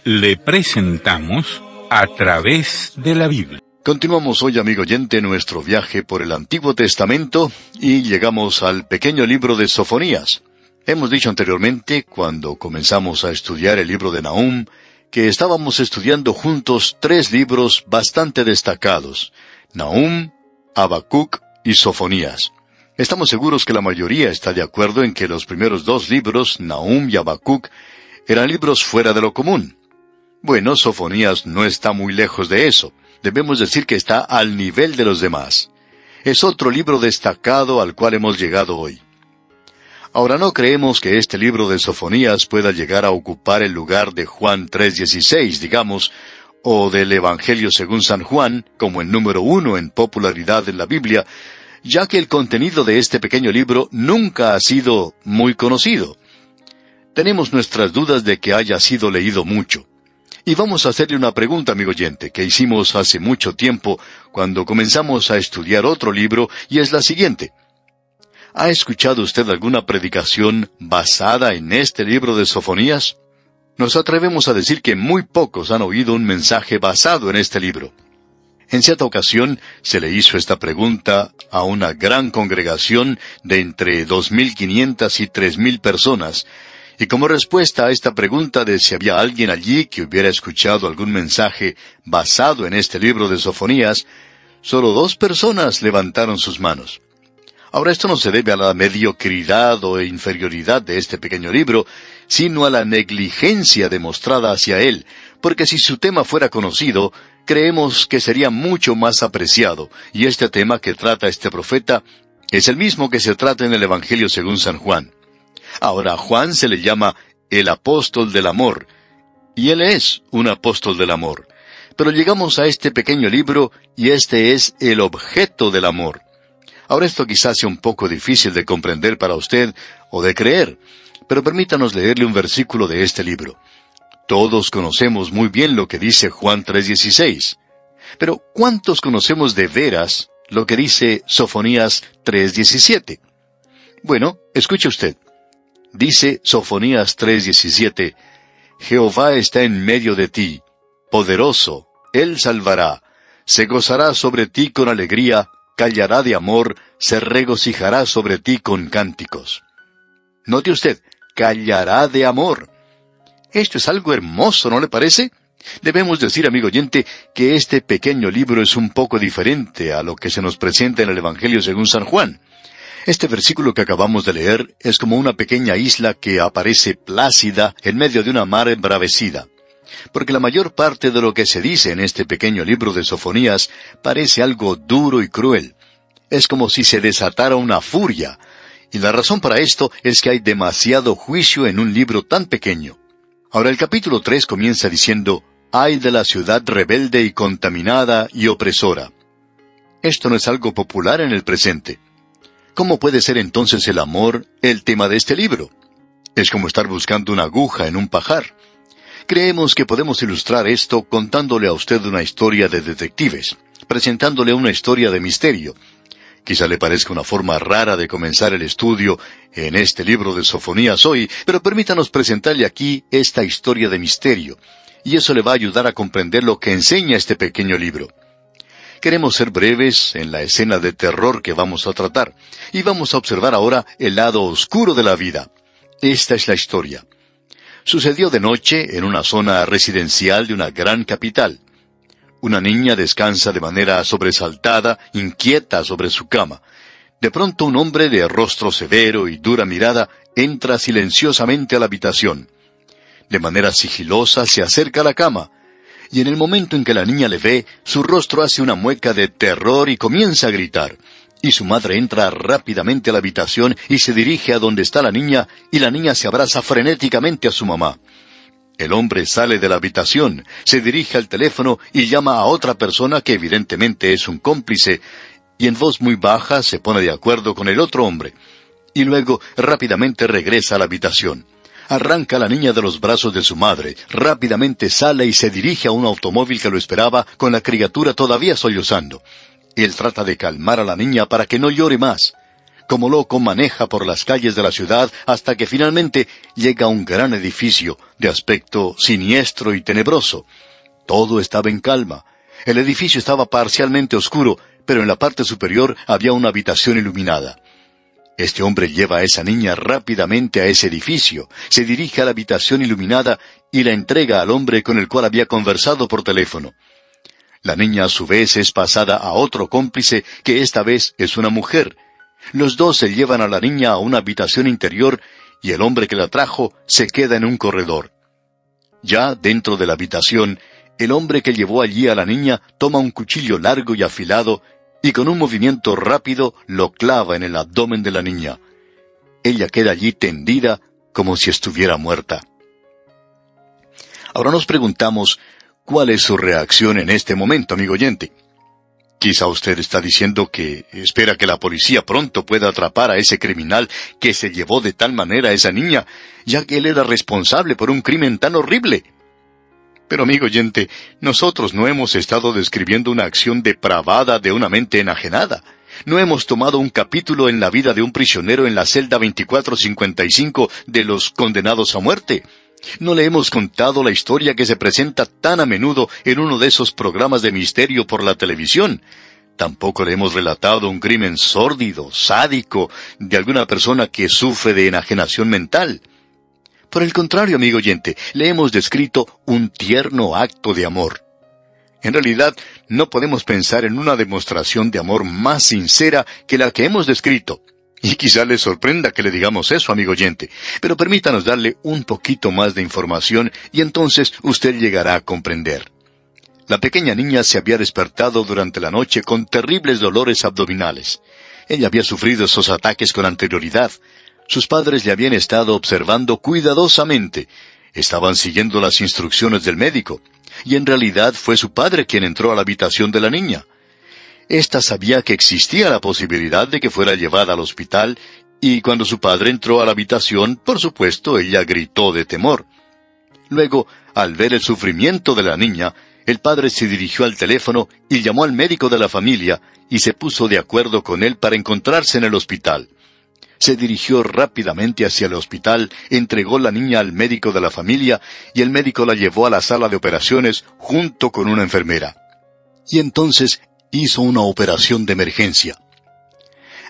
Le presentamos A Través de la Biblia. Continuamos hoy, amigo oyente, nuestro viaje por el Antiguo Testamento y llegamos al pequeño libro de Sofonías. Hemos dicho anteriormente, cuando comenzamos a estudiar el libro de Nahum, que estábamos estudiando juntos 3 libros bastante destacados: Nahum, Habacuc y Sofonías. Estamos seguros que la mayoría está de acuerdo en que los primeros 2 libros, Nahum y Habacuc, eran libros fuera de lo común. Bueno, Sofonías no está muy lejos de eso. Debemos decir que está al nivel de los demás. Es otro libro destacado al cual hemos llegado hoy. Ahora, no creemos que este libro de Sofonías pueda llegar a ocupar el lugar de Juan 3:16, digamos, o del Evangelio según San Juan, como el número 1 en popularidad en la Biblia, ya que el contenido de este pequeño libro nunca ha sido muy conocido. Tenemos nuestras dudas de que haya sido leído mucho. Y vamos a hacerle una pregunta, amigo oyente, que hicimos hace mucho tiempo cuando comenzamos a estudiar otro libro, y es la siguiente. ¿Ha escuchado usted alguna predicación basada en este libro de Sofonías? Nos atrevemos a decir que muy pocos han oído un mensaje basado en este libro. En cierta ocasión se le hizo esta pregunta a una gran congregación de entre 2.500 y 3.000 personas, y como respuesta a esta pregunta de si había alguien allí que hubiera escuchado algún mensaje basado en este libro de Sofonías, solo 2 personas levantaron sus manos. Ahora, esto no se debe a la mediocridad o inferioridad de este pequeño libro, sino a la negligencia demostrada hacia él, porque si su tema fuera conocido, creemos que sería mucho más apreciado, y este tema que trata este profeta es el mismo que se trata en el Evangelio según San Juan. Ahora, a Juan se le llama el apóstol del amor, y él es un apóstol del amor. Pero llegamos a este pequeño libro, y este es el objeto del amor. Ahora, esto quizás sea un poco difícil de comprender para usted, o de creer, pero permítanos leerle un versículo de este libro. Todos conocemos muy bien lo que dice Juan 3:16. Pero, ¿cuántos conocemos de veras lo que dice Sofonías 3:17? Bueno, escuche usted. Dice Sofonías 3:17, Jehová está en medio de ti, poderoso, Él salvará, se gozará sobre ti con alegría, callará de amor, se regocijará sobre ti con cánticos. Note usted, callará de amor. Esto es algo hermoso, ¿no le parece? Debemos decir, amigo oyente, que este pequeño libro es un poco diferente a lo que se nos presenta en el Evangelio según San Juan. Este versículo que acabamos de leer es como una pequeña isla que aparece plácida en medio de una mar embravecida. Porque la mayor parte de lo que se dice en este pequeño libro de Sofonías parece algo duro y cruel. Es como si se desatara una furia. Y la razón para esto es que hay demasiado juicio en un libro tan pequeño. Ahora, el capítulo 3 comienza diciendo, «Ay de la ciudad rebelde y contaminada y opresora». Esto no es algo popular en el presente. ¿Cómo puede ser entonces el amor el tema de este libro? Es como estar buscando una aguja en un pajar. Creemos que podemos ilustrar esto contándole a usted una historia de detectives, presentándole una historia de misterio. Quizá le parezca una forma rara de comenzar el estudio en este libro de Sofonías hoy, pero permítanos presentarle aquí esta historia de misterio, y eso le va a ayudar a comprender lo que enseña este pequeño libro. Queremos ser breves en la escena de terror que vamos a tratar, y vamos a observar ahora el lado oscuro de la vida. Esta es la historia. Sucedió de noche en una zona residencial de una gran capital. Una niña descansa de manera sobresaltada, inquieta sobre su cama. De pronto un hombre de rostro severo y dura mirada entra silenciosamente a la habitación. De manera sigilosa se acerca a la cama, y en el momento en que la niña le ve, su rostro hace una mueca de terror y comienza a gritar. Y su madre entra rápidamente a la habitación y se dirige a donde está la niña, y la niña se abraza frenéticamente a su mamá. El hombre sale de la habitación, se dirige al teléfono y llama a otra persona que evidentemente es un cómplice, y en voz muy baja se pone de acuerdo con el otro hombre. Y luego rápidamente regresa a la habitación. Arranca a la niña de los brazos de su madre, rápidamente sale y se dirige a un automóvil que lo esperaba con la criatura todavía sollozando. Él trata de calmar a la niña para que no llore más. Como loco maneja por las calles de la ciudad hasta que finalmente llega a un gran edificio de aspecto siniestro y tenebroso. Todo estaba en calma. El edificio estaba parcialmente oscuro, pero en la parte superior había una habitación iluminada. Este hombre lleva a esa niña rápidamente a ese edificio, se dirige a la habitación iluminada y la entrega al hombre con el cual había conversado por teléfono. La niña a su vez es pasada a otro cómplice, que esta vez es una mujer. Los dos se llevan a la niña a una habitación interior y el hombre que la trajo se queda en un corredor. Ya dentro de la habitación, el hombre que llevó allí a la niña toma un cuchillo largo y afilado y con un movimiento rápido lo clava en el abdomen de la niña. Ella queda allí tendida como si estuviera muerta. Ahora nos preguntamos, ¿cuál es su reacción en este momento, amigo oyente? Quizá usted está diciendo que espera que la policía pronto pueda atrapar a ese criminal que se llevó de tal manera a esa niña, ya que él era responsable por un crimen tan horrible. Pero, amigo oyente, nosotros no hemos estado describiendo una acción depravada de una mente enajenada. No hemos tomado un capítulo en la vida de un prisionero en la celda 2455 de los condenados a muerte. No le hemos contado la historia que se presenta tan a menudo en uno de esos programas de misterio por la televisión. Tampoco le hemos relatado un crimen sórdido, sádico, de alguna persona que sufre de enajenación mental. Por el contrario, amigo oyente, le hemos descrito un tierno acto de amor. En realidad, no podemos pensar en una demostración de amor más sincera que la que hemos descrito. Y quizá le sorprenda que le digamos eso, amigo oyente, pero permítanos darle un poquito más de información y entonces usted llegará a comprender. La pequeña niña se había despertado durante la noche con terribles dolores abdominales. Ella había sufrido esos ataques con anterioridad. Sus padres le habían estado observando cuidadosamente. Estaban siguiendo las instrucciones del médico. Y en realidad fue su padre quien entró a la habitación de la niña. Esta sabía que existía la posibilidad de que fuera llevada al hospital, y cuando su padre entró a la habitación, por supuesto, ella gritó de temor. Luego, al ver el sufrimiento de la niña, el padre se dirigió al teléfono y llamó al médico de la familia, y se puso de acuerdo con él para encontrarse en el hospital. Se dirigió rápidamente hacia el hospital, entregó la niña al médico de la familia, y el médico la llevó a la sala de operaciones junto con una enfermera. Y entonces hizo una operación de emergencia.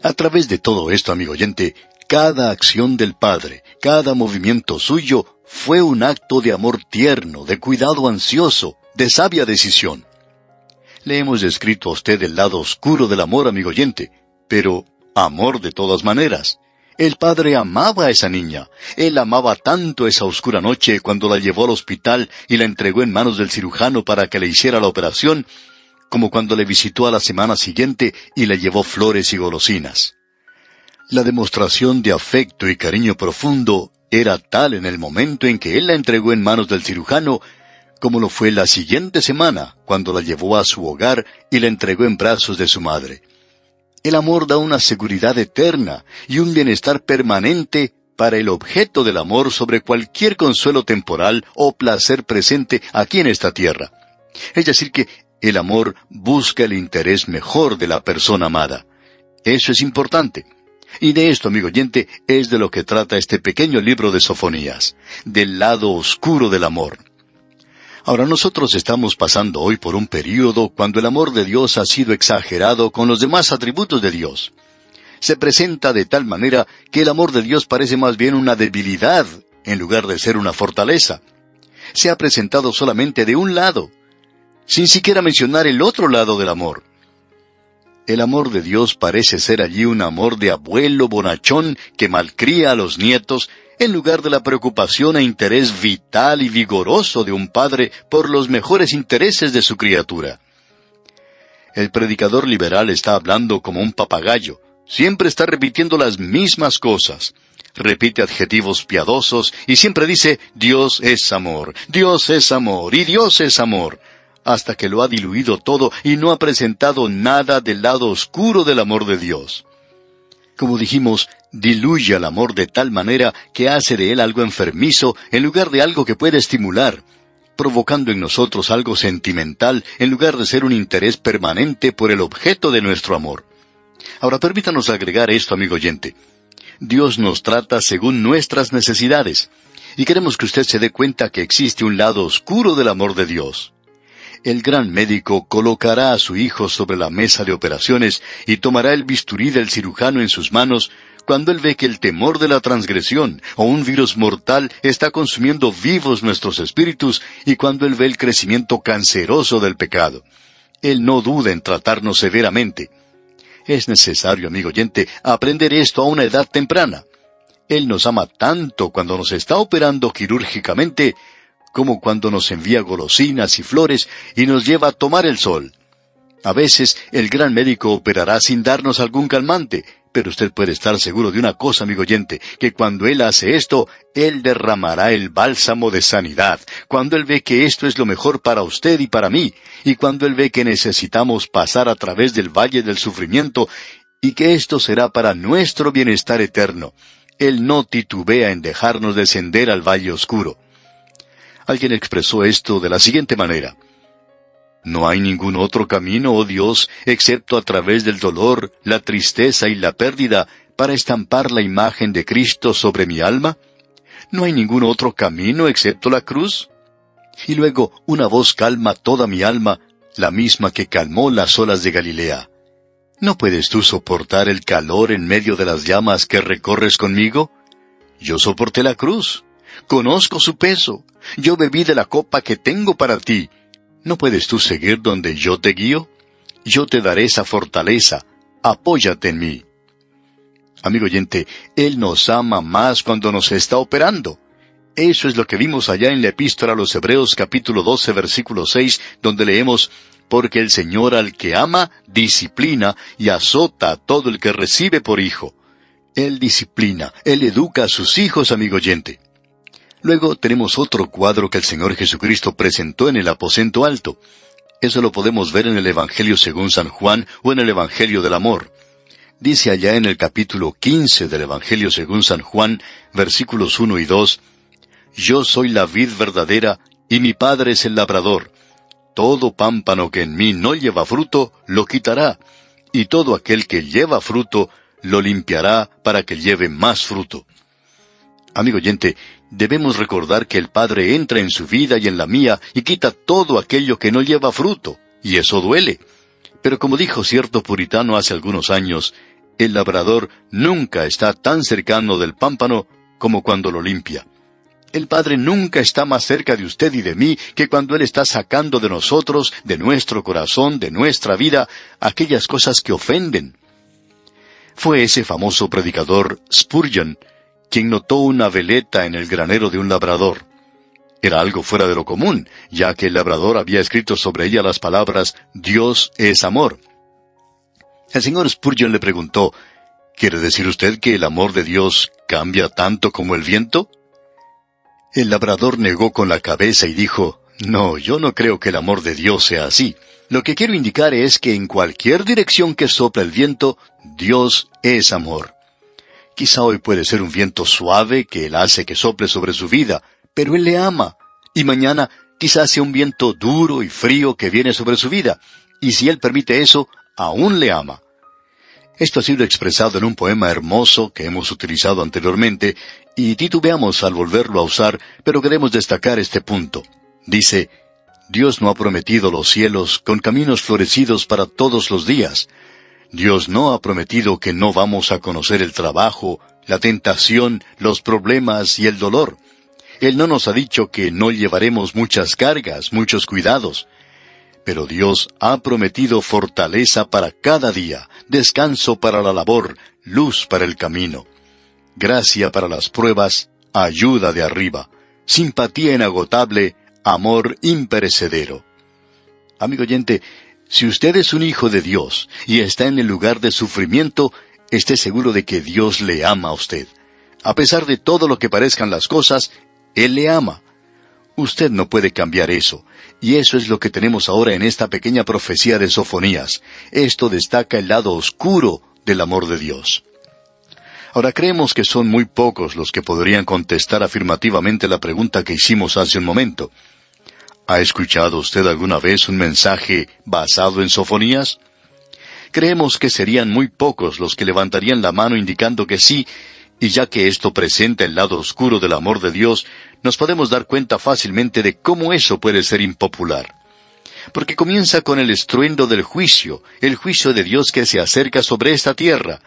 A través de todo esto, amigo oyente, cada acción del Padre, cada movimiento suyo, fue un acto de amor tierno, de cuidado ansioso, de sabia decisión. Le hemos descrito a usted el lado oscuro del amor, amigo oyente, pero amor de todas maneras. El padre amaba a esa niña. Él amaba tanto esa oscura noche cuando la llevó al hospital y la entregó en manos del cirujano para que le hiciera la operación, como cuando le visitó a la semana siguiente y le llevó flores y golosinas. La demostración de afecto y cariño profundo era tal en el momento en que él la entregó en manos del cirujano, como lo fue la siguiente semana, cuando la llevó a su hogar y la entregó en brazos de su madre. El amor da una seguridad eterna y un bienestar permanente para el objeto del amor sobre cualquier consuelo temporal o placer presente aquí en esta tierra. Es decir que el amor busca el interés mejor de la persona amada. Eso es importante. Y de esto, amigo oyente, es de lo que trata este pequeño libro de Sofonías, del lado oscuro del amor. Ahora nosotros estamos pasando hoy por un período cuando el amor de Dios ha sido exagerado con los demás atributos de Dios. Se presenta de tal manera que el amor de Dios parece más bien una debilidad en lugar de ser una fortaleza. Se ha presentado solamente de un lado, sin siquiera mencionar el otro lado del amor. El amor de Dios parece ser allí un amor de abuelo bonachón que malcría a los nietos, en lugar de la preocupación e interés vital y vigoroso de un padre por los mejores intereses de su criatura. El predicador liberal está hablando como un papagayo, siempre está repitiendo las mismas cosas. Repite adjetivos piadosos y siempre dice, Dios es amor, Dios es amor y Dios es amor, hasta que lo ha diluido todo y no ha presentado nada del lado oscuro del amor de Dios. Como dijimos, diluye al amor de tal manera que hace de él algo enfermizo en lugar de algo que puede estimular, provocando en nosotros algo sentimental en lugar de ser un interés permanente por el objeto de nuestro amor. Ahora permítanos agregar esto, amigo oyente. Dios nos trata según nuestras necesidades, y queremos que usted se dé cuenta que existe un lado oscuro del amor de Dios. El gran médico colocará a su hijo sobre la mesa de operaciones y tomará el bisturí del cirujano en sus manos cuando él ve que el temor de la transgresión o un virus mortal está consumiendo vivos nuestros espíritus y cuando él ve el crecimiento canceroso del pecado. Él no duda en tratarnos severamente. Es necesario, amigo oyente, aprender esto a una edad temprana. Él nos ama tanto cuando nos está operando quirúrgicamente como cuando nos envía golosinas y flores y nos lleva a tomar el sol. A veces el gran médico operará sin darnos algún calmante, pero usted puede estar seguro de una cosa, amigo oyente, que cuando Él hace esto, Él derramará el bálsamo de sanidad, cuando Él ve que esto es lo mejor para usted y para mí, y cuando Él ve que necesitamos pasar a través del valle del sufrimiento, y que esto será para nuestro bienestar eterno. Él no titubea en dejarnos descender al valle oscuro. Alguien expresó esto de la siguiente manera: no hay ningún otro camino, oh Dios, excepto a través del dolor, la tristeza y la pérdida, para estampar la imagen de Cristo sobre mi alma. ¿No hay ningún otro camino excepto la cruz? Y luego una voz calma toda mi alma, la misma que calmó las olas de Galilea. ¿No puedes tú soportar el calor en medio de las llamas que recorres conmigo? Yo soporté la cruz. Conozco su peso. Yo bebí de la copa que tengo para ti. ¿No puedes tú seguir donde yo te guío? Yo te daré esa fortaleza. Apóyate en mí. Amigo oyente, Él nos ama más cuando nos está operando. Eso es lo que vimos allá en la Epístola a los Hebreos capítulo 12, versículo 6, donde leemos: porque el Señor al que ama, disciplina y azota a todo el que recibe por hijo. Él disciplina, Él educa a sus hijos, amigo oyente. Luego tenemos otro cuadro que el Señor Jesucristo presentó en el aposento alto. Eso lo podemos ver en el Evangelio según San Juan o en el Evangelio del Amor. Dice allá en el capítulo 15 del Evangelio según San Juan, versículos 1 y 2, Yo soy la vid verdadera, y mi Padre es el labrador. Todo pámpano que en mí no lleva fruto, lo quitará, y todo aquel que lleva fruto, lo limpiará para que lleve más fruto. Amigo oyente, debemos recordar que el Padre entra en su vida y en la mía y quita todo aquello que no lleva fruto, y eso duele. Pero como dijo cierto puritano hace algunos años, el labrador nunca está tan cercano del pámpano como cuando lo limpia. El Padre nunca está más cerca de usted y de mí que cuando Él está sacando de nosotros, de nuestro corazón, de nuestra vida, aquellas cosas que ofenden. Fue ese famoso predicador Spurgeon quien notó una veleta en el granero de un labrador. Era algo fuera de lo común, ya que el labrador había escrito sobre ella las palabras «Dios es amor». El señor Spurgeon le preguntó, ¿quiere decir usted que el amor de Dios cambia tanto como el viento? El labrador negó con la cabeza y dijo, «No, yo no creo que el amor de Dios sea así. Lo que quiero indicar es que en cualquier dirección que sopla el viento, Dios es amor». Quizá hoy puede ser un viento suave que Él hace que sople sobre su vida, pero Él le ama. Y mañana quizás sea un viento duro y frío que viene sobre su vida. Y si Él permite eso, aún le ama. Esto ha sido expresado en un poema hermoso que hemos utilizado anteriormente, y titubeamos al volverlo a usar, pero queremos destacar este punto. Dice, Dios no ha prometido los cielos con caminos florecidos para todos los días. Dios no ha prometido que no vamos a conocer el trabajo, la tentación, los problemas y el dolor. Él no nos ha dicho que no llevaremos muchas cargas, muchos cuidados. Pero Dios ha prometido fortaleza para cada día, descanso para la labor, luz para el camino, gracia para las pruebas, ayuda de arriba, simpatía inagotable, amor imperecedero. Amigo oyente, si usted es un hijo de Dios y está en el lugar de sufrimiento, esté seguro de que Dios le ama a usted. A pesar de todo lo que parezcan las cosas, Él le ama. Usted no puede cambiar eso, y eso es lo que tenemos ahora en esta pequeña profecía de Sofonías. Esto destaca el lado oscuro del amor de Dios. Ahora creemos que son muy pocos los que podrían contestar afirmativamente la pregunta que hicimos hace un momento. ¿Ha escuchado usted alguna vez un mensaje basado en Sofonías? creemos que serían muy pocos los que levantarían la mano indicando que sí, y ya que esto presenta el lado oscuro del amor de Dios, nos podemos dar cuenta fácilmente de cómo eso puede ser impopular. Porque comienza con el estruendo del juicio, el juicio de Dios que se acerca sobre esta tierra.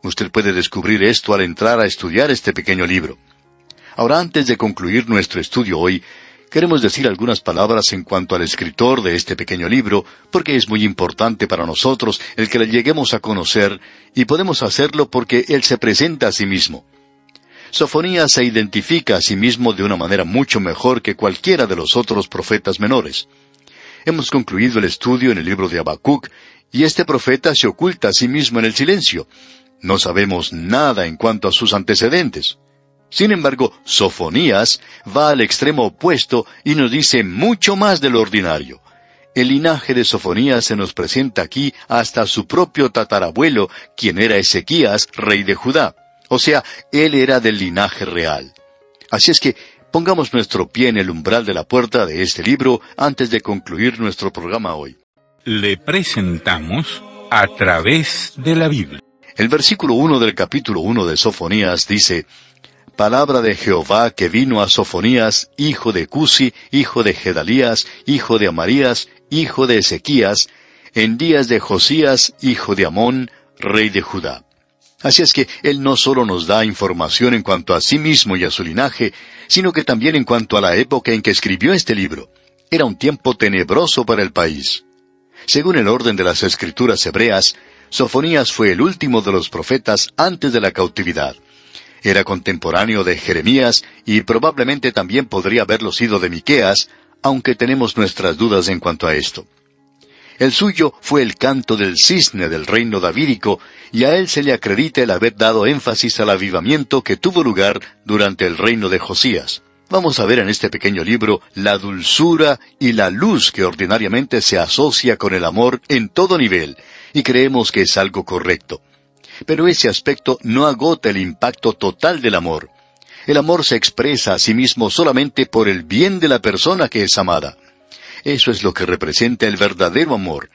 Usted puede descubrir esto al entrar a estudiar este pequeño libro. Ahora, antes de concluir nuestro estudio hoy, queremos decir algunas palabras en cuanto al escritor de este pequeño libro, porque es muy importante para nosotros el que le lleguemos a conocer, y podemos hacerlo porque él se presenta a sí mismo. Sofonías se identifica a sí mismo de una manera mucho mejor que cualquiera de los otros profetas menores. Hemos concluido el estudio en el libro de Habacuc, y este profeta se oculta a sí mismo en el silencio. No sabemos nada en cuanto a sus antecedentes. Sin embargo, Sofonías va al extremo opuesto y nos dice mucho más de lo ordinario. El linaje de Sofonías se nos presenta aquí hasta su propio tatarabuelo, quien era Ezequías, rey de Judá. O sea, él era del linaje real. Así es que pongamos nuestro pie en el umbral de la puerta de este libro antes de concluir nuestro programa hoy. Le presentamos A Través de la Biblia. El versículo 1 del capítulo 1 de Sofonías dice: Palabra de Jehová que vino a Sofonías, hijo de Cusi, hijo de Gedalías, hijo de Amarías, hijo de Ezequías, en días de Josías, hijo de Amón, rey de Judá. Así es que él no solo nos da información en cuanto a sí mismo y a su linaje, sino que también en cuanto a la época en que escribió este libro. Era un tiempo tenebroso para el país. Según el orden de las Escrituras hebreas, Sofonías fue el último de los profetas antes de la cautividad. Era contemporáneo de Jeremías y probablemente también podría haberlo sido de Miqueas, aunque tenemos nuestras dudas en cuanto a esto. El suyo fue el canto del cisne del reino davídico, y a él se le acredita el haber dado énfasis al avivamiento que tuvo lugar durante el reino de Josías. Vamos a ver en este pequeño libro la dulzura y la luz que ordinariamente se asocia con el amor en todo nivel, y creemos que es algo correcto. Pero ese aspecto no agota el impacto total del amor. El amor se expresa a sí mismo solamente por el bien de la persona que es amada. Eso es lo que representa el verdadero amor.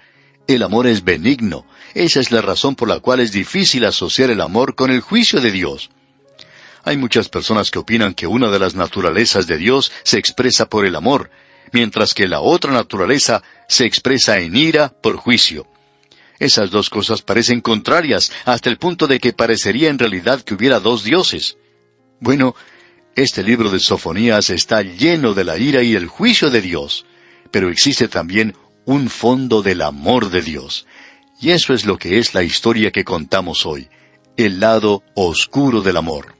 El amor es benigno. Esa es la razón por la cual es difícil asociar el amor con el juicio de Dios. Hay muchas personas que opinan que una de las naturalezas de Dios se expresa por el amor, mientras que la otra naturaleza se expresa en ira por juicio. Esas dos cosas parecen contrarias, hasta el punto de que parecería en realidad que hubiera dos dioses. Bueno, este libro de Sofonías está lleno de la ira y el juicio de Dios, pero existe también un fondo del amor de Dios. Y eso es lo que es la historia que contamos hoy, el lado oscuro del amor.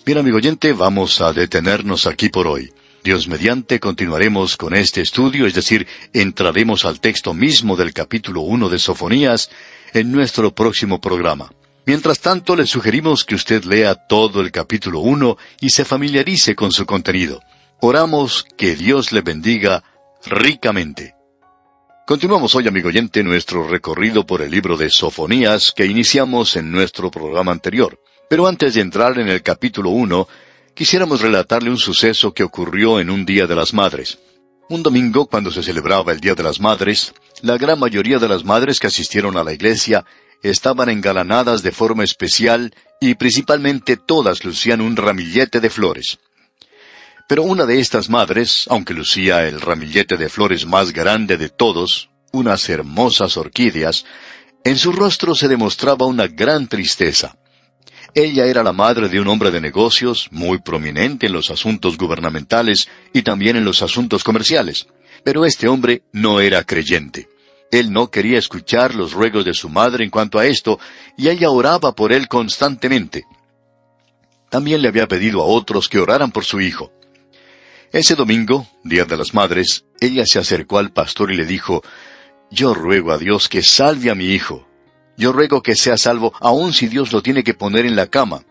Bien, amigo oyente, vamos a detenernos aquí por hoy. Dios mediante continuaremos con este estudio, es decir, entraremos al texto mismo del capítulo 1 de Sofonías en nuestro próximo programa. Mientras tanto, le sugerimos que usted lea todo el capítulo 1 y se familiarice con su contenido. Oramos que Dios le bendiga ricamente. Continuamos hoy, amigo oyente, nuestro recorrido por el libro de Sofonías que iniciamos en nuestro programa anterior. Pero antes de entrar en el capítulo 1, quisiéramos relatarle un suceso que ocurrió en un Día de las Madres. Un domingo, cuando se celebraba el Día de las Madres, la gran mayoría de las madres que asistieron a la iglesia estaban engalanadas de forma especial y principalmente todas lucían un ramillete de flores. Pero una de estas madres, aunque lucía el ramillete de flores más grande de todos, unas hermosas orquídeas, en su rostro se demostraba una gran tristeza. Ella era la madre de un hombre de negocios, muy prominente en los asuntos gubernamentales y también en los asuntos comerciales. Pero este hombre no era creyente. Él no quería escuchar los ruegos de su madre en cuanto a esto, y ella oraba por él constantemente. También le había pedido a otros que oraran por su hijo. Ese domingo, Día de las Madres, ella se acercó al pastor y le dijo: «Yo ruego a Dios que salve a mi hijo. Yo ruego que sea salvo, aun si Dios lo tiene que poner en la cama».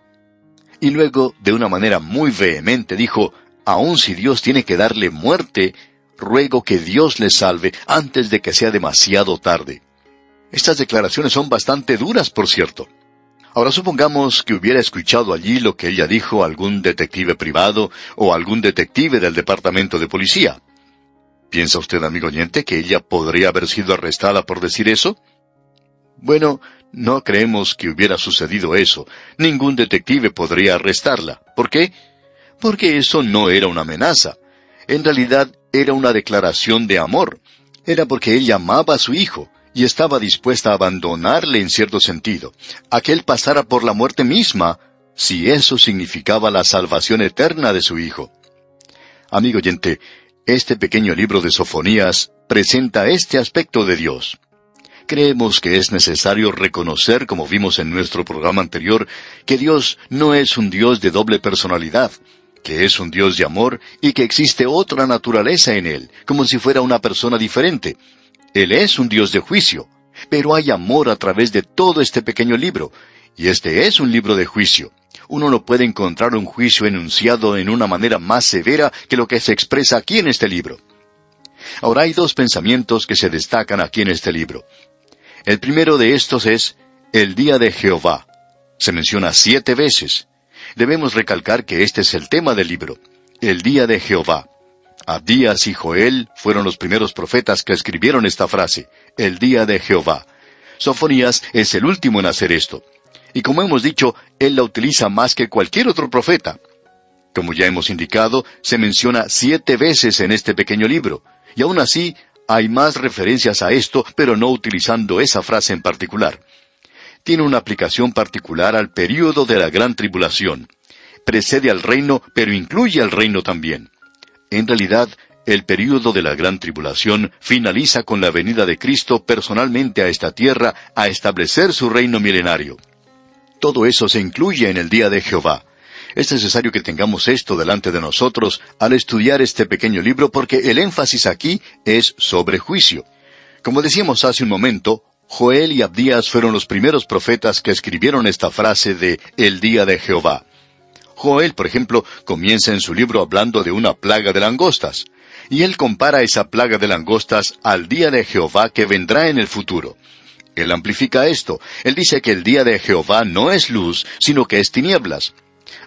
Y luego, de una manera muy vehemente, dijo: «Aun si Dios tiene que darle muerte, ruego que Dios le salve antes de que sea demasiado tarde». Estas declaraciones son bastante duras, por cierto. Ahora supongamos que hubiera escuchado allí lo que ella dijo algún detective privado o algún detective del departamento de policía. ¿Piensa usted, amigo oyente, que ella podría haber sido arrestada por decir eso? Bueno, no creemos que hubiera sucedido eso. Ningún detective podría arrestarla. ¿Por qué? Porque eso no era una amenaza. En realidad, era una declaración de amor. Era porque ella amaba a su hijo, y estaba dispuesta a abandonarle en cierto sentido, a que él pasara por la muerte misma, si eso significaba la salvación eterna de su hijo. Amigo oyente, este pequeño libro de Sofonías presenta este aspecto de Dios. Creemos que es necesario reconocer, como vimos en nuestro programa anterior, que Dios no es un Dios de doble personalidad, que es un Dios de amor y que existe otra naturaleza en Él, como si fuera una persona diferente. Él es un Dios de juicio, pero hay amor a través de todo este pequeño libro, y este es un libro de juicio. Uno no puede encontrar un juicio enunciado en una manera más severa que lo que se expresa aquí en este libro. Ahora hay dos pensamientos que se destacan aquí en este libro. El primero de estos es el día de Jehová. Se menciona 7 veces. Debemos recalcar que este es el tema del libro, el día de Jehová. Abdías y Joel fueron los primeros profetas que escribieron esta frase, el día de Jehová. Sofonías es el último en hacer esto. Y como hemos dicho, él la utiliza más que cualquier otro profeta. Como ya hemos indicado, se menciona 7 veces en este pequeño libro. Y aún así, hay más referencias a esto, pero no utilizando esa frase en particular. Tiene una aplicación particular al período de la gran tribulación. Precede al reino, pero incluye al reino también. En realidad, el período de la gran tribulación finaliza con la venida de Cristo personalmente a esta tierra a establecer su reino milenario. Todo eso se incluye en el día de Jehová. Es necesario que tengamos esto delante de nosotros al estudiar este pequeño libro porque el énfasis aquí es sobre juicio. Como decíamos hace un momento, Joel y Abdías fueron los primeros profetas que escribieron esta frase de el día de Jehová. Joel, por ejemplo, comienza en su libro hablando de una plaga de langostas, y él compara esa plaga de langostas al día de Jehová que vendrá en el futuro. Él amplifica esto. Él dice que el día de Jehová no es luz, sino que es tinieblas.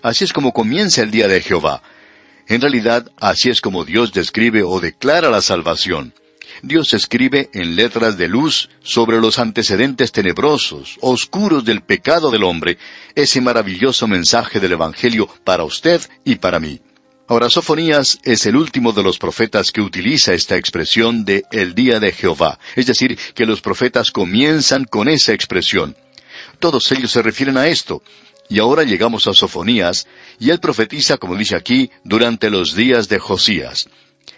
Así es como comienza el día de Jehová. En realidad, así es como Dios describe o declara la salvación. Dios escribe en letras de luz sobre los antecedentes tenebrosos, oscuros del pecado del hombre, ese maravilloso mensaje del Evangelio para usted y para mí. Ahora, Sofonías es el último de los profetas que utiliza esta expresión de el día de Jehová. Es decir, que los profetas comienzan con esa expresión. Todos ellos se refieren a esto. Y ahora llegamos a Sofonías, y él profetiza, como dice aquí, durante los días de Josías.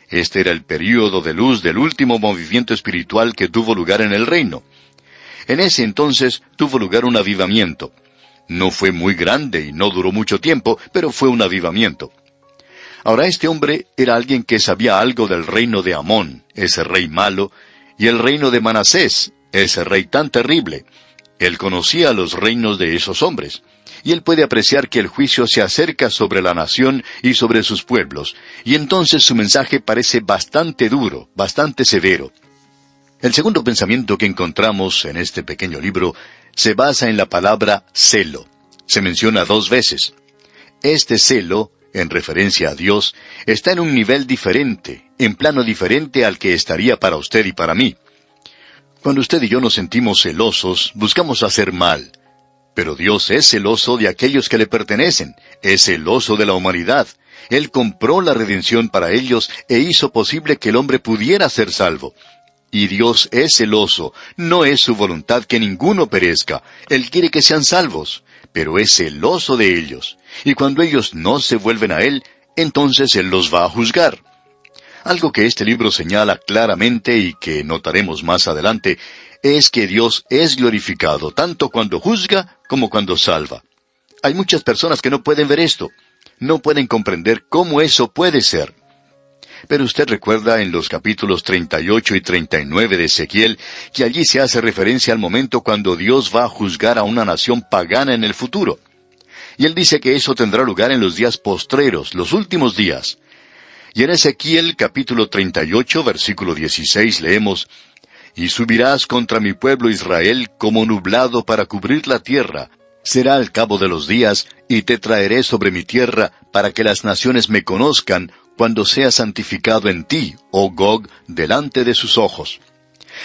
Este era el período de luz del último movimiento espiritual que tuvo lugar en el reino. En ese entonces tuvo lugar un avivamiento. No fue muy grande y no duró mucho tiempo, pero fue un avivamiento. Ahora este hombre era alguien que sabía algo del reino de Amón, ese rey malo, y el reino de Manasés, ese rey tan terrible. Él conocía los reinos de esos hombres, y él puede apreciar que el juicio se acerca sobre la nación y sobre sus pueblos, y entonces su mensaje parece bastante duro, bastante severo. El segundo pensamiento que encontramos en este pequeño libro se basa en la palabra celo. Se menciona 2 veces. Este celo, en referencia a Dios, está en un nivel diferente, en plano diferente al que estaría para usted y para mí. Cuando usted y yo nos sentimos celosos, buscamos hacer mal. Pero Dios es celoso de aquellos que le pertenecen, es celoso de la humanidad. Él compró la redención para ellos e hizo posible que el hombre pudiera ser salvo. Y Dios es celoso, no es su voluntad que ninguno perezca. Él quiere que sean salvos, pero es celoso de ellos. Y cuando ellos no se vuelven a Él, entonces Él los va a juzgar. Algo que este libro señala claramente y que notaremos más adelante, es que Dios es glorificado tanto cuando juzga como cuando salva. Hay muchas personas que no pueden ver esto, no pueden comprender cómo eso puede ser. Pero usted recuerda en los capítulos 38 y 39 de Ezequiel que allí se hace referencia al momento cuando Dios va a juzgar a una nación pagana en el futuro. Y él dice que eso tendrá lugar en los días postreros, los últimos días. Y en Ezequiel capítulo 38, versículo 16 leemos: «Y subirás contra mi pueblo Israel como nublado para cubrir la tierra. Será al cabo de los días, y te traeré sobre mi tierra, para que las naciones me conozcan, cuando sea santificado en ti, oh Gog, delante de sus ojos».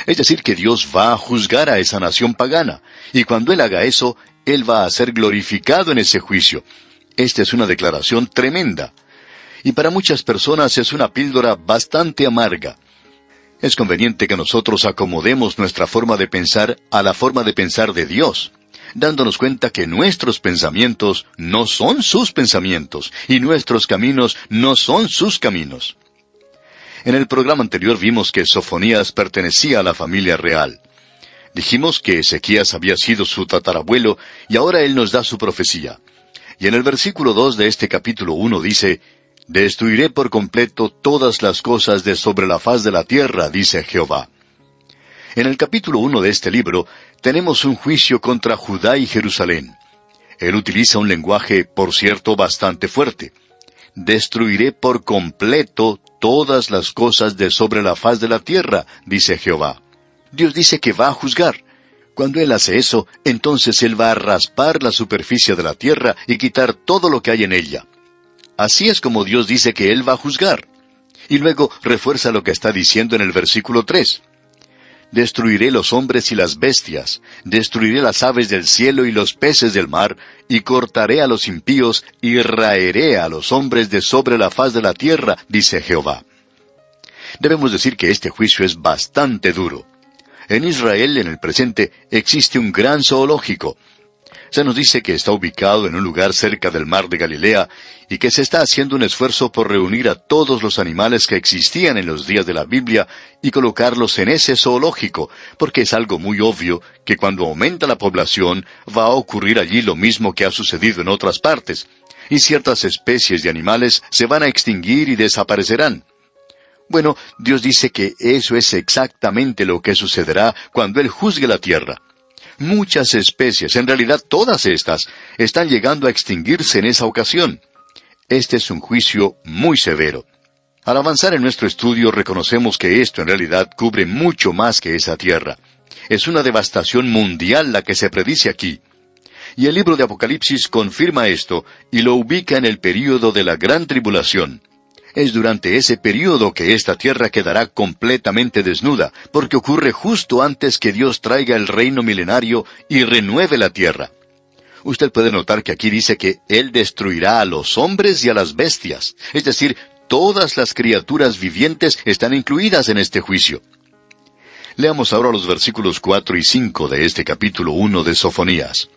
Es decir, que Dios va a juzgar a esa nación pagana, y cuando Él haga eso, Él va a ser glorificado en ese juicio. Esta es una declaración tremenda. Y para muchas personas es una píldora bastante amarga. Es conveniente que nosotros acomodemos nuestra forma de pensar a la forma de pensar de Dios, dándonos cuenta que nuestros pensamientos no son sus pensamientos, y nuestros caminos no son sus caminos. En el programa anterior vimos que Sofonías pertenecía a la familia real. Dijimos que Ezequías había sido su tatarabuelo, y ahora él nos da su profecía. Y en el versículo 2 de este capítulo 1 dice: «Destruiré por completo todas las cosas de sobre la faz de la tierra, dice Jehová». En el capítulo 1 de este libro tenemos un juicio contra Judá y Jerusalén. Él utiliza un lenguaje, por cierto, bastante fuerte. «Destruiré por completo todas las cosas de sobre la faz de la tierra», dice Jehová. Dios dice que va a juzgar. Cuando Él hace eso, entonces Él va a raspar la superficie de la tierra y quitar todo lo que hay en ella. Así es como Dios dice que Él va a juzgar. Y luego refuerza lo que está diciendo en el versículo 3. «Destruiré los hombres y las bestias, destruiré las aves del cielo y los peces del mar, y cortaré a los impíos, y raeré a los hombres de sobre la faz de la tierra», dice Jehová. Debemos decir que este juicio es bastante duro. En Israel, en el presente, existe un gran zoológico. Se nos dice que está ubicado en un lugar cerca del mar de Galilea y que se está haciendo un esfuerzo por reunir a todos los animales que existían en los días de la Biblia y colocarlos en ese zoológico, porque es algo muy obvio que cuando aumenta la población va a ocurrir allí lo mismo que ha sucedido en otras partes, y ciertas especies de animales se van a extinguir y desaparecerán. Bueno, Dios dice que eso es exactamente lo que sucederá cuando Él juzgue la tierra. Muchas especies, en realidad todas estas, están llegando a extinguirse en esa ocasión. Este es un juicio muy severo. Al avanzar en nuestro estudio reconocemos que esto en realidad cubre mucho más que esa tierra. Es una devastación mundial la que se predice aquí. Y el libro de Apocalipsis confirma esto y lo ubica en el período de la gran tribulación. Es durante ese período que esta tierra quedará completamente desnuda, porque ocurre justo antes que Dios traiga el reino milenario y renueve la tierra. Usted puede notar que aquí dice que Él destruirá a los hombres y a las bestias, es decir, todas las criaturas vivientes están incluidas en este juicio. Leamos ahora los versículos 4 y 5 de este capítulo 1 de Sofonías.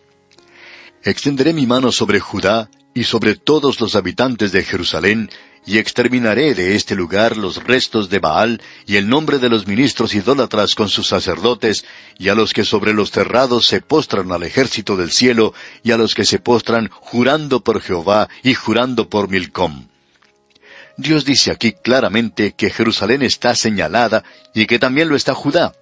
«Extenderé mi mano sobre Judá y sobre todos los habitantes de Jerusalén, y exterminaré de este lugar los restos de Baal, y el nombre de los ministros idólatras con sus sacerdotes, y a los que sobre los terrados se postran al ejército del cielo, y a los que se postran jurando por Jehová y jurando por Milcom». Dios dice aquí claramente que Jerusalén está señalada, y que también lo está Judá.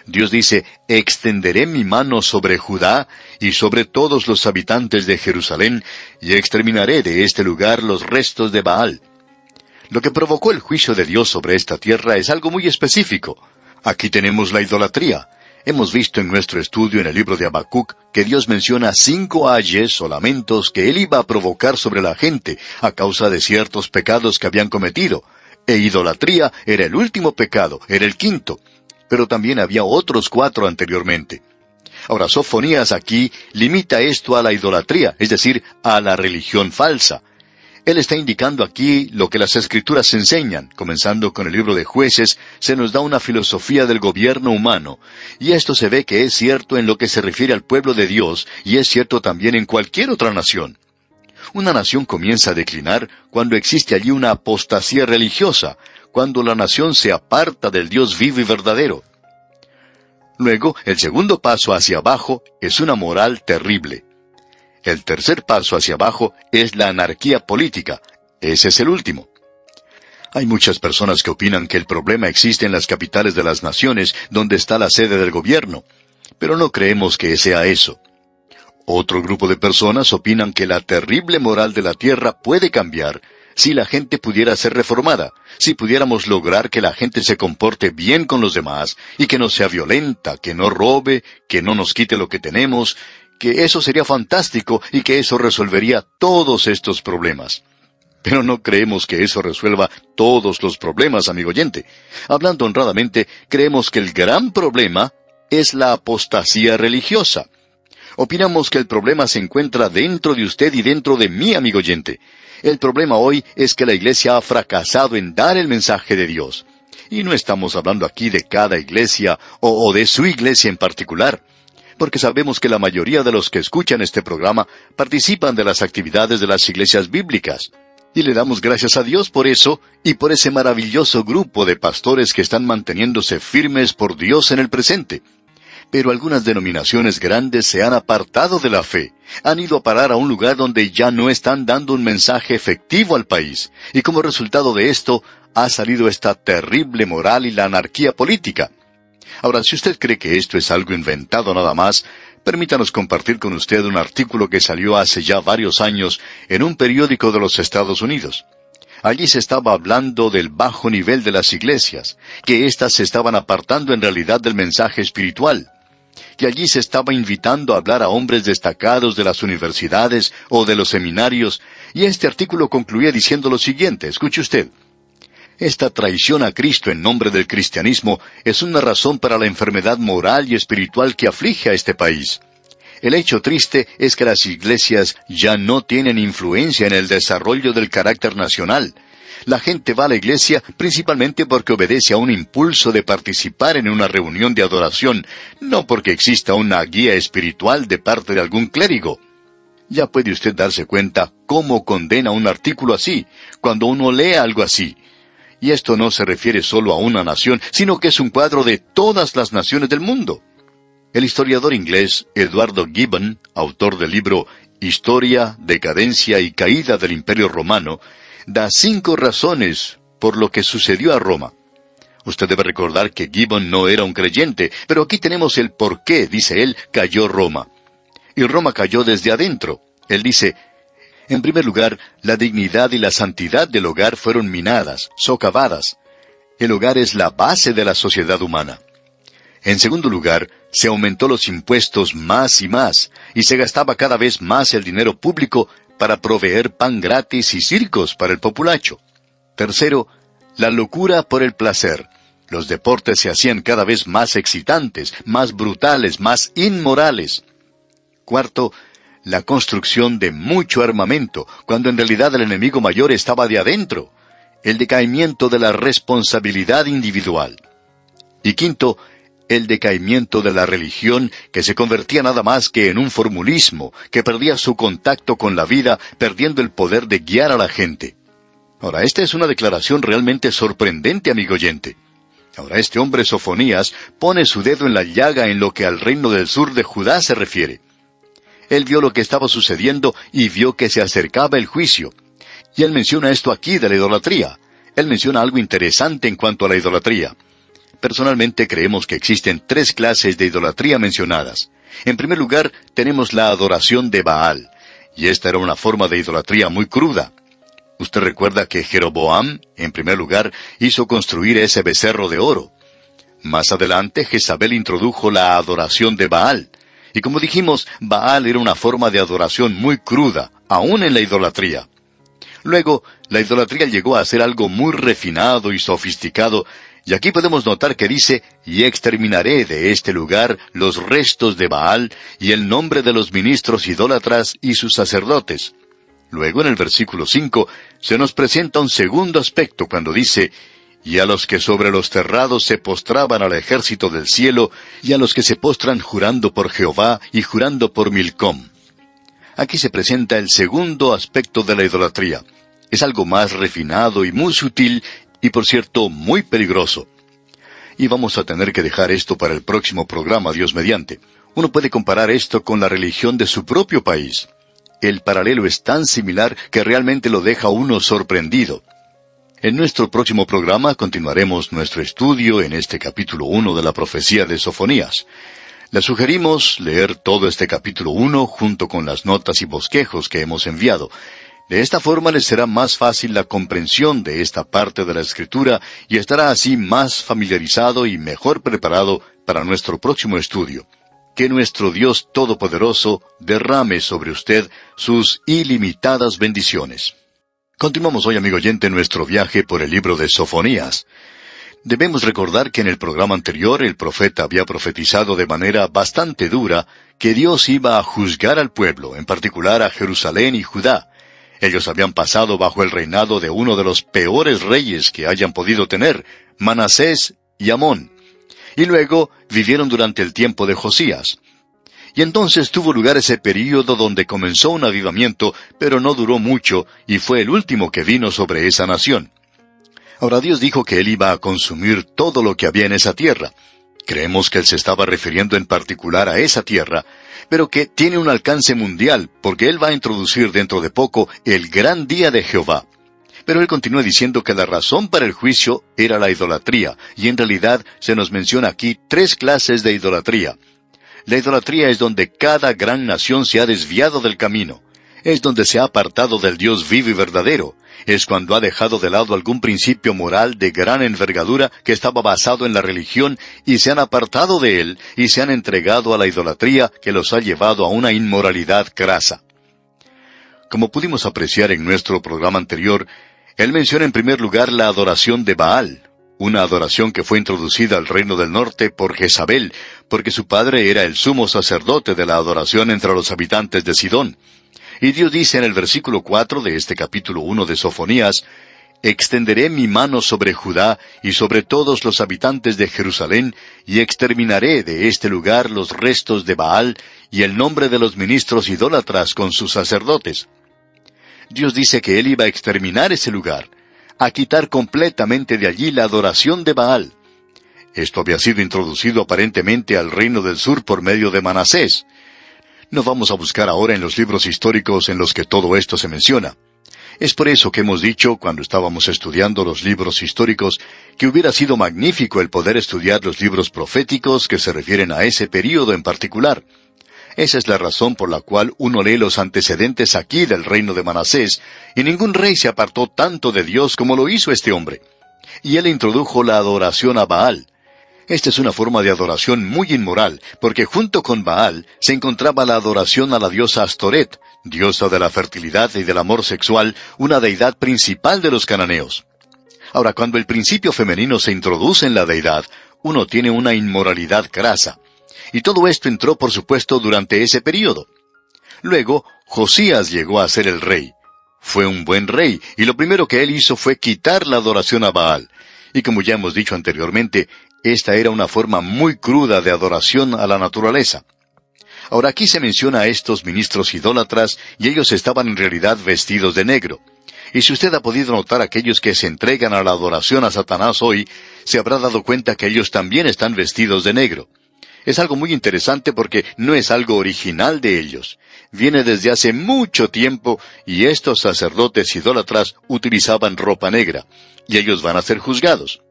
Dios dice: «Extenderé mi mano sobre Judá y sobre todos los habitantes de Jerusalén, y exterminaré de este lugar los restos de Baal». Lo que provocó el juicio de Dios sobre esta tierra es algo muy específico. Aquí tenemos la idolatría. Hemos visto en nuestro estudio en el libro de Habacuc que Dios menciona 5 ayes o lamentos que Él iba a provocar sobre la gente a causa de ciertos pecados que habían cometido. E idolatría era el último pecado, era el quinto. Pero también había otros 4 anteriormente. Ahora, Sofonías aquí limita esto a la idolatría, es decir, a la religión falsa. Él está indicando aquí lo que las Escrituras enseñan. Comenzando con el libro de Jueces, se nos da una filosofía del gobierno humano, y esto se ve que es cierto en lo que se refiere al pueblo de Dios, y es cierto también en cualquier otra nación. Una nación comienza a declinar cuando existe allí una apostasía religiosa, cuando la nación se aparta del Dios vivo y verdadero. Luego, el segundo paso hacia abajo es una moral terrible. El tercer paso hacia abajo es la anarquía política. Ese es el último. Hay muchas personas que opinan que el problema existe en las capitales de las naciones, donde está la sede del gobierno, pero no creemos que sea eso. Otro grupo de personas opinan que la terrible moral de la tierra puede cambiar si la gente pudiera ser reformada, si pudiéramos lograr que la gente se comporte bien con los demás, y que no sea violenta, que no robe, que no nos quite lo que tenemos, que eso sería fantástico y que eso resolvería todos estos problemas. Pero no creemos que eso resuelva todos los problemas, amigo oyente. Hablando honradamente, creemos que el gran problema es la apostasía religiosa. Opinamos que el problema se encuentra dentro de usted y dentro de mí, amigo oyente. El problema hoy es que la iglesia ha fracasado en dar el mensaje de Dios. Y no estamos hablando aquí de cada iglesia o de su iglesia en particular, porque sabemos que la mayoría de los que escuchan este programa participan de las actividades de las iglesias bíblicas. Y le damos gracias a Dios por eso y por ese maravilloso grupo de pastores que están manteniéndose firmes por Dios en el presente. Pero algunas denominaciones grandes se han apartado de la fe, han ido a parar a un lugar donde ya no están dando un mensaje efectivo al país, y como resultado de esto, ha salido esta terrible moral y la anarquía política. Ahora, si usted cree que esto es algo inventado nada más, permítanos compartir con usted un artículo que salió hace ya varios años en un periódico de los Estados Unidos. Allí se estaba hablando del bajo nivel de las iglesias, que éstas se estaban apartando en realidad del mensaje espiritual, que allí se estaba invitando a hablar a hombres destacados de las universidades o de los seminarios, y este artículo concluía diciendo lo siguiente, escuche usted. Esta traición a Cristo en nombre del cristianismo es una razón para la enfermedad moral y espiritual que aflige a este país. El hecho triste es que las iglesias ya no tienen influencia en el desarrollo del carácter nacional. La gente va a la iglesia principalmente porque obedece a un impulso de participar en una reunión de adoración, no porque exista una guía espiritual de parte de algún clérigo. Ya puede usted darse cuenta cómo condena un artículo así, cuando uno lee algo así. Y esto no se refiere solo a una nación, sino que es un cuadro de todas las naciones del mundo. El historiador inglés Eduardo Gibbon, autor del libro Historia, Decadencia y Caída del Imperio Romano, da 5 razones por lo que sucedió a Roma. Usted debe recordar que Gibbon no era un creyente, pero aquí tenemos el por qué, dice él, cayó Roma. Y Roma cayó desde adentro. Él dice, en primer lugar, la dignidad y la santidad del hogar fueron minadas, socavadas. El hogar es la base de la sociedad humana. En segundo lugar, se aumentó los impuestos más y se gastaba cada vez más el dinero público para proveer pan gratis y circos para el populacho. Tercero, la locura por el placer. Los deportes se hacían cada vez más excitantes, más brutales, más inmorales. Cuarto, la construcción de mucho armamento, cuando en realidad el enemigo mayor estaba de adentro. El decaimiento de la responsabilidad individual. Y quinto, el decaimiento de la religión, que se convertía nada más que en un formulismo, que perdía su contacto con la vida, perdiendo el poder de guiar a la gente. Ahora, esta es una declaración realmente sorprendente, amigo oyente. Ahora, este hombre Sofonías pone su dedo en la llaga en lo que al reino del sur de Judá se refiere. Él vio lo que estaba sucediendo y vio que se acercaba el juicio. Y él menciona esto aquí de la idolatría. Él menciona algo interesante en cuanto a la idolatría. Personalmente creemos que existen 3 clases de idolatría mencionadas. En primer lugar, tenemos la adoración de Baal. Y esta era una forma de idolatría muy cruda. Usted recuerda que Jeroboam, en primer lugar, hizo construir ese becerro de oro. Más adelante, Jezabel introdujo la adoración de Baal. Y como dijimos, Baal era una forma de adoración muy cruda, aún en la idolatría. Luego, la idolatría llegó a ser algo muy refinado y sofisticado, y aquí podemos notar que dice, y exterminaré de este lugar los restos de Baal y el nombre de los ministros idólatras y sus sacerdotes. Luego, en el versículo 5, se nos presenta un segundo aspecto cuando dice, y a los que sobre los terrados se postraban al ejército del cielo, y a los que se postran jurando por Jehová y jurando por Milcom. Aquí se presenta el segundo aspecto de la idolatría. Es algo más refinado y muy sutil, y por cierto, muy peligroso. Y vamos a tener que dejar esto para el próximo programa, Dios mediante. Uno puede comparar esto con la religión de su propio país. El paralelo es tan similar que realmente lo deja a uno sorprendido. En nuestro próximo programa continuaremos nuestro estudio en este capítulo 1 de la profecía de Sofonías. Le sugerimos leer todo este capítulo 1 junto con las notas y bosquejos que hemos enviado. De esta forma les será más fácil la comprensión de esta parte de la Escritura y estará así más familiarizado y mejor preparado para nuestro próximo estudio. Que nuestro Dios Todopoderoso derrame sobre usted sus ilimitadas bendiciones. Continuamos hoy, amigo oyente, nuestro viaje por el libro de Sofonías. Debemos recordar que en el programa anterior el profeta había profetizado de manera bastante dura que Dios iba a juzgar al pueblo, en particular a Jerusalén y Judá. Ellos habían pasado bajo el reinado de uno de los peores reyes que hayan podido tener, Manasés y Amón. Y luego vivieron durante el tiempo de Josías. Y entonces tuvo lugar ese período donde comenzó un avivamiento, pero no duró mucho, y fue el último que vino sobre esa nación. Ahora Dios dijo que Él iba a consumir todo lo que había en esa tierra. Creemos que Él se estaba refiriendo en particular a esa tierra, pero que tiene un alcance mundial, porque Él va a introducir dentro de poco el gran día de Jehová. Pero Él continúa diciendo que la razón para el juicio era la idolatría, y en realidad se nos menciona aquí 3 clases de idolatría. La idolatría es donde cada gran nación se ha desviado del camino. Es donde se ha apartado del Dios vivo y verdadero. Es cuando ha dejado de lado algún principio moral de gran envergadura que estaba basado en la religión y se han apartado de él y se han entregado a la idolatría que los ha llevado a una inmoralidad crasa. Como pudimos apreciar en nuestro programa anterior, él menciona en primer lugar la adoración de Baal, una adoración que fue introducida al reino del norte por Jezabel, porque su padre era el sumo sacerdote de la adoración entre los habitantes de Sidón. Y Dios dice en el versículo 4 de este capítulo 1 de Sofonías, «Extenderé mi mano sobre Judá y sobre todos los habitantes de Jerusalén, y exterminaré de este lugar los restos de Baal y el nombre de los ministros idólatras con sus sacerdotes». Dios dice que Él iba a exterminar ese lugar, a quitar completamente de allí la adoración de Baal. Esto había sido introducido aparentemente al reino del sur por medio de Manasés. No vamos a buscar ahora en los libros históricos en los que todo esto se menciona. Es por eso que hemos dicho, cuando estábamos estudiando los libros históricos, que hubiera sido magnífico el poder estudiar los libros proféticos que se refieren a ese período en particular. Esa es la razón por la cual uno lee los antecedentes aquí del reino de Manasés, y ningún rey se apartó tanto de Dios como lo hizo este hombre. Y él introdujo la adoración a Baal. Esta es una forma de adoración muy inmoral, porque junto con Baal se encontraba la adoración a la diosa Astoret, diosa de la fertilidad y del amor sexual, una deidad principal de los cananeos. Ahora, cuando el principio femenino se introduce en la deidad, uno tiene una inmoralidad crasa. Y todo esto entró, por supuesto, durante ese período. Luego, Josías llegó a ser el rey. Fue un buen rey, y lo primero que él hizo fue quitar la adoración a Baal. Y como ya hemos dicho anteriormente, esta era una forma muy cruda de adoración a la naturaleza. Ahora aquí se menciona a estos ministros idólatras, y ellos estaban en realidad vestidos de negro. Y si usted ha podido notar a aquellos que se entregan a la adoración a Satanás hoy, se habrá dado cuenta que ellos también están vestidos de negro. Es algo muy interesante porque no es algo original de ellos. Viene desde hace mucho tiempo y estos sacerdotes idólatras utilizaban ropa negra, y ellos van a ser juzgados.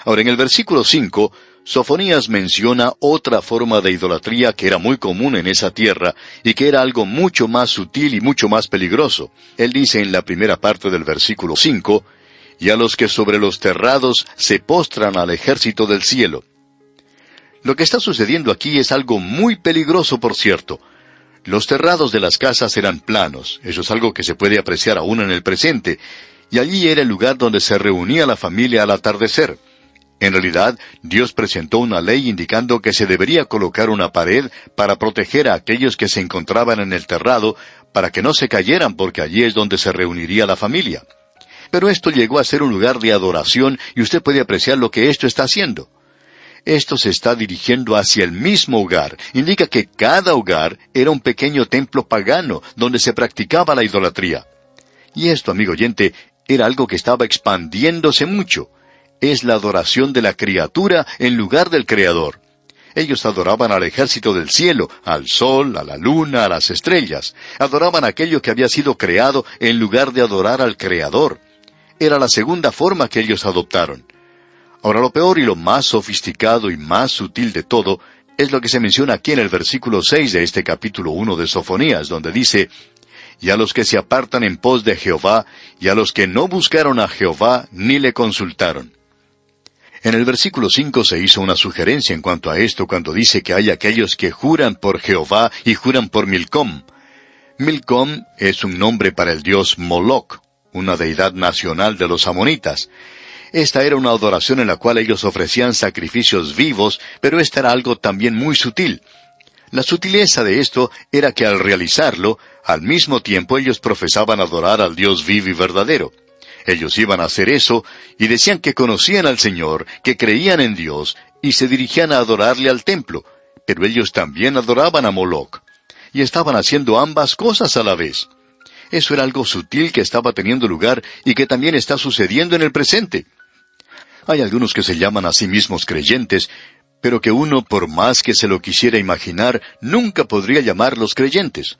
Ahora, en el versículo 5, Sofonías menciona otra forma de idolatría que era muy común en esa tierra y que era algo mucho más sutil y mucho más peligroso. Él dice en la primera parte del versículo 5, «Y a los que sobre los terrados se postran al ejército del cielo». Lo que está sucediendo aquí es algo muy peligroso, por cierto. Los terrados de las casas eran planos, eso es algo que se puede apreciar aún en el presente, y allí era el lugar donde se reunía la familia al atardecer. En realidad, Dios presentó una ley indicando que se debería colocar una pared para proteger a aquellos que se encontraban en el terrado, para que no se cayeran porque allí es donde se reuniría la familia. Pero esto llegó a ser un lugar de adoración y usted puede apreciar lo que esto está haciendo. Esto se está dirigiendo hacia el mismo hogar. Indica que cada hogar era un pequeño templo pagano donde se practicaba la idolatría. Y esto, amigo oyente, era algo que estaba expandiéndose mucho. Es la adoración de la criatura en lugar del Creador. Ellos adoraban al ejército del cielo, al sol, a la luna, a las estrellas. Adoraban aquello que había sido creado en lugar de adorar al Creador. Era la segunda forma que ellos adoptaron. Ahora, lo peor y lo más sofisticado y más sutil de todo es lo que se menciona aquí en el versículo 6 de este capítulo 1 de Sofonías, donde dice, «Y a los que se apartan en pos de Jehová, y a los que no buscaron a Jehová, ni le consultaron». En el versículo 5 se hizo una sugerencia en cuanto a esto cuando dice que hay aquellos que juran por Jehová y juran por Milcom. Milcom es un nombre para el dios Moloc, una deidad nacional de los amonitas. Esta era una adoración en la cual ellos ofrecían sacrificios vivos, pero esta era algo también muy sutil. La sutileza de esto era que al realizarlo, al mismo tiempo ellos profesaban adorar al Dios vivo y verdadero. Ellos iban a hacer eso y decían que conocían al Señor, que creían en Dios y se dirigían a adorarle al templo, pero ellos también adoraban a Moloc. Y estaban haciendo ambas cosas a la vez. Eso era algo sutil que estaba teniendo lugar y que también está sucediendo en el presente. Hay algunos que se llaman a sí mismos creyentes, pero que uno, por más que se lo quisiera imaginar, nunca podría llamarlos creyentes.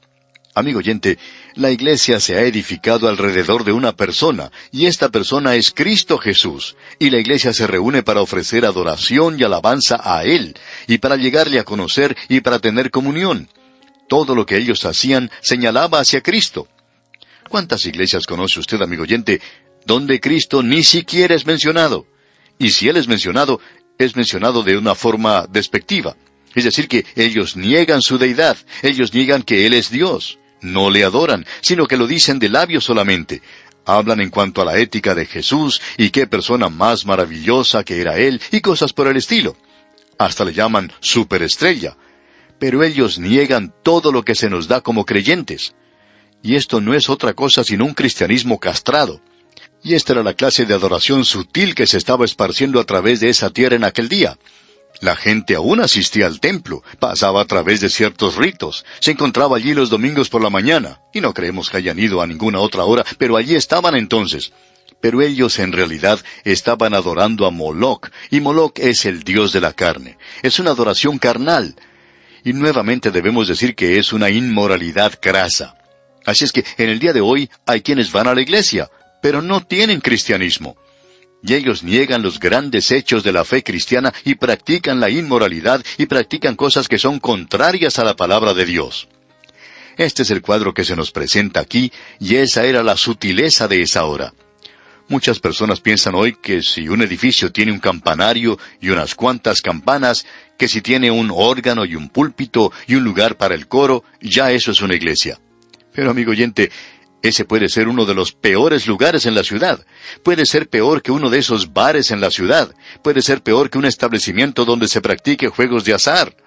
Amigo oyente, la iglesia se ha edificado alrededor de una persona, y esta persona es Cristo Jesús, y la iglesia se reúne para ofrecer adoración y alabanza a Él, y para llegarle a conocer y para tener comunión. Todo lo que ellos hacían señalaba hacia Cristo. ¿Cuántas iglesias conoce usted, amigo oyente, donde Cristo ni siquiera es mencionado? Y si Él es mencionado de una forma despectiva. Es decir, que ellos niegan su deidad, ellos niegan que Él es Dios. No le adoran, sino que lo dicen de labios solamente. Hablan en cuanto a la ética de Jesús y qué persona más maravillosa que era Él y cosas por el estilo. Hasta le llaman superestrella. Pero ellos niegan todo lo que se nos da como creyentes. Y esto no es otra cosa sino un cristianismo castrado. Y esta era la clase de adoración sutil que se estaba esparciendo a través de esa tierra en aquel día. La gente aún asistía al templo, pasaba a través de ciertos ritos, se encontraba allí los domingos por la mañana, y no creemos que hayan ido a ninguna otra hora, pero allí estaban entonces. Pero ellos en realidad estaban adorando a Moloc, y Moloc es el dios de la carne. Es una adoración carnal. Y nuevamente debemos decir que es una inmoralidad crasa. Así es que en el día de hoy hay quienes van a la iglesia, pero no tienen cristianismo. Y ellos niegan los grandes hechos de la fe cristiana y practican la inmoralidad y practican cosas que son contrarias a la palabra de Dios. Este es el cuadro que se nos presenta aquí, y esa era la sutileza de esa hora. Muchas personas piensan hoy que si un edificio tiene un campanario y unas cuantas campanas, que si tiene un órgano y un púlpito y un lugar para el coro, ya eso es una iglesia. Pero amigo oyente, ese puede ser uno de los peores lugares en la ciudad. Puede ser peor que uno de esos bares en la ciudad. Puede ser peor que un establecimiento donde se practique juegos de azar.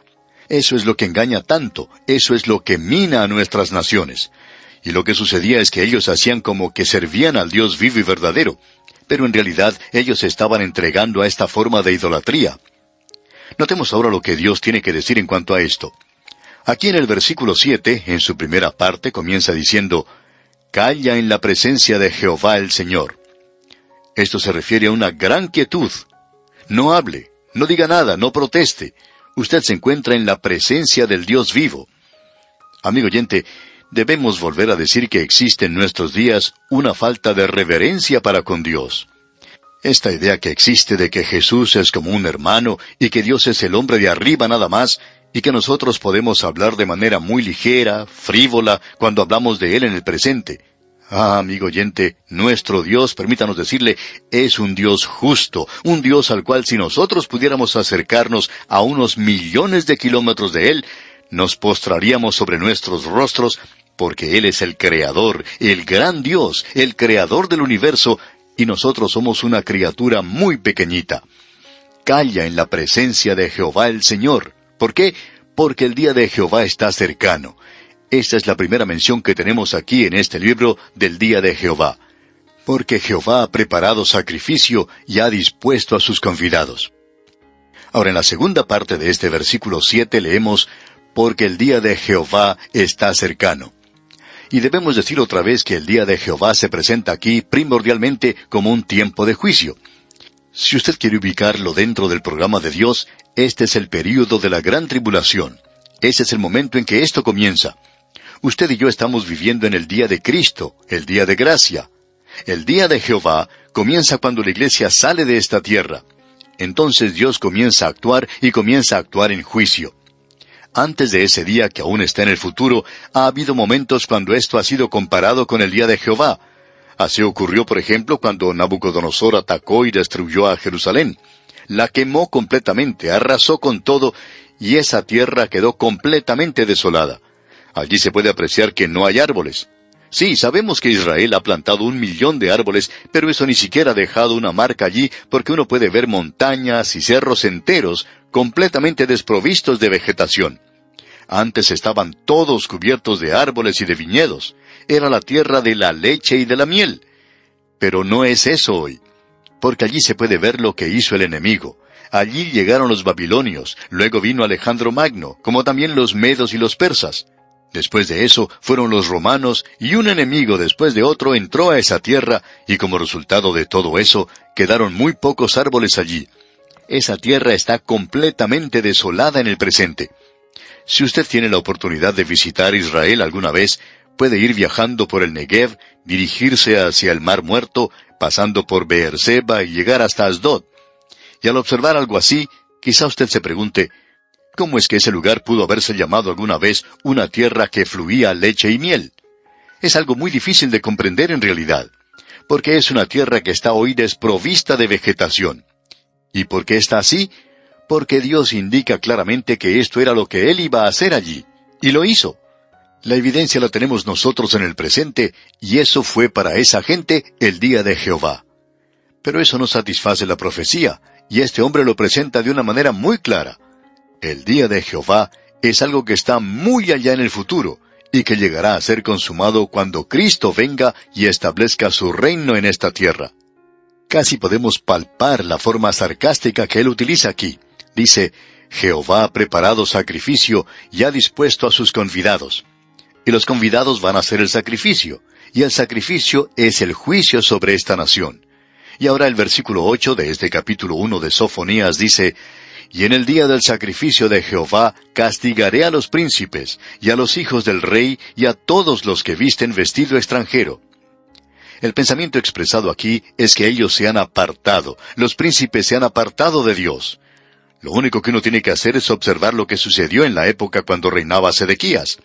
Eso es lo que engaña tanto. Eso es lo que mina a nuestras naciones. Y lo que sucedía es que ellos hacían como que servían al Dios vivo y verdadero. Pero en realidad ellos se estaban entregando a esta forma de idolatría. Notemos ahora lo que Dios tiene que decir en cuanto a esto. Aquí en el versículo 7, en su primera parte, comienza diciendo: «Calla en la presencia de Jehová el Señor». Esto se refiere a una gran quietud. No hable, no diga nada, no proteste. Usted se encuentra en la presencia del Dios vivo. Amigo oyente, debemos volver a decir que existe en nuestros días una falta de reverencia para con Dios. Esta idea que existe de que Jesús es como un hermano y que Dios es el hombre de arriba nada más, y que nosotros podemos hablar de manera muy ligera, frívola, cuando hablamos de Él en el presente. Ah, amigo oyente, nuestro Dios, permítanos decirle, es un Dios justo, un Dios al cual si nosotros pudiéramos acercarnos a unos millones de kilómetros de Él, nos postraríamos sobre nuestros rostros, porque Él es el Creador, el gran Dios, el Creador del universo, y nosotros somos una criatura muy pequeñita. Calla en la presencia de Jehová el Señor. ¿Por qué? Porque el día de Jehová está cercano. Esta es la primera mención que tenemos aquí en este libro del día de Jehová. Porque Jehová ha preparado sacrificio y ha dispuesto a sus convidados. Ahora en la segunda parte de este versículo 7 leemos: porque el día de Jehová está cercano. Y debemos decir otra vez que el día de Jehová se presenta aquí primordialmente como un tiempo de juicio. Si usted quiere ubicarlo dentro del programa de Dios, este es el período de la gran tribulación. Ese es el momento en que esto comienza. Usted y yo estamos viviendo en el día de Cristo, el día de gracia. El día de Jehová comienza cuando la iglesia sale de esta tierra. Entonces Dios comienza a actuar y comienza a actuar en juicio. Antes de ese día que aún está en el futuro, ha habido momentos cuando esto ha sido comparado con el día de Jehová. Así ocurrió, por ejemplo, cuando Nabucodonosor atacó y destruyó a Jerusalén. La quemó completamente, arrasó con todo, y esa tierra quedó completamente desolada. Allí se puede apreciar que no hay árboles. Sí, sabemos que Israel ha plantado 1,000,000 de árboles, pero eso ni siquiera ha dejado una marca allí, porque uno puede ver montañas y cerros enteros completamente desprovistos de vegetación. Antes estaban todos cubiertos de árboles y de viñedos. Era la tierra de la leche y de la miel. Pero no es eso hoy, porque allí se puede ver lo que hizo el enemigo. Allí llegaron los babilonios, luego vino Alejandro Magno, como también los medos y los persas. Después de eso fueron los romanos, y un enemigo después de otro entró a esa tierra, y como resultado de todo eso, quedaron muy pocos árboles allí. Esa tierra está completamente desolada en el presente. Si usted tiene la oportunidad de visitar Israel alguna vez, puede ir viajando por el Negev, dirigirse hacia el Mar Muerto, pasando por Beerseba y llegar hasta Asdod. Y al observar algo así, quizá usted se pregunte, ¿cómo es que ese lugar pudo haberse llamado alguna vez una tierra que fluía leche y miel? Es algo muy difícil de comprender en realidad, porque es una tierra que está hoy desprovista de vegetación. ¿Y por qué está así? Porque Dios indica claramente que esto era lo que Él iba a hacer allí, y lo hizo. La evidencia la tenemos nosotros en el presente, y eso fue para esa gente el día de Jehová. Pero eso no satisface la profecía, y este hombre lo presenta de una manera muy clara. El día de Jehová es algo que está muy allá en el futuro, y que llegará a ser consumado cuando Cristo venga y establezca su reino en esta tierra. Casi podemos palpar la forma sarcástica que él utiliza aquí. Dice, Jehová ha preparado sacrificio y ha dispuesto a sus convidados. Y los convidados van a hacer el sacrificio, y el sacrificio es el juicio sobre esta nación. Y ahora el versículo 8 de este capítulo 1 de Sofonías dice, y en el día del sacrificio de Jehová castigaré a los príncipes, y a los hijos del rey, y a todos los que visten vestido extranjero. El pensamiento expresado aquí es que ellos se han apartado, los príncipes se han apartado de Dios. Lo único que uno tiene que hacer es observar lo que sucedió en la época cuando reinaba Sedequías.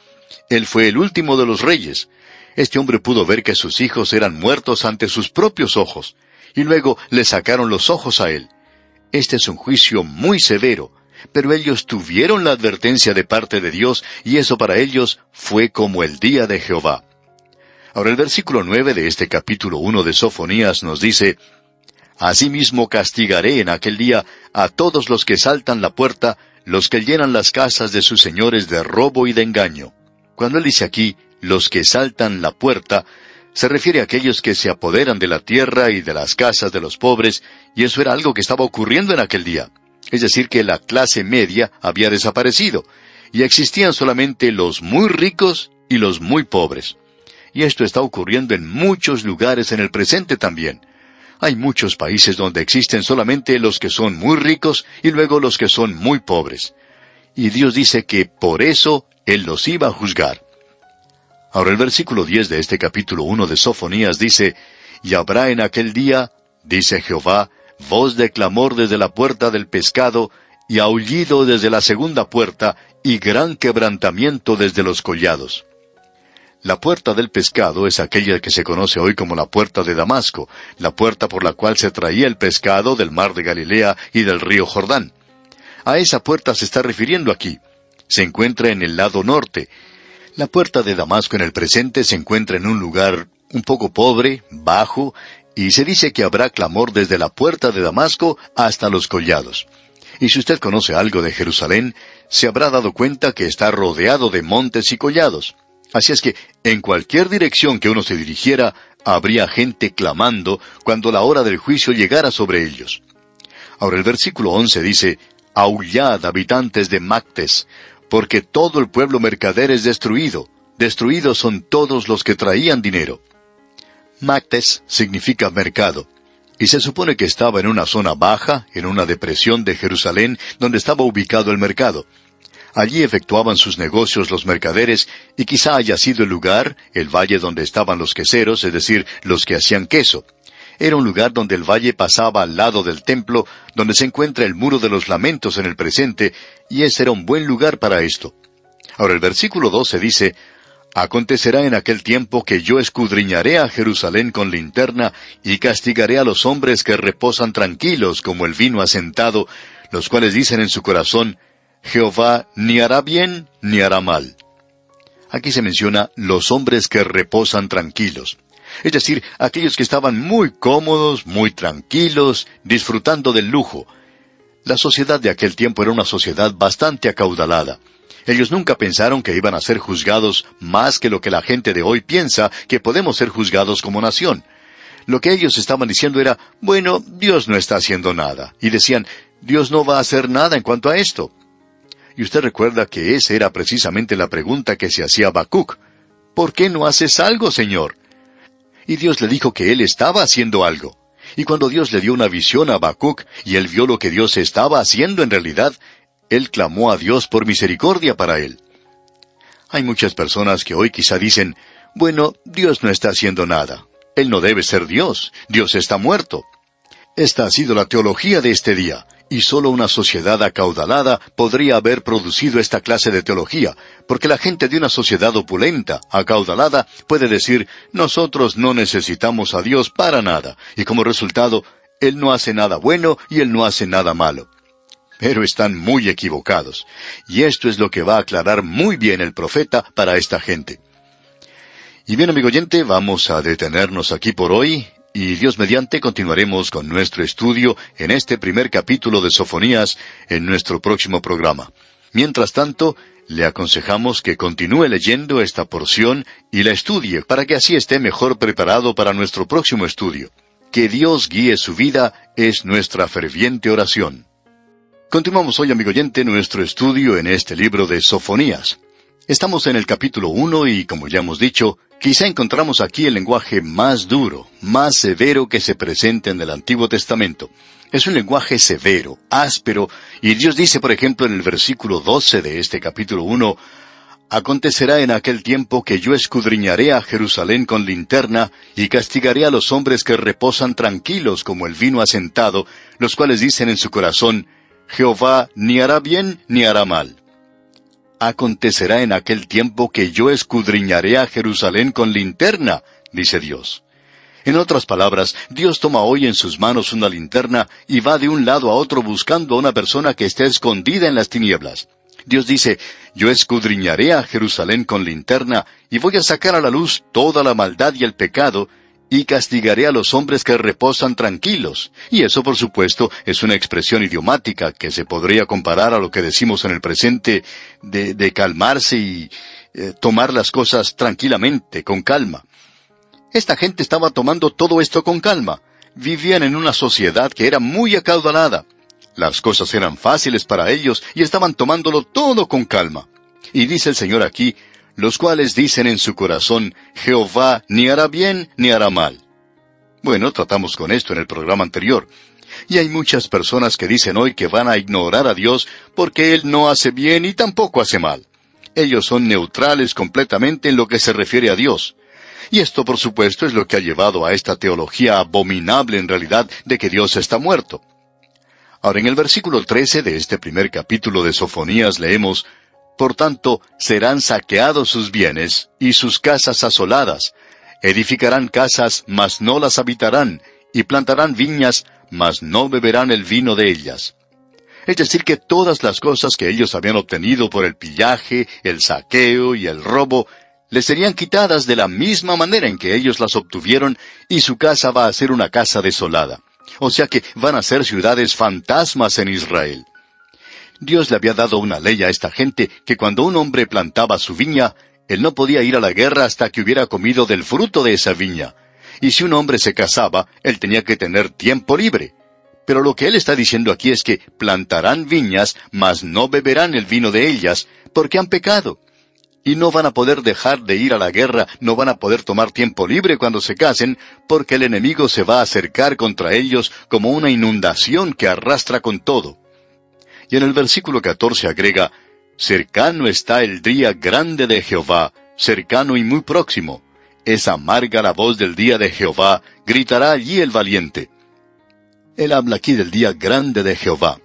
Él fue el último de los reyes. Este hombre pudo ver que sus hijos eran muertos ante sus propios ojos, y luego le sacaron los ojos a él. Este es un juicio muy severo, pero ellos tuvieron la advertencia de parte de Dios, y eso para ellos fue como el día de Jehová. Ahora el versículo 9 de este capítulo 1 de Sofonías nos dice, asimismo castigaré en aquel día a todos los que saltan la puerta, los que llenan las casas de sus señores de robo y de engaño. Cuando él dice aquí, los que saltan la puerta, se refiere a aquellos que se apoderan de la tierra y de las casas de los pobres, y eso era algo que estaba ocurriendo en aquel día. Es decir, que la clase media había desaparecido, y existían solamente los muy ricos y los muy pobres. Y esto está ocurriendo en muchos lugares en el presente también. Hay muchos países donde existen solamente los que son muy ricos y luego los que son muy pobres. Y Dios dice que por eso Él los iba a juzgar. Ahora el versículo 10 de este capítulo 1 de Sofonías dice, y habrá en aquel día, dice Jehová, voz de clamor desde la puerta del pescado, y aullido desde la segunda puerta, y gran quebrantamiento desde los collados. La puerta del pescado es aquella que se conoce hoy como la puerta de Damasco, la puerta por la cual se traía el pescado del mar de Galilea y del río Jordán. A esa puerta se está refiriendo aquí. Se encuentra en el lado norte. La puerta de Damasco en el presente se encuentra en un lugar un poco pobre, bajo, y se dice que habrá clamor desde la puerta de Damasco hasta los collados. Y si usted conoce algo de Jerusalén, se habrá dado cuenta que está rodeado de montes y collados. Así es que, en cualquier dirección que uno se dirigiera, habría gente clamando cuando la hora del juicio llegara sobre ellos. Ahora el versículo 11 dice, aullad, habitantes de Mactes, porque todo el pueblo mercader es destruido. Destruidos son todos los que traían dinero. Mactes significa mercado, y se supone que estaba en una zona baja, en una depresión de Jerusalén, donde estaba ubicado el mercado. Allí efectuaban sus negocios los mercaderes, y quizá haya sido el lugar, el valle donde estaban los queseros, es decir, los que hacían queso. Era un lugar donde el valle pasaba al lado del templo, donde se encuentra el muro de los lamentos en el presente, y ese era un buen lugar para esto. Ahora el versículo 12 dice, acontecerá en aquel tiempo que yo escudriñaré a Jerusalén con linterna, y castigaré a los hombres que reposan tranquilos como el vino asentado, los cuales dicen en su corazón, Jehová ni hará bien ni hará mal. Aquí se menciona los hombres que reposan tranquilos. Es decir, aquellos que estaban muy cómodos, muy tranquilos, disfrutando del lujo. La sociedad de aquel tiempo era una sociedad bastante acaudalada. Ellos nunca pensaron que iban a ser juzgados más que lo que la gente de hoy piensa que podemos ser juzgados como nación. Lo que ellos estaban diciendo era, bueno, Dios no está haciendo nada. Y decían, Dios no va a hacer nada en cuanto a esto. Y usted recuerda que esa era precisamente la pregunta que se hacía Habacuc. ¿Por qué no haces algo, Señor? Y Dios le dijo que Él estaba haciendo algo. Y cuando Dios le dio una visión a Habacuc, y él vio lo que Dios estaba haciendo en realidad, él clamó a Dios por misericordia para él. Hay muchas personas que hoy quizá dicen, bueno, Dios no está haciendo nada. Él no debe ser Dios. Dios está muerto. Esta ha sido la teología de este día, y solo una sociedad acaudalada podría haber producido esta clase de teología, porque la gente de una sociedad opulenta, acaudalada, puede decir, nosotros no necesitamos a Dios para nada, y como resultado, Él no hace nada bueno y Él no hace nada malo. Pero están muy equivocados, y esto es lo que va a aclarar muy bien el profeta para esta gente. Y bien, amigo oyente, vamos a detenernos aquí por hoy, y Dios mediante continuaremos con nuestro estudio en este primer capítulo de Sofonías en nuestro próximo programa. Mientras tanto, le aconsejamos que continúe leyendo esta porción y la estudie para que así esté mejor preparado para nuestro próximo estudio. Que Dios guíe su vida es nuestra ferviente oración. Continuamos hoy, amigo oyente, nuestro estudio en este libro de Sofonías. Estamos en el capítulo 1 y, como ya hemos dicho, quizá encontramos aquí el lenguaje más duro, más severo que se presenta en el Antiguo Testamento. Es un lenguaje severo, áspero, y Dios dice, por ejemplo, en el versículo 12 de este capítulo 1, «Acontecerá en aquel tiempo que yo escudriñaré a Jerusalén con linterna, y castigaré a los hombres que reposan tranquilos como el vino asentado, los cuales dicen en su corazón, Jehová ni hará bien ni hará mal». Acontecerá en aquel tiempo que yo escudriñaré a Jerusalén con linterna, dice Dios. En otras palabras, Dios toma hoy en sus manos una linterna y va de un lado a otro buscando a una persona que esté escondida en las tinieblas. Dios dice, yo escudriñaré a Jerusalén con linterna y voy a sacar a la luz toda la maldad y el pecado, y castigaré a los hombres que reposan tranquilos. Y eso, por supuesto, es una expresión idiomática que se podría comparar a lo que decimos en el presente de calmarse y tomar las cosas tranquilamente, con calma. Esta gente estaba tomando todo esto con calma. Vivían en una sociedad que era muy acaudalada. Las cosas eran fáciles para ellos y estaban tomándolo todo con calma. Y dice el Señor aquí, los cuales dicen en su corazón, Jehová ni hará bien ni hará mal. Bueno, tratamos con esto en el programa anterior. Y hay muchas personas que dicen hoy que van a ignorar a Dios porque Él no hace bien y tampoco hace mal. Ellos son neutrales completamente en lo que se refiere a Dios. Y esto, por supuesto, es lo que ha llevado a esta teología abominable en realidad de que Dios está muerto. Ahora, en el versículo 13 de este primer capítulo de Sofonías leemos, por tanto, serán saqueados sus bienes, y sus casas asoladas. Edificarán casas, mas no las habitarán, y plantarán viñas, mas no beberán el vino de ellas. Es decir, que todas las cosas que ellos habían obtenido por el pillaje, el saqueo y el robo, les serían quitadas de la misma manera en que ellos las obtuvieron, y su casa va a ser una casa desolada. O sea que van a ser ciudades fantasmas en Israel. Dios le había dado una ley a esta gente que cuando un hombre plantaba su viña, él no podía ir a la guerra hasta que hubiera comido del fruto de esa viña. Y si un hombre se casaba, él tenía que tener tiempo libre. Pero lo que él está diciendo aquí es que plantarán viñas, mas no beberán el vino de ellas, porque han pecado. Y no van a poder dejar de ir a la guerra, no van a poder tomar tiempo libre cuando se casen, porque el enemigo se va a acercar contra ellos como una inundación que arrastra con todo. Y en el versículo 14 agrega, cercano está el día grande de Jehová, cercano y muy próximo. Es amarga la voz del día de Jehová, gritará allí el valiente. Él habla aquí del día grande de Jehová.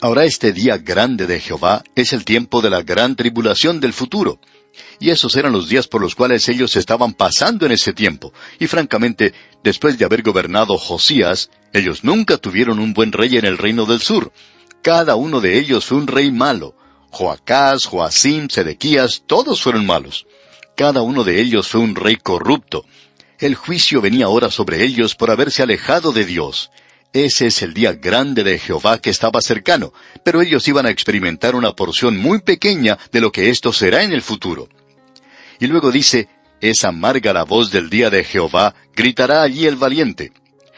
Ahora este día grande de Jehová es el tiempo de la gran tribulación del futuro. Y esos eran los días por los cuales ellos estaban pasando en ese tiempo. Y francamente, después de haber gobernado Josías, ellos nunca tuvieron un buen rey en el reino del sur. Cada uno de ellos fue un rey malo. Joacás, Joacim, Sedequías, todos fueron malos. Cada uno de ellos fue un rey corrupto. El juicio venía ahora sobre ellos por haberse alejado de Dios. Ese es el día grande de Jehová que estaba cercano, pero ellos iban a experimentar una porción muy pequeña de lo que esto será en el futuro. Y luego dice, es amarga la voz del día de Jehová, gritará allí el valiente.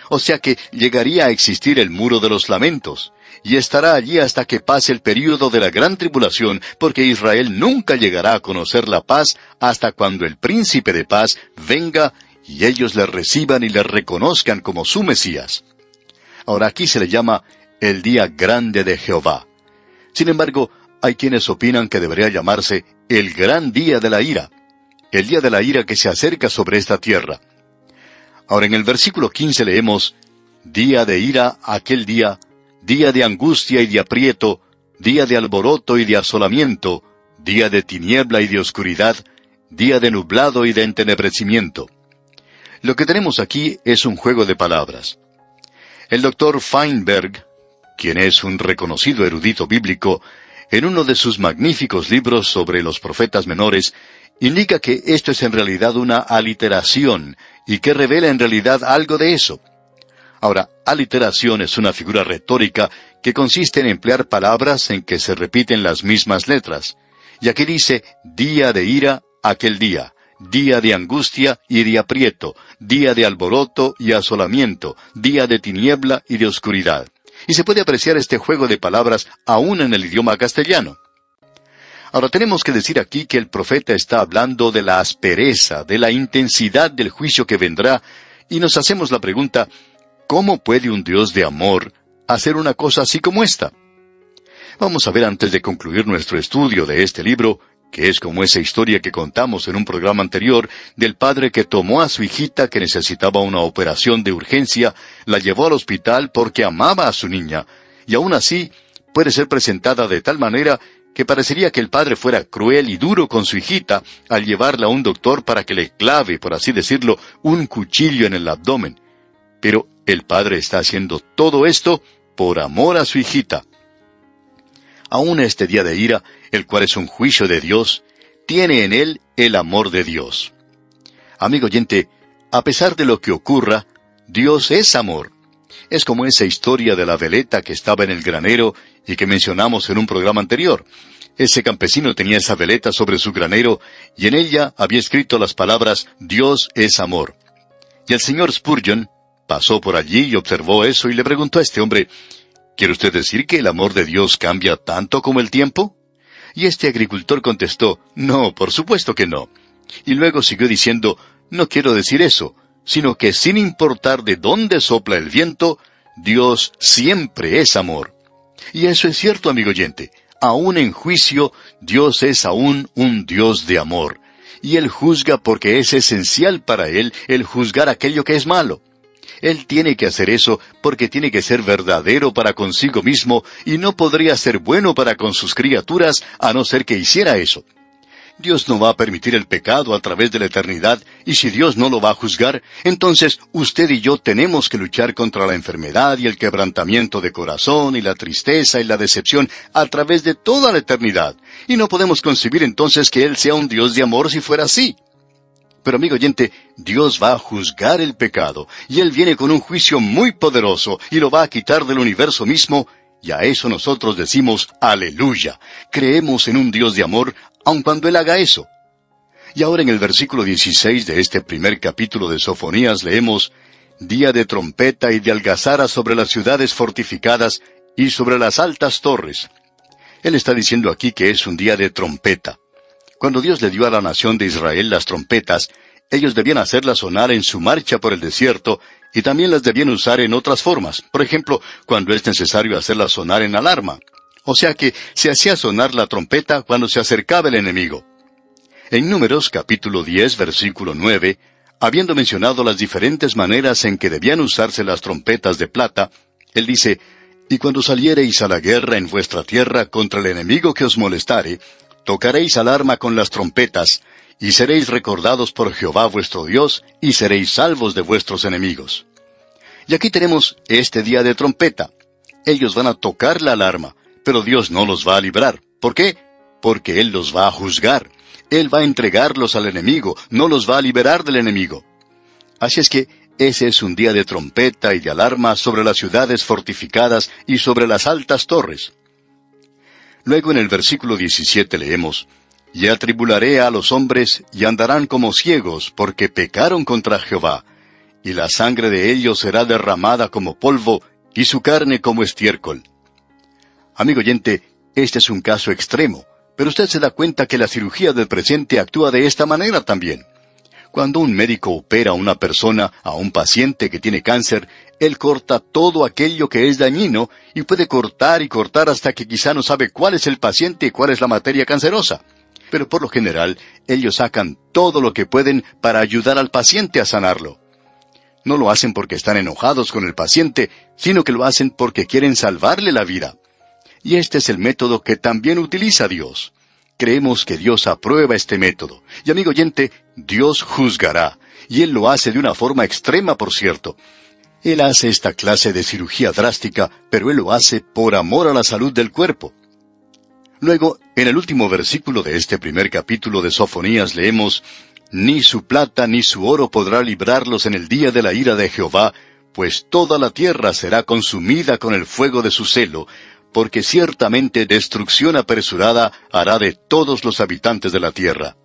O sea que llegaría a existir el muro de los lamentos, y estará allí hasta que pase el período de la gran tribulación, porque Israel nunca llegará a conocer la paz hasta cuando el príncipe de paz venga y ellos le reciban y le reconozcan como su Mesías. Ahora aquí se le llama el día grande de Jehová. Sin embargo, hay quienes opinan que debería llamarse el gran día de la ira, el día de la ira que se acerca sobre esta tierra. Ahora en el versículo 15 leemos, día de ira aquel día, día de angustia y de aprieto, día de alboroto y de asolamiento, día de tiniebla y de oscuridad, día de nublado y de entenebrecimiento. Lo que tenemos aquí es un juego de palabras. El doctor Feinberg, quien es un reconocido erudito bíblico, en uno de sus magníficos libros sobre los profetas menores, indica que esto es en realidad una aliteración y que revela en realidad algo de eso. Ahora, aliteración es una figura retórica que consiste en emplear palabras en que se repiten las mismas letras. Y aquí dice, día de ira, aquel día. Día de angustia y de aprieto, día de alboroto y asolamiento, día de tiniebla y de oscuridad. Y se puede apreciar este juego de palabras aún en el idioma castellano. Ahora tenemos que decir aquí que el profeta está hablando de la aspereza, de la intensidad del juicio que vendrá, y nos hacemos la pregunta, ¿cómo puede un Dios de amor hacer una cosa así como esta? Vamos a ver antes de concluir nuestro estudio de este libro, que es como esa historia que contamos en un programa anterior del padre que tomó a su hijita que necesitaba una operación de urgencia, la llevó al hospital porque amaba a su niña, y aún así puede ser presentada de tal manera que parecería que el padre fuera cruel y duro con su hijita al llevarla a un doctor para que le clave, por así decirlo, un cuchillo en el abdomen. Pero el padre está haciendo todo esto por amor a su hijita. Aún este día de ira, el cual es un juicio de Dios, tiene en él el amor de Dios. Amigo oyente, a pesar de lo que ocurra, Dios es amor. Es como esa historia de la veleta que estaba en el granero y que mencionamos en un programa anterior. Ese campesino tenía esa veleta sobre su granero y en ella había escrito las palabras Dios es amor. Y el señor Spurgeon pasó por allí y observó eso y le preguntó a este hombre, ¿quiere usted decir que el amor de Dios cambia tanto como el tiempo? Y este agricultor contestó, no, por supuesto que no. Y luego siguió diciendo, no quiero decir eso, sino que sin importar de dónde sopla el viento, Dios siempre es amor. Y eso es cierto, amigo oyente. Aún en juicio, Dios es aún un Dios de amor. Y Él juzga porque es esencial para Él el juzgar aquello que es malo. Él tiene que hacer eso porque tiene que ser verdadero para consigo mismo y no podría ser bueno para con sus criaturas a no ser que hiciera eso. Dios no va a permitir el pecado a través de la eternidad, y si Dios no lo va a juzgar, entonces usted y yo tenemos que luchar contra la enfermedad y el quebrantamiento de corazón y la tristeza y la decepción a través de toda la eternidad. Y no podemos concebir entonces que Él sea un Dios de amor si fuera así. Pero amigo oyente, Dios va a juzgar el pecado, y Él viene con un juicio muy poderoso, y lo va a quitar del universo mismo, y a eso nosotros decimos, aleluya, creemos en un Dios de amor, aun cuando Él haga eso. Y ahora en el versículo 16 de este primer capítulo de Sofonías leemos, día de trompeta y de algazara sobre las ciudades fortificadas y sobre las altas torres. Él está diciendo aquí que es un día de trompeta. Cuando Dios le dio a la nación de Israel las trompetas, ellos debían hacerlas sonar en su marcha por el desierto, y también las debían usar en otras formas. Por ejemplo, cuando es necesario hacerlas sonar en alarma. O sea que se hacía sonar la trompeta cuando se acercaba el enemigo. En Números capítulo 10, versículo 9, habiendo mencionado las diferentes maneras en que debían usarse las trompetas de plata, él dice, y cuando saliereis a la guerra en vuestra tierra contra el enemigo que os molestare, tocaréis alarma con las trompetas, y seréis recordados por Jehová vuestro Dios, y seréis salvos de vuestros enemigos. Y aquí tenemos este día de trompeta. Ellos van a tocar la alarma, pero Dios no los va a librar. ¿Por qué? Porque Él los va a juzgar. Él va a entregarlos al enemigo, no los va a liberar del enemigo. Así es que ese es un día de trompeta y de alarma sobre las ciudades fortificadas y sobre las altas torres. Luego en el versículo 17 leemos: Y atribularé a los hombres, y andarán como ciegos, porque pecaron contra Jehová, y la sangre de ellos será derramada como polvo, y su carne como estiércol. Amigo oyente, este es un caso extremo, pero usted se da cuenta que la cirugía del presente actúa de esta manera también. Cuando un médico opera a una persona, a un paciente que tiene cáncer, él corta todo aquello que es dañino, y puede cortar y cortar hasta que quizá no sabe cuál es el paciente y cuál es la materia cancerosa. Pero por lo general, ellos sacan todo lo que pueden para ayudar al paciente a sanarlo. No lo hacen porque están enojados con el paciente, sino que lo hacen porque quieren salvarle la vida. Y este es el método que también utiliza Dios. Creemos que Dios aprueba este método. Y amigo oyente, Dios juzgará. Y Él lo hace de una forma extrema, por cierto. Él hace esta clase de cirugía drástica, pero Él lo hace por amor a la salud del cuerpo. Luego, en el último versículo de este primer capítulo de Sofonías leemos: Ni su plata ni su oro podrá librarlos en el día de la ira de Jehová, pues toda la tierra será consumida con el fuego de su celo, porque ciertamente destrucción apresurada hará de todos los habitantes de la tierra.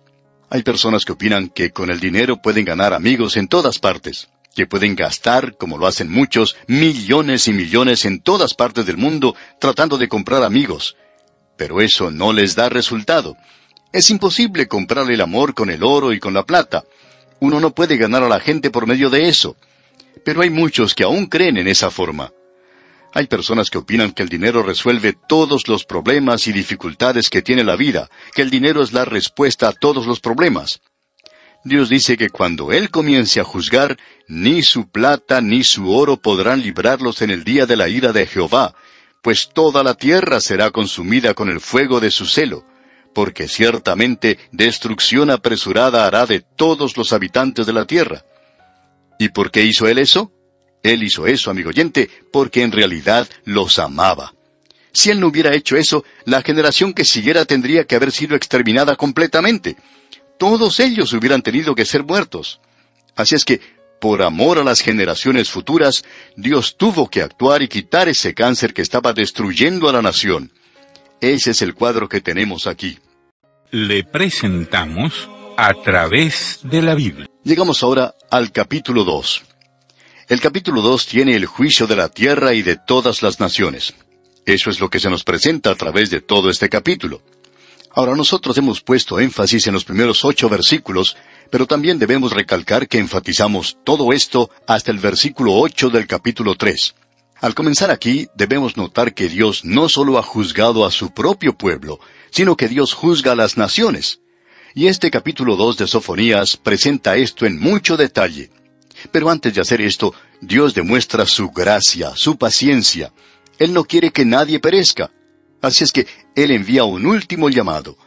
Hay personas que opinan que con el dinero pueden ganar amigos en todas partes, que pueden gastar, como lo hacen muchos, millones y millones en todas partes del mundo tratando de comprar amigos. Pero eso no les da resultado. Es imposible comprar el amor con el oro y con la plata. Uno no puede ganar a la gente por medio de eso. Pero hay muchos que aún creen en esa forma. Hay personas que opinan que el dinero resuelve todos los problemas y dificultades que tiene la vida, que el dinero es la respuesta a todos los problemas. Dios dice que cuando Él comience a juzgar, ni su plata ni su oro podrán librarlos en el día de la ira de Jehová, pues toda la tierra será consumida con el fuego de su celo, porque ciertamente destrucción apresurada hará de todos los habitantes de la tierra. ¿Y por qué hizo Él eso? Él hizo eso, amigo oyente, porque en realidad los amaba. Si Él no hubiera hecho eso, la generación que siguiera tendría que haber sido exterminada completamente. Todos ellos hubieran tenido que ser muertos. Así es que, por amor a las generaciones futuras, Dios tuvo que actuar y quitar ese cáncer que estaba destruyendo a la nación. Ese es el cuadro que tenemos aquí. Le presentamos A Través de la Biblia. Llegamos ahora al capítulo 2. El capítulo 2 tiene el juicio de la tierra y de todas las naciones. Eso es lo que se nos presenta a través de todo este capítulo. Ahora, nosotros hemos puesto énfasis en los primeros 8 versículos, pero también debemos recalcar que enfatizamos todo esto hasta el versículo 8 del capítulo 3. Al comenzar aquí, debemos notar que Dios no solo ha juzgado a su propio pueblo, sino que Dios juzga a las naciones. Y este capítulo 2 de Sofonías presenta esto en mucho detalle. Pero antes de hacer esto, Dios demuestra su gracia, su paciencia. Él no quiere que nadie perezca. Así es que Él envía un último llamado.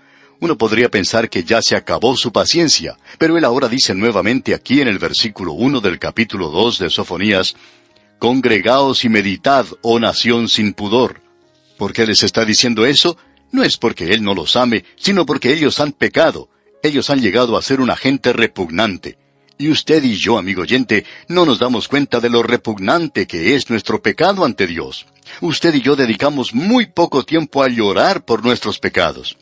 Uno podría pensar que ya se acabó su paciencia, pero Él ahora dice nuevamente aquí en el versículo 1 del capítulo 2 de Sofonías: Congregaos y meditad, oh nación sin pudor. ¿Por qué les está diciendo eso? No es porque Él no los ame, sino porque ellos han pecado. Ellos han llegado a ser una gente repugnante. Y usted y yo, amigo oyente, no nos damos cuenta de lo repugnante que es nuestro pecado ante Dios. Usted y yo dedicamos muy poco tiempo a llorar por nuestros pecados.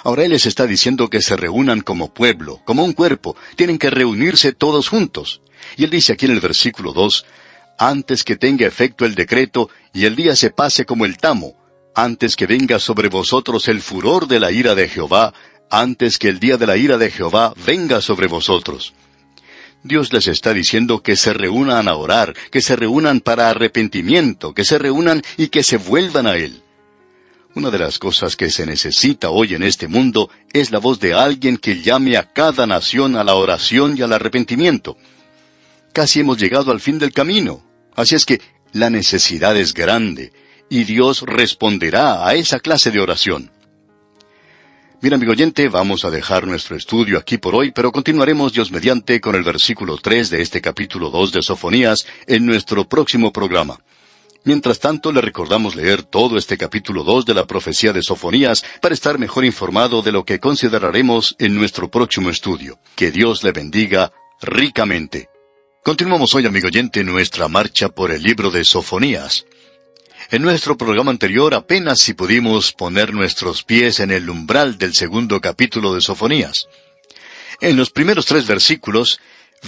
Ahora Él les está diciendo que se reúnan como pueblo, como un cuerpo. Tienen que reunirse todos juntos. Y Él dice aquí en el versículo 2, antes que tenga efecto el decreto y el día se pase como el tamo, antes que venga sobre vosotros el furor de la ira de Jehová, antes que el día de la ira de Jehová venga sobre vosotros. Dios les está diciendo que se reúnan a orar, que se reúnan para arrepentimiento, que se reúnan y que se vuelvan a Él. Una de las cosas que se necesita hoy en este mundo es la voz de alguien que llame a cada nación a la oración y al arrepentimiento. Casi hemos llegado al fin del camino, así es que la necesidad es grande, y Dios responderá a esa clase de oración. Bien, amigo oyente, vamos a dejar nuestro estudio aquí por hoy, pero continuaremos Dios mediante con el versículo 3 de este capítulo 2 de Sofonías en nuestro próximo programa. Mientras tanto, le recordamos leer todo este capítulo 2 de la profecía de Sofonías para estar mejor informado de lo que consideraremos en nuestro próximo estudio. Que Dios le bendiga ricamente. Continuamos hoy, amigo oyente, nuestra marcha por el libro de Sofonías. En nuestro programa anterior apenas si pudimos poner nuestros pies en el umbral del segundo capítulo de Sofonías. En los primeros 3 versículos,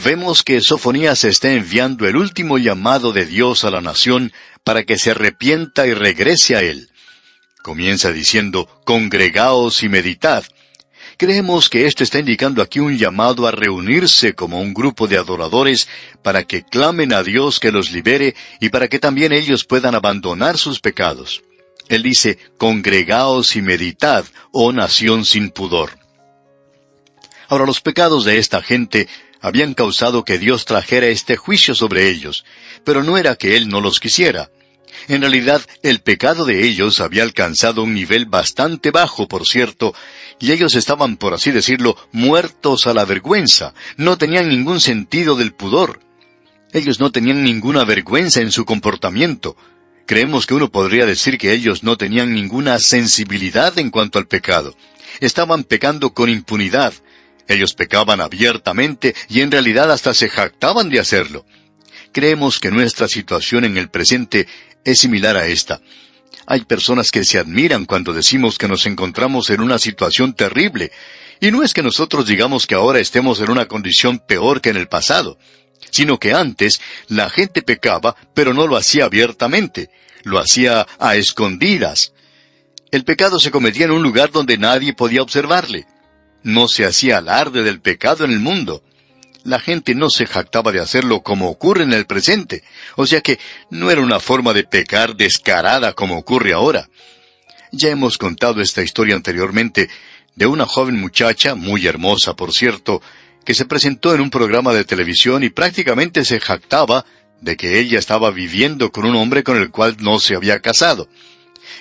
vemos que Sofonías está enviando el último llamado de Dios a la nación para que se arrepienta y regrese a Él. Comienza diciendo, congregaos y meditad. Creemos que esto está indicando aquí un llamado a reunirse como un grupo de adoradores para que clamen a Dios que los libere y para que también ellos puedan abandonar sus pecados. Él dice, congregaos y meditad, oh nación sin pudor. Ahora, los pecados de esta gente habían causado que Dios trajera este juicio sobre ellos, pero no era que Él no los quisiera. En realidad, el pecado de ellos había alcanzado un nivel bastante bajo, por cierto, y ellos estaban, por así decirlo, muertos a la vergüenza. No tenían ningún sentido del pudor. Ellos no tenían ninguna vergüenza en su comportamiento. Creemos que uno podría decir que ellos no tenían ninguna sensibilidad en cuanto al pecado. Estaban pecando con impunidad. Ellos pecaban abiertamente y en realidad hasta se jactaban de hacerlo. Creemos que nuestra situación en el presente es similar a esta. Hay personas que se admiran cuando decimos que nos encontramos en una situación terrible. Y no es que nosotros digamos que ahora estemos en una condición peor que en el pasado, sino que antes la gente pecaba, pero no lo hacía abiertamente. Lo hacía a escondidas. El pecado se cometía en un lugar donde nadie podía observarle. No se hacía alarde del pecado en el mundo. La gente no se jactaba de hacerlo como ocurre en el presente. O sea que no era una forma de pecar descarada como ocurre ahora. Ya hemos contado esta historia anteriormente de una joven muchacha, muy hermosa por cierto, que se presentó en un programa de televisión y prácticamente se jactaba de que ella estaba viviendo con un hombre con el cual no se había casado.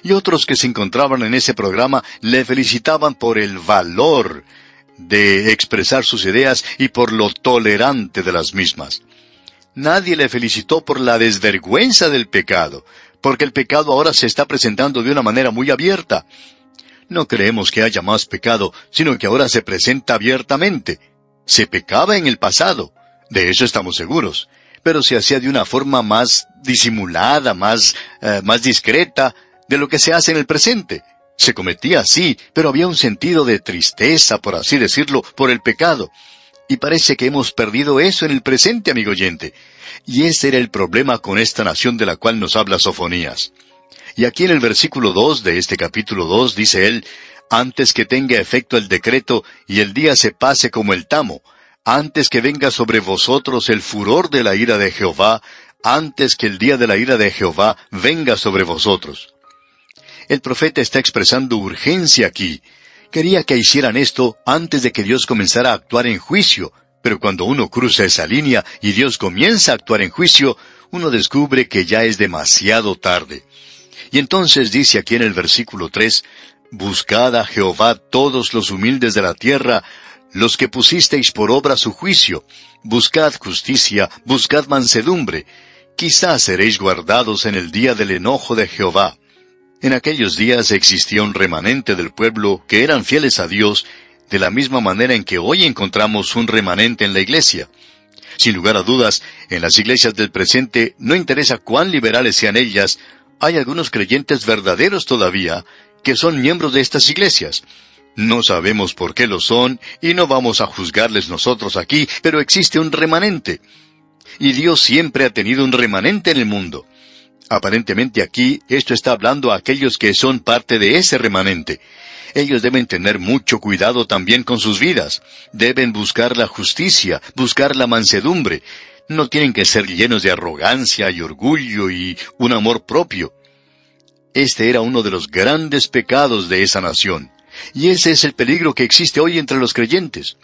Y otros que se encontraban en ese programa le felicitaban por el valor de expresar sus ideas y por lo tolerante de las mismas. Nadie le felicitó por la desvergüenza del pecado, porque el pecado ahora se está presentando de una manera muy abierta. No creemos que haya más pecado, sino que ahora se presenta abiertamente. Se pecaba en el pasado, de eso estamos seguros, pero se hacía de una forma más disimulada, más discreta de lo que se hace en el presente. Se cometía así, pero había un sentido de tristeza, por así decirlo, por el pecado. Y parece que hemos perdido eso en el presente, amigo oyente. Y ese era el problema con esta nación de la cual nos habla Sofonías. Y aquí en el versículo 2 de este capítulo 2 dice él, antes que tenga efecto el decreto y el día se pase como el tamo, antes que venga sobre vosotros el furor de la ira de Jehová, antes que el día de la ira de Jehová venga sobre vosotros. El profeta está expresando urgencia aquí. Quería que hicieran esto antes de que Dios comenzara a actuar en juicio, pero cuando uno cruza esa línea y Dios comienza a actuar en juicio, uno descubre que ya es demasiado tarde. Y entonces dice aquí en el versículo 3, buscad a Jehová todos los humildes de la tierra, los que pusisteis por obra su juicio, buscad justicia, buscad mansedumbre, quizás seréis guardados en el día del enojo de Jehová. En aquellos días existía un remanente del pueblo que eran fieles a Dios, de la misma manera en que hoy encontramos un remanente en la iglesia. Sin lugar a dudas, en las iglesias del presente, no interesa cuán liberales sean ellas, hay algunos creyentes verdaderos todavía, que son miembros de estas iglesias. No sabemos por qué lo son, y no vamos a juzgarles nosotros aquí, pero existe un remanente. Y Dios siempre ha tenido un remanente en el mundo. Aparentemente aquí, esto está hablando a aquellos que son parte de ese remanente. Ellos deben tener mucho cuidado también con sus vidas. Deben buscar la justicia, buscar la mansedumbre. No tienen que ser llenos de arrogancia y orgullo y un amor propio. Este era uno de los grandes pecados de esa nación. Y ese es el peligro que existe hoy entre los creyentes.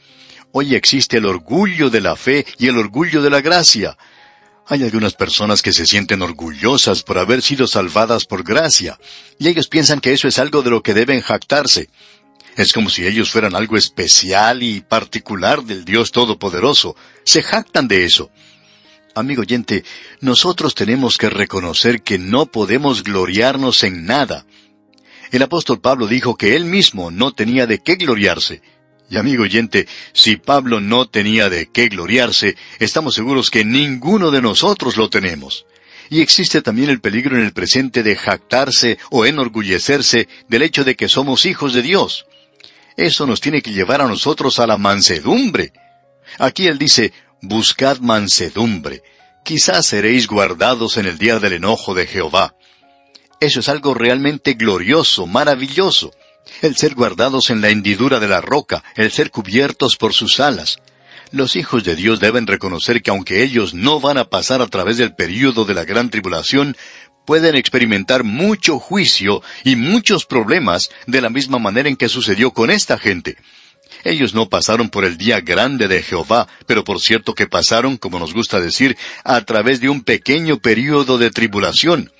Hoy existe el orgullo de la fe y el orgullo de la gracia. Hay algunas personas que se sienten orgullosas por haber sido salvadas por gracia, y ellos piensan que eso es algo de lo que deben jactarse. Es como si ellos fueran algo especial y particular del Dios Todopoderoso. Se jactan de eso. Amigo oyente, nosotros tenemos que reconocer que no podemos gloriarnos en nada. El apóstol Pablo dijo que él mismo no tenía de qué gloriarse. Y amigo oyente, si Pablo no tenía de qué gloriarse, estamos seguros que ninguno de nosotros lo tenemos. Y existe también el peligro en el presente de jactarse o enorgullecerse del hecho de que somos hijos de Dios. Eso nos tiene que llevar a nosotros a la mansedumbre. Aquí él dice, buscad mansedumbre. Quizás seréis guardados en el día del enojo de Jehová. Eso es algo realmente glorioso, maravilloso. El ser guardados en la hendidura de la roca, el ser cubiertos por sus alas. Los hijos de Dios deben reconocer que aunque ellos no van a pasar a través del período de la gran tribulación, pueden experimentar mucho juicio y muchos problemas de la misma manera en que sucedió con esta gente. Ellos no pasaron por el día grande de Jehová, pero por cierto que pasaron, como nos gusta decir, a través de un pequeño período de tribulación.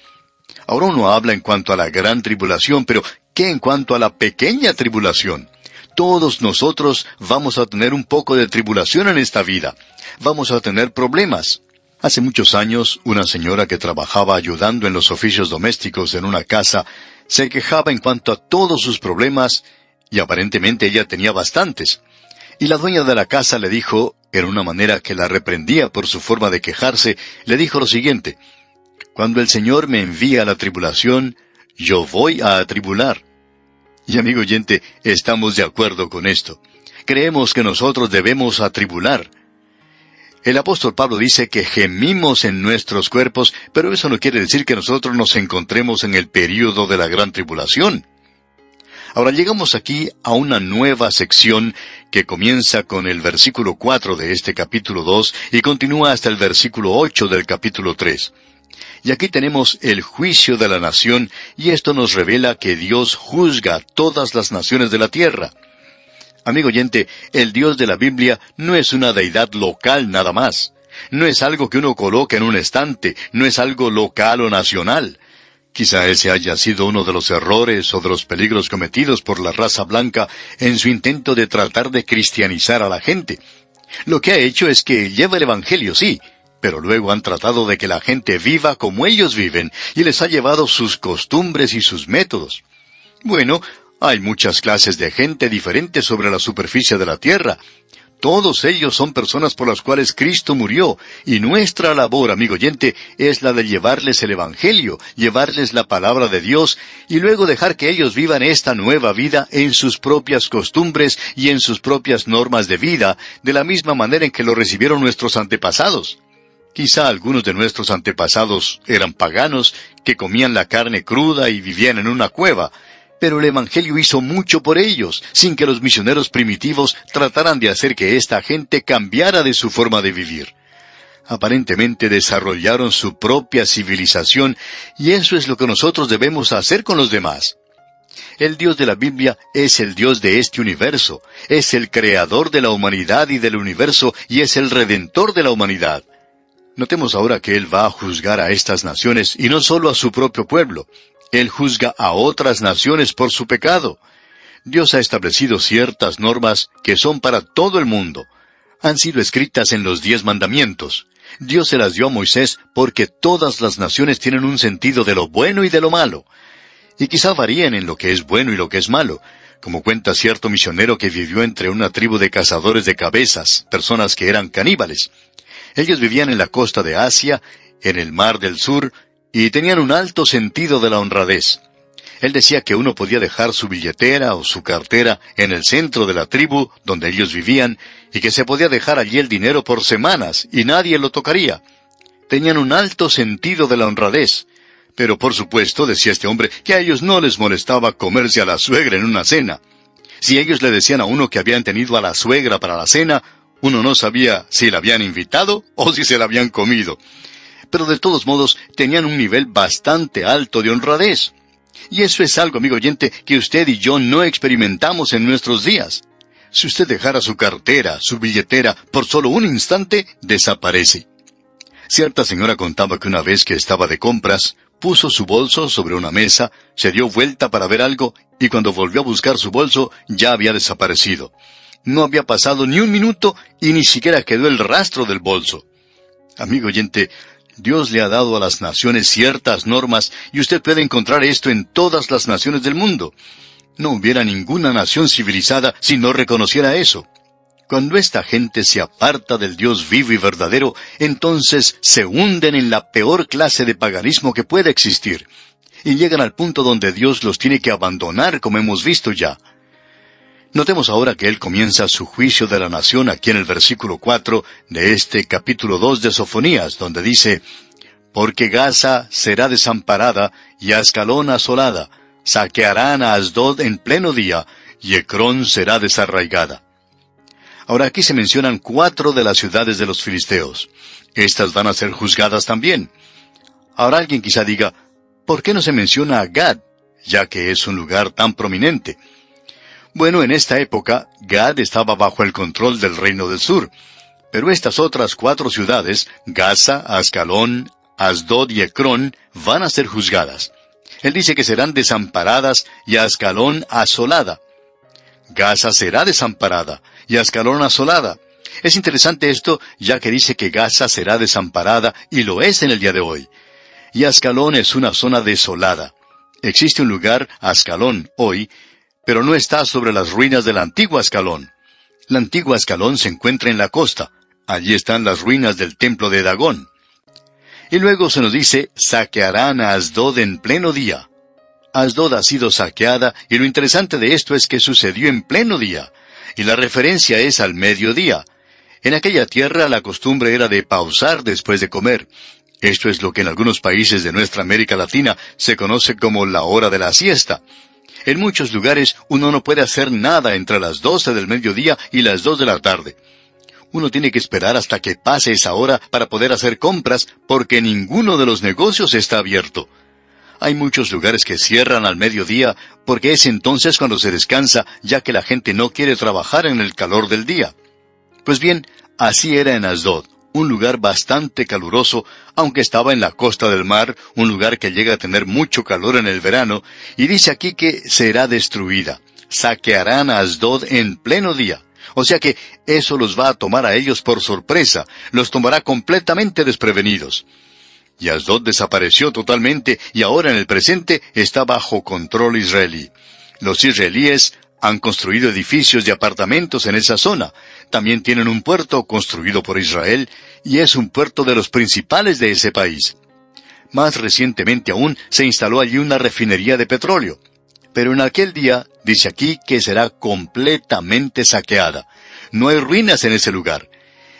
Ahora uno habla en cuanto a la gran tribulación, pero ¿qué en cuanto a la pequeña tribulación? Todos nosotros vamos a tener un poco de tribulación en esta vida. Vamos a tener problemas. Hace muchos años, una señora que trabajaba ayudando en los oficios domésticos en una casa, se quejaba en cuanto a todos sus problemas, y aparentemente ella tenía bastantes. Y la dueña de la casa le dijo, en una manera que la reprendía por su forma de quejarse, le dijo lo siguiente: cuando el Señor me envía a la tribulación, yo voy a atribular. Y amigo oyente, estamos de acuerdo con esto. Creemos que nosotros debemos atribular. El apóstol Pablo dice que gemimos en nuestros cuerpos, pero eso no quiere decir que nosotros nos encontremos en el período de la gran tribulación. Ahora llegamos aquí a una nueva sección que comienza con el versículo 4 de este capítulo 2 y continúa hasta el versículo 8 del capítulo 3. Y aquí tenemos el juicio de la nación, y esto nos revela que Dios juzga a todas las naciones de la tierra. Amigo oyente, el Dios de la Biblia no es una deidad local nada más. No es algo que uno coloca en un estante, no es algo local o nacional. Quizá ese haya sido uno de los errores o de los peligros cometidos por la raza blanca en su intento de tratar de cristianizar a la gente. Lo que ha hecho es que lleva el Evangelio, sí, pero luego han tratado de que la gente viva como ellos viven, y les ha llevado sus costumbres y sus métodos. Bueno, hay muchas clases de gente diferentes sobre la superficie de la tierra. Todos ellos son personas por las cuales Cristo murió, y nuestra labor, amigo oyente, es la de llevarles el Evangelio, llevarles la palabra de Dios, y luego dejar que ellos vivan esta nueva vida en sus propias costumbres y en sus propias normas de vida, de la misma manera en que lo recibieron nuestros antepasados. Quizá algunos de nuestros antepasados eran paganos, que comían la carne cruda y vivían en una cueva, pero el Evangelio hizo mucho por ellos, sin que los misioneros primitivos trataran de hacer que esta gente cambiara de su forma de vivir. Aparentemente desarrollaron su propia civilización, y eso es lo que nosotros debemos hacer con los demás. El Dios de la Biblia es el Dios de este universo, es el creador de la humanidad y del universo, y es el redentor de la humanidad. Notemos ahora que Él va a juzgar a estas naciones, y no solo a su propio pueblo. Él juzga a otras naciones por su pecado. Dios ha establecido ciertas normas que son para todo el mundo. Han sido escritas en los 10 mandamientos. Dios se las dio a Moisés porque todas las naciones tienen un sentido de lo bueno y de lo malo. Y quizá varíen en lo que es bueno y lo que es malo, como cuenta cierto misionero que vivió entre una tribu de cazadores de cabezas, personas que eran caníbales. Ellos vivían en la costa de Asia, en el Mar del Sur, y tenían un alto sentido de la honradez. Él decía que uno podía dejar su billetera o su cartera en el centro de la tribu donde ellos vivían, y que se podía dejar allí el dinero por semanas, y nadie lo tocaría. Tenían un alto sentido de la honradez. Pero por supuesto, decía este hombre, que a ellos no les molestaba comerse a la suegra en una cena. Si ellos le decían a uno que habían tenido a la suegra para la cena, uno no sabía si la habían invitado o si se la habían comido. Pero de todos modos tenían un nivel bastante alto de honradez. Y eso es algo, amigo oyente, que usted y yo no experimentamos en nuestros días. Si usted dejara su cartera, su billetera, por solo un instante, desaparece. Cierta señora contaba que una vez que estaba de compras, puso su bolso sobre una mesa, se dio vuelta para ver algo, y cuando volvió a buscar su bolso, ya había desaparecido. No había pasado ni un minuto, y ni siquiera quedó el rastro del bolso. Amigo oyente, Dios le ha dado a las naciones ciertas normas y usted puede encontrar esto en todas las naciones del mundo. No hubiera ninguna nación civilizada si no reconociera eso. Cuando esta gente se aparta del Dios vivo y verdadero, entonces se hunden en la peor clase de paganismo que pueda existir. Y llegan al punto donde Dios los tiene que abandonar, como hemos visto ya. Notemos ahora que Él comienza su juicio de la nación aquí en el versículo 4 de este capítulo 2 de Sofonías, donde dice: «Porque Gaza será desamparada y Ascalón asolada, saquearán a Asdod en pleno día, y Ecrón será desarraigada». Ahora aquí se mencionan 4 de las ciudades de los filisteos. Estas van a ser juzgadas también. Ahora alguien quizá diga: ¿por qué no se menciona a Gad, ya que es un lugar tan prominente? Bueno, en esta época, Gad estaba bajo el control del reino del sur. Pero estas otras 4 ciudades, Gaza, Ascalón, Asdod y Ecrón, van a ser juzgadas. Él dice que serán desamparadas y Ascalón asolada. Gaza será desamparada y Ascalón asolada. Es interesante esto, ya que dice que Gaza será desamparada, y lo es en el día de hoy. Y Ascalón es una zona desolada. Existe un lugar, Ascalón, hoy, pero no está sobre las ruinas de la antigua Ascalón. La antigua Ascalón se encuentra en la costa. Allí están las ruinas del templo de Dagón. Y luego se nos dice: saquearán a Asdod en pleno día. Asdod ha sido saqueada, y lo interesante de esto es que sucedió en pleno día. Y la referencia es al mediodía. En aquella tierra la costumbre era de pausar después de comer. Esto es lo que en algunos países de nuestra América Latina se conoce como la hora de la siesta. En muchos lugares uno no puede hacer nada entre las 12 del mediodía y las 2 de la tarde. Uno tiene que esperar hasta que pase esa hora para poder hacer compras, porque ninguno de los negocios está abierto. Hay muchos lugares que cierran al mediodía, porque es entonces cuando se descansa, ya que la gente no quiere trabajar en el calor del día. Pues bien, así era en Asdod, un lugar bastante caluroso, aunque estaba en la costa del mar, un lugar que llega a tener mucho calor en el verano, y dice aquí que será destruida. Saquearán a Asdod en pleno día. O sea que eso los va a tomar a ellos por sorpresa, los tomará completamente desprevenidos. Y Asdod desapareció totalmente, y ahora en el presente está bajo control israelí. Los israelíes han construido edificios de apartamentos en esa zona. También tienen un puerto construido por Israel, y es un puerto de los principales de ese país. Más recientemente aún se instaló allí una refinería de petróleo. Pero en aquel día, dice aquí, que será completamente saqueada. No hay ruinas en ese lugar.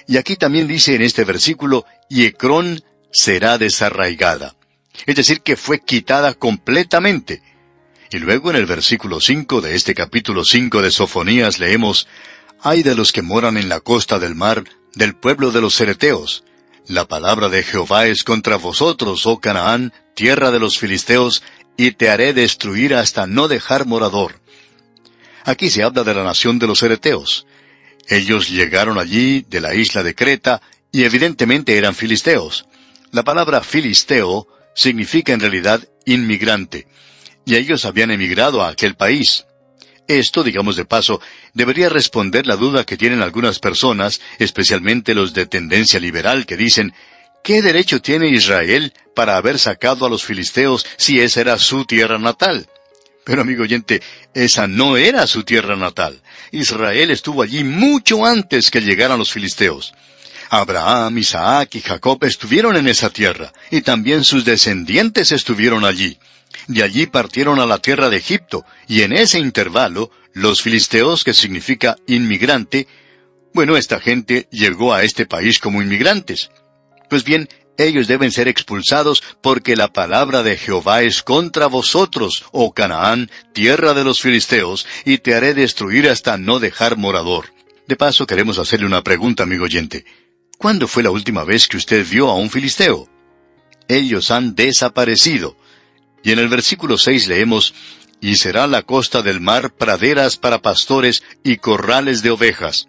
Y aquí también dice en este versículo: y Ecrón será desarraigada. Es decir, que fue quitada completamente. Y luego en el versículo 5 de este capítulo 5 de Sofonías leemos: «Ay de los que moran en la costa del mar, del pueblo de los cereteos. La palabra de Jehová es contra vosotros, oh Canaán, tierra de los filisteos, y te haré destruir hasta no dejar morador». Aquí se habla de la nación de los cereteos. Ellos llegaron allí de la isla de Creta, y evidentemente eran filisteos. La palabra filisteo significa en realidad inmigrante, y ellos habían emigrado a aquel país. Esto, digamos de paso, debería responder la duda que tienen algunas personas, especialmente los de tendencia liberal, que dicen: ¿qué derecho tiene Israel para haber sacado a los filisteos si esa era su tierra natal? Pero amigo oyente, esa no era su tierra natal. Israel estuvo allí mucho antes que llegaran los filisteos. Abraham, Isaac y Jacob estuvieron en esa tierra, y también sus descendientes estuvieron allí. De allí partieron a la tierra de Egipto, y en ese intervalo, los filisteos, que significa inmigrante, bueno, esta gente llegó a este país como inmigrantes. Pues bien, ellos deben ser expulsados porque la palabra de Jehová es contra vosotros, oh Canaán, tierra de los filisteos, y te haré destruir hasta no dejar morador. De paso, queremos hacerle una pregunta, amigo oyente. ¿Cuándo fue la última vez que usted vio a un filisteo? Ellos han desaparecido. Y en el versículo 6 leemos: «Y será la costa del mar praderas para pastores y corrales de ovejas».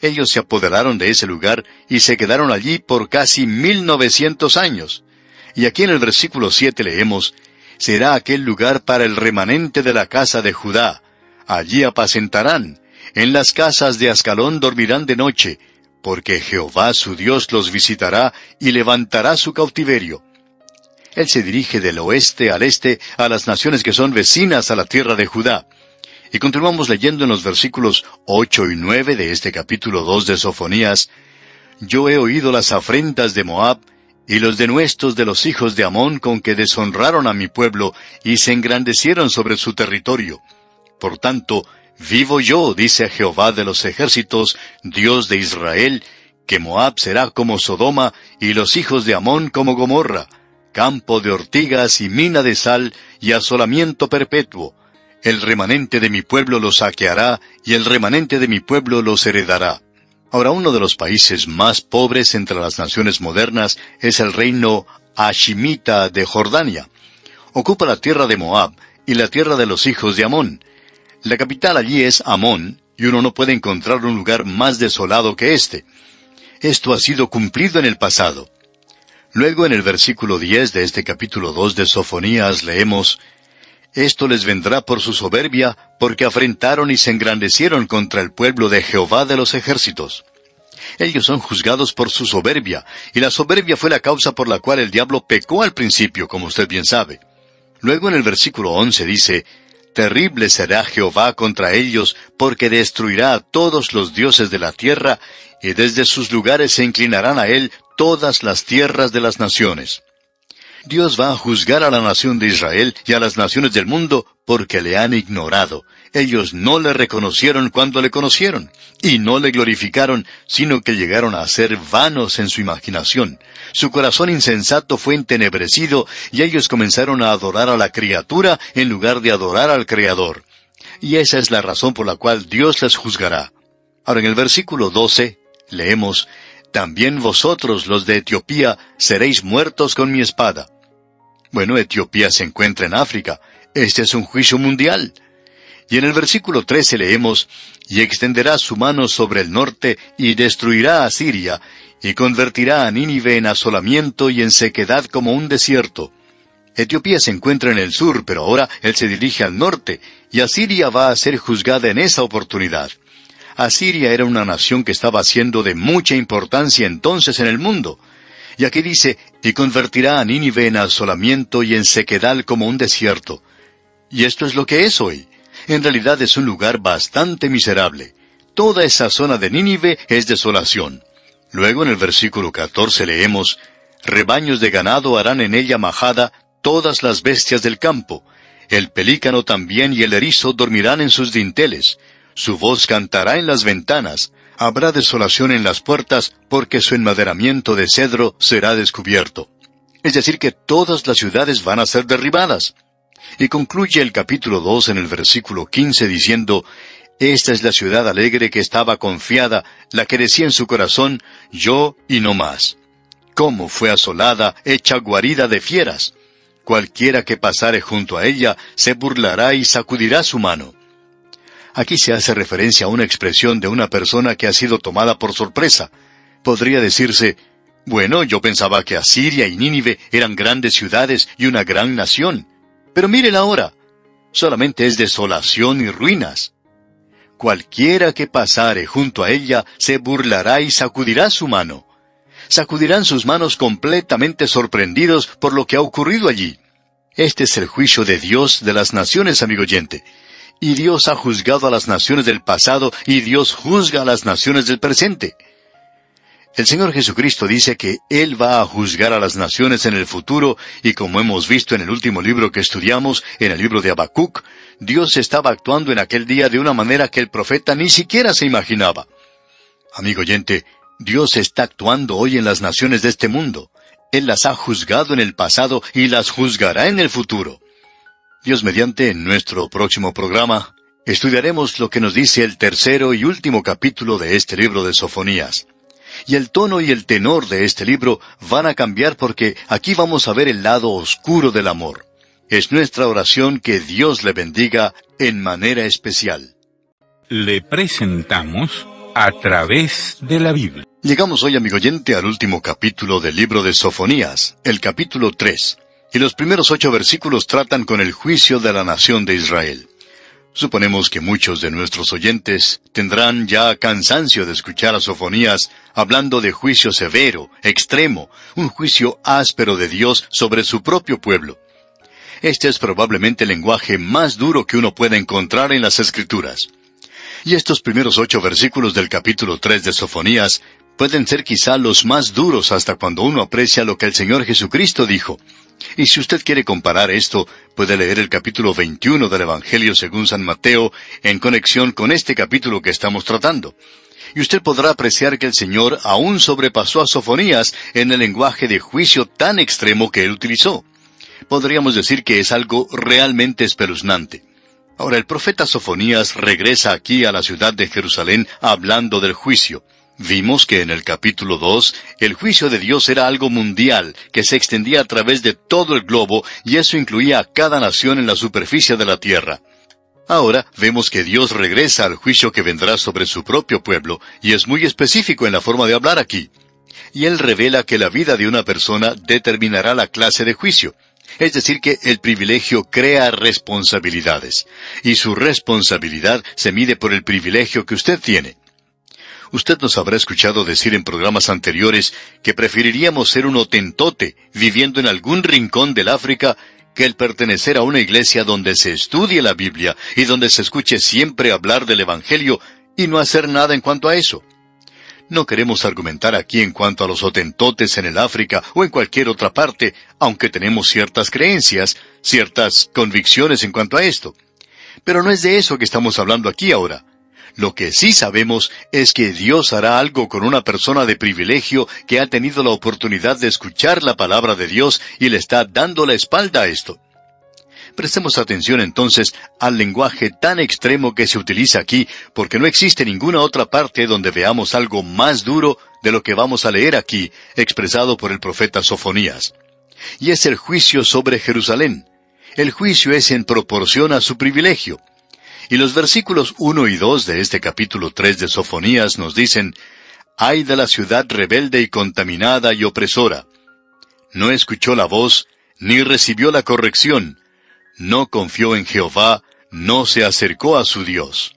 Ellos se apoderaron de ese lugar y se quedaron allí por casi 1900 años. Y aquí en el versículo 7 leemos: «Será aquel lugar para el remanente de la casa de Judá. Allí apacentarán. En las casas de Ascalón dormirán de noche. porque Jehová su Dios los visitará y levantará su cautiverio. Él se dirige del oeste al este a las naciones que son vecinas a la tierra de Judá. Y continuamos leyendo en los versículos 8 y 9 de este capítulo 2 de Sofonías. Yo he oído las afrentas de Moab, y los denuestos de los hijos de Amón con que deshonraron a mi pueblo, y se engrandecieron sobre su territorio. Por tanto, vivo yo, dice Jehová de los ejércitos, Dios de Israel, que Moab será como Sodoma, y los hijos de Amón como Gomorra, campo de ortigas y mina de sal, y asolamiento perpetuo. El remanente de mi pueblo los saqueará, y el remanente de mi pueblo los heredará. Ahora, uno de los países más pobres entre las naciones modernas es el reino hashimita de Jordania. Ocupa la tierra de Moab y la tierra de los hijos de Amón. La capital allí es Amón, y uno no puede encontrar un lugar más desolado que este. Esto ha sido cumplido en el pasado. Luego, en el versículo 10 de este capítulo 2 de Sofonías, leemos: Esto les vendrá por su soberbia, porque afrentaron y se engrandecieron contra el pueblo de Jehová de los ejércitos. Ellos son juzgados por su soberbia, y la soberbia fue la causa por la cual el diablo pecó al principio, como usted bien sabe. Luego en el versículo 11 dice: Terrible será Jehová contra ellos, porque destruirá a todos los dioses de la tierra, y desde sus lugares se inclinarán a él todas las tierras de las naciones. Dios va a juzgar a la nación de Israel y a las naciones del mundo porque le han ignorado. Ellos no le reconocieron cuando le conocieron, y no le glorificaron, sino que llegaron a ser vanos en su imaginación. Su corazón insensato fue entenebrecido, y ellos comenzaron a adorar a la criatura en lugar de adorar al Creador. Y esa es la razón por la cual Dios les juzgará. Ahora en el versículo 12 leemos: También vosotros, los de Etiopía, seréis muertos con mi espada. Bueno, Etiopía se encuentra en África. Este es un juicio mundial. Y en el versículo 13 leemos: Y extenderá su mano sobre el norte, y destruirá a Siria, y convertirá a Nínive en asolamiento y en sequedad como un desierto. Etiopía se encuentra en el sur, pero ahora él se dirige al norte, y Asiria va a ser juzgada en esa oportunidad. Asiria era una nación que estaba siendo de mucha importancia entonces en el mundo. Y aquí dice: y convertirá a Nínive en asolamiento y en sequedad como un desierto. Y esto es lo que es hoy. En realidad es un lugar bastante miserable. Toda esa zona de Nínive es desolación. Luego en el versículo 14 leemos: Rebaños de ganado harán en ella majada todas las bestias del campo. El pelícano también y el erizo dormirán en sus dinteles. Su voz cantará en las ventanas. Habrá desolación en las puertas, porque su enmaderamiento de cedro será descubierto. Es decir, que todas las ciudades van a ser derribadas. Y concluye el capítulo 2 en el versículo 15 diciendo: Esta es la ciudad alegre que estaba confiada, la que decía en su corazón: yo y no más. Cómo fue asolada, hecha guarida de fieras. Cualquiera que pasare junto a ella se burlará y sacudirá su mano. Aquí se hace referencia a una expresión de una persona que ha sido tomada por sorpresa. Podría decirse: bueno, yo pensaba que Asiria y Nínive eran grandes ciudades y una gran nación. Pero miren ahora, solamente es desolación y ruinas. Cualquiera que pasare junto a ella se burlará y sacudirá su mano. Sacudirán sus manos completamente sorprendidos por lo que ha ocurrido allí. Este es el juicio de Dios de las naciones, amigo oyente. Y Dios ha juzgado a las naciones del pasado, y Dios juzga a las naciones del presente. El Señor Jesucristo dice que Él va a juzgar a las naciones en el futuro, y como hemos visto en el último libro que estudiamos, en el libro de Habacuc, Dios estaba actuando en aquel día de una manera que el profeta ni siquiera se imaginaba. Amigo oyente, Dios está actuando hoy en las naciones de este mundo. Él las ha juzgado en el pasado y las juzgará en el futuro. Dios mediante, en nuestro próximo programa, estudiaremos lo que nos dice el tercero y último capítulo de este libro de Sofonías. Y el tono y el tenor de este libro van a cambiar porque aquí vamos a ver el lado oscuro del amor. Es nuestra oración que Dios le bendiga en manera especial. Le presentamos A Través de la Biblia. Llegamos hoy, amigo oyente, al último capítulo del libro de Sofonías, el capítulo 3. Y los primeros 8 versículos tratan con el juicio de la nación de Israel. Suponemos que muchos de nuestros oyentes tendrán ya cansancio de escuchar a Sofonías hablando de juicio severo, extremo, un juicio áspero de Dios sobre su propio pueblo. Este es probablemente el lenguaje más duro que uno pueda encontrar en las Escrituras. Y estos primeros 8 versículos del capítulo 3 de Sofonías pueden ser quizá los más duros hasta cuando uno aprecia lo que el Señor Jesucristo dijo. Y si usted quiere comparar esto, puede leer el capítulo 21 del Evangelio según San Mateo en conexión con este capítulo que estamos tratando. Y usted podrá apreciar que el Señor aún sobrepasó a Sofonías en el lenguaje de juicio tan extremo que él utilizó. Podríamos decir que es algo realmente espeluznante. Ahora, el profeta Sofonías regresa aquí a la ciudad de Jerusalén hablando del juicio. Vimos que en el capítulo 2, el juicio de Dios era algo mundial, que se extendía a través de todo el globo, y eso incluía a cada nación en la superficie de la tierra. Ahora vemos que Dios regresa al juicio que vendrá sobre su propio pueblo, y es muy específico en la forma de hablar aquí. Y Él revela que la vida de una persona determinará la clase de juicio. Es decir, que el privilegio crea responsabilidades, y su responsabilidad se mide por el privilegio que usted tiene. Usted nos habrá escuchado decir en programas anteriores que preferiríamos ser un hotentote viviendo en algún rincón del África que el pertenecer a una iglesia donde se estudie la Biblia y donde se escuche siempre hablar del Evangelio y no hacer nada en cuanto a eso. No queremos argumentar aquí en cuanto a los hotentotes en el África o en cualquier otra parte, aunque tenemos ciertas creencias, ciertas convicciones en cuanto a esto. Pero no es de eso que estamos hablando aquí ahora. Lo que sí sabemos es que Dios hará algo con una persona de privilegio que ha tenido la oportunidad de escuchar la palabra de Dios y le está dando la espalda a esto. Prestemos atención entonces al lenguaje tan extremo que se utiliza aquí, porque no existe ninguna otra parte donde veamos algo más duro de lo que vamos a leer aquí, expresado por el profeta Sofonías. Y es el juicio sobre Jerusalén. El juicio es en proporción a su privilegio. Y los versículos 1 y 2 de este capítulo 3 de Sofonías nos dicen: «Ay de la ciudad rebelde y contaminada y opresora. No escuchó la voz, ni recibió la corrección. No confió en Jehová, no se acercó a su Dios».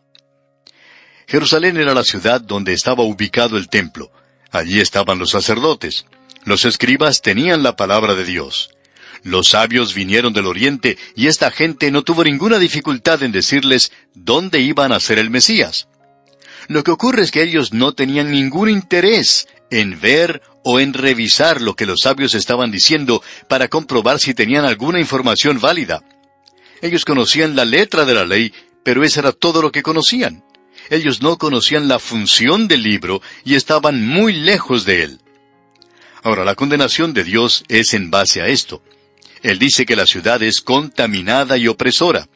Jerusalén era la ciudad donde estaba ubicado el templo. Allí estaban los sacerdotes. Los escribas tenían la palabra de Dios. Los sabios vinieron del oriente y esta gente no tuvo ninguna dificultad en decirles dónde iban a ser el Mesías. Lo que ocurre es que ellos no tenían ningún interés en ver o en revisar lo que los sabios estaban diciendo para comprobar si tenían alguna información válida. Ellos conocían la letra de la ley, pero eso era todo lo que conocían. Ellos no conocían la función del libro y estaban muy lejos de él. Ahora, la condenación de Dios es en base a esto. Él dice que la ciudad es contaminada y opresora.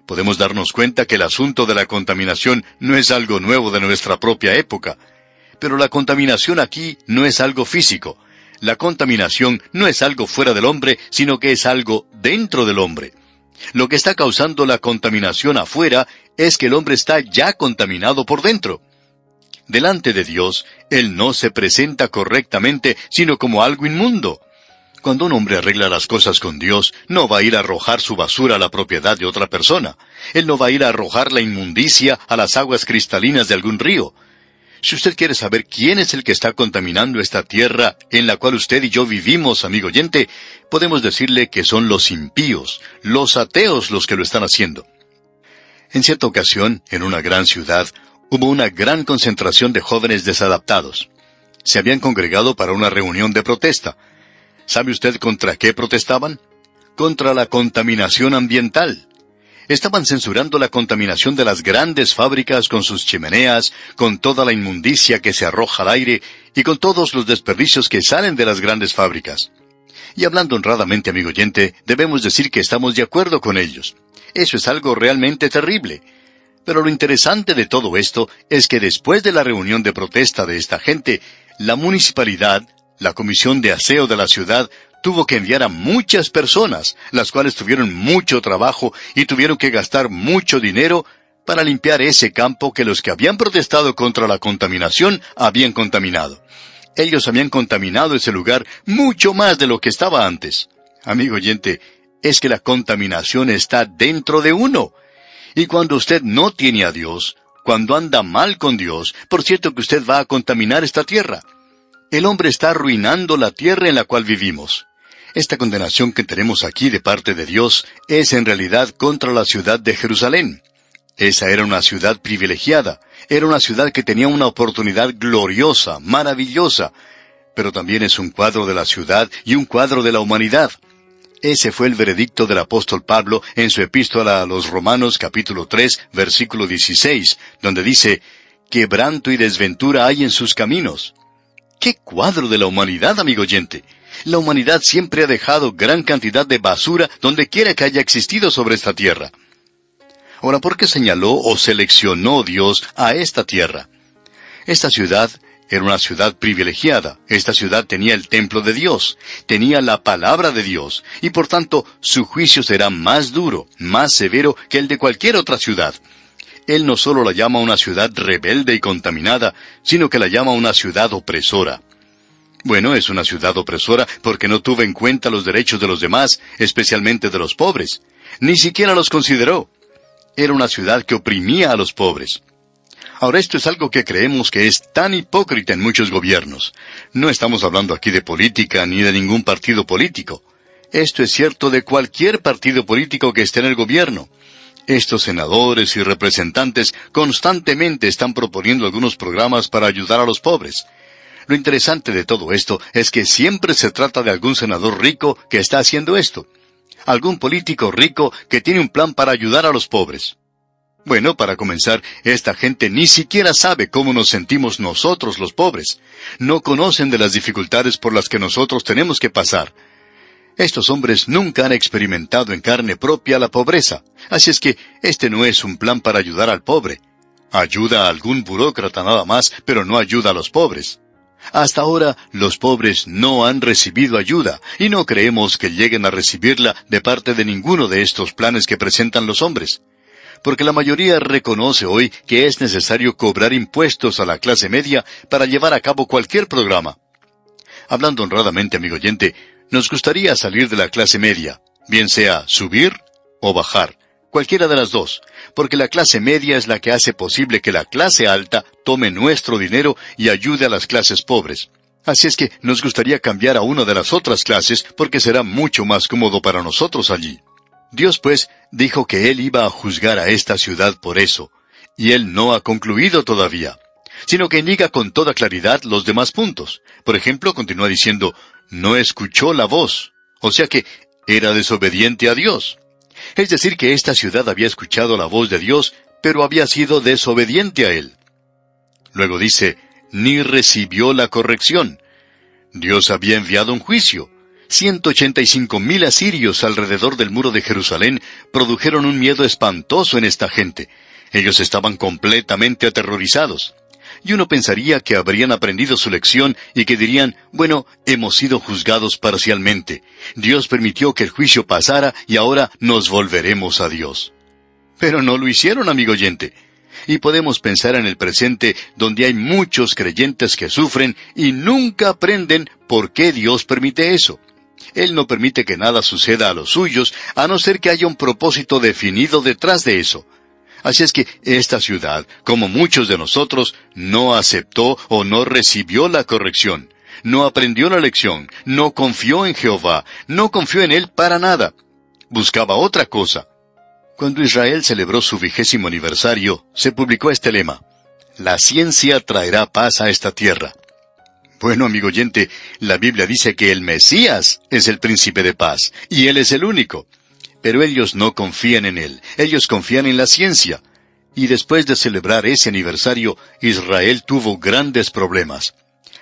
Podemos darnos cuenta que el asunto de la contaminación no es algo nuevo de nuestra propia época. Pero la contaminación aquí no es algo físico. La contaminación no es algo fuera del hombre, sino que es algo dentro del hombre. Lo que está causando la contaminación afuera es que el hombre está ya contaminado por dentro. Delante de Dios, Él no se presenta correctamente, sino como algo inmundo. Cuando un hombre arregla las cosas con Dios, no va a ir a arrojar su basura a la propiedad de otra persona. Él no va a ir a arrojar la inmundicia a las aguas cristalinas de algún río. Si usted quiere saber quién es el que está contaminando esta tierra en la cual usted y yo vivimos, amigo oyente, podemos decirle que son los impíos, los ateos los que lo están haciendo. En cierta ocasión, en una gran ciudad, hubo una gran concentración de jóvenes desadaptados. Se habían congregado para una reunión de protesta. ¿Sabe usted contra qué protestaban? Contra la contaminación ambiental. Estaban censurando la contaminación de las grandes fábricas con sus chimeneas, con toda la inmundicia que se arroja al aire y con todos los desperdicios que salen de las grandes fábricas. Y hablando honradamente, amigo oyente, debemos decir que estamos de acuerdo con ellos. Eso es algo realmente terrible. Pero lo interesante de todo esto es que después de la reunión de protesta de esta gente, la municipalidad, la comisión de aseo de la ciudad, tuvo que enviar a muchas personas, las cuales tuvieron mucho trabajo y tuvieron que gastar mucho dinero para limpiar ese campo que los que habían protestado contra la contaminación habían contaminado. Ellos habían contaminado ese lugar mucho más de lo que estaba antes. Amigo oyente, es que la contaminación está dentro de uno. Y cuando usted no tiene a Dios, cuando anda mal con Dios, por cierto que usted va a contaminar esta tierra. El hombre está arruinando la tierra en la cual vivimos. Esta condenación que tenemos aquí de parte de Dios es en realidad contra la ciudad de Jerusalén. Esa era una ciudad privilegiada, era una ciudad que tenía una oportunidad gloriosa, maravillosa, pero también es un cuadro de la ciudad y un cuadro de la humanidad. Ese fue el veredicto del apóstol Pablo en su epístola a los Romanos capítulo 3, versículo 16, donde dice, «Quebranto y desventura hay en sus caminos». ¡Qué cuadro de la humanidad, amigo oyente! La humanidad siempre ha dejado gran cantidad de basura donde quiera que haya existido sobre esta tierra. Ahora, ¿por qué señaló o seleccionó Dios a esta tierra? Esta ciudad era una ciudad privilegiada. Esta ciudad tenía el templo de Dios, tenía la palabra de Dios, y por tanto su juicio será más duro, más severo que el de cualquier otra ciudad. Él no solo la llama una ciudad rebelde y contaminada, sino que la llama una ciudad opresora. Bueno, es una ciudad opresora porque no tuvo en cuenta los derechos de los demás, especialmente de los pobres. Ni siquiera los consideró. Era una ciudad que oprimía a los pobres. Ahora, esto es algo que creemos que es tan hipócrita en muchos gobiernos. No estamos hablando aquí de política ni de ningún partido político. Esto es cierto de cualquier partido político que esté en el gobierno. Estos senadores y representantes constantemente están proponiendo algunos programas para ayudar a los pobres. Lo interesante de todo esto es que siempre se trata de algún senador rico que está haciendo esto. Algún político rico que tiene un plan para ayudar a los pobres. Bueno, para comenzar, esta gente ni siquiera sabe cómo nos sentimos nosotros los pobres. No conocen de las dificultades por las que nosotros tenemos que pasar. Estos hombres nunca han experimentado en carne propia la pobreza. Así es que este no es un plan para ayudar al pobre. Ayuda a algún burócrata nada más, pero no ayuda a los pobres. Hasta ahora, los pobres no han recibido ayuda, y no creemos que lleguen a recibirla de parte de ninguno de estos planes que presentan los hombres. Porque la mayoría reconoce hoy que es necesario cobrar impuestos a la clase media para llevar a cabo cualquier programa. Hablando honradamente, amigo oyente, nos gustaría salir de la clase media, bien sea subir o bajar, cualquiera de las dos, porque la clase media es la que hace posible que la clase alta tome nuestro dinero y ayude a las clases pobres. Así es que nos gustaría cambiar a una de las otras clases porque será mucho más cómodo para nosotros allí. Dios, pues, dijo que Él iba a juzgar a esta ciudad por eso, y Él no ha concluido todavía, sino que indica con toda claridad los demás puntos. Por ejemplo, continúa diciendo, no escuchó la voz, o sea que era desobediente a Dios. Es decir, que esta ciudad había escuchado la voz de Dios, pero había sido desobediente a Él. Luego dice, ni recibió la corrección. Dios había enviado un juicio. 185,000 asirios alrededor del muro de Jerusalén produjeron un miedo espantoso en esta gente. Ellos estaban completamente aterrorizados. Y uno pensaría que habrían aprendido su lección y que dirían, bueno, hemos sido juzgados parcialmente. Dios permitió que el juicio pasara y ahora nos volveremos a Dios. Pero no lo hicieron, amigo oyente. Y podemos pensar en el presente donde hay muchos creyentes que sufren y nunca aprenden por qué Dios permite eso. Él no permite que nada suceda a los suyos, a no ser que haya un propósito definido detrás de eso. Así es que esta ciudad, como muchos de nosotros, no aceptó o no recibió la corrección, no aprendió la lección, no confió en Jehová, no confió en Él para nada. Buscaba otra cosa. Cuando Israel celebró su 20º aniversario, se publicó este lema: la ciencia traerá paz a esta tierra. Bueno, amigo oyente, la Biblia dice que el Mesías es el príncipe de paz, y Él es el único. Pero ellos no confían en Él, ellos confían en la ciencia. Y después de celebrar ese aniversario, Israel tuvo grandes problemas.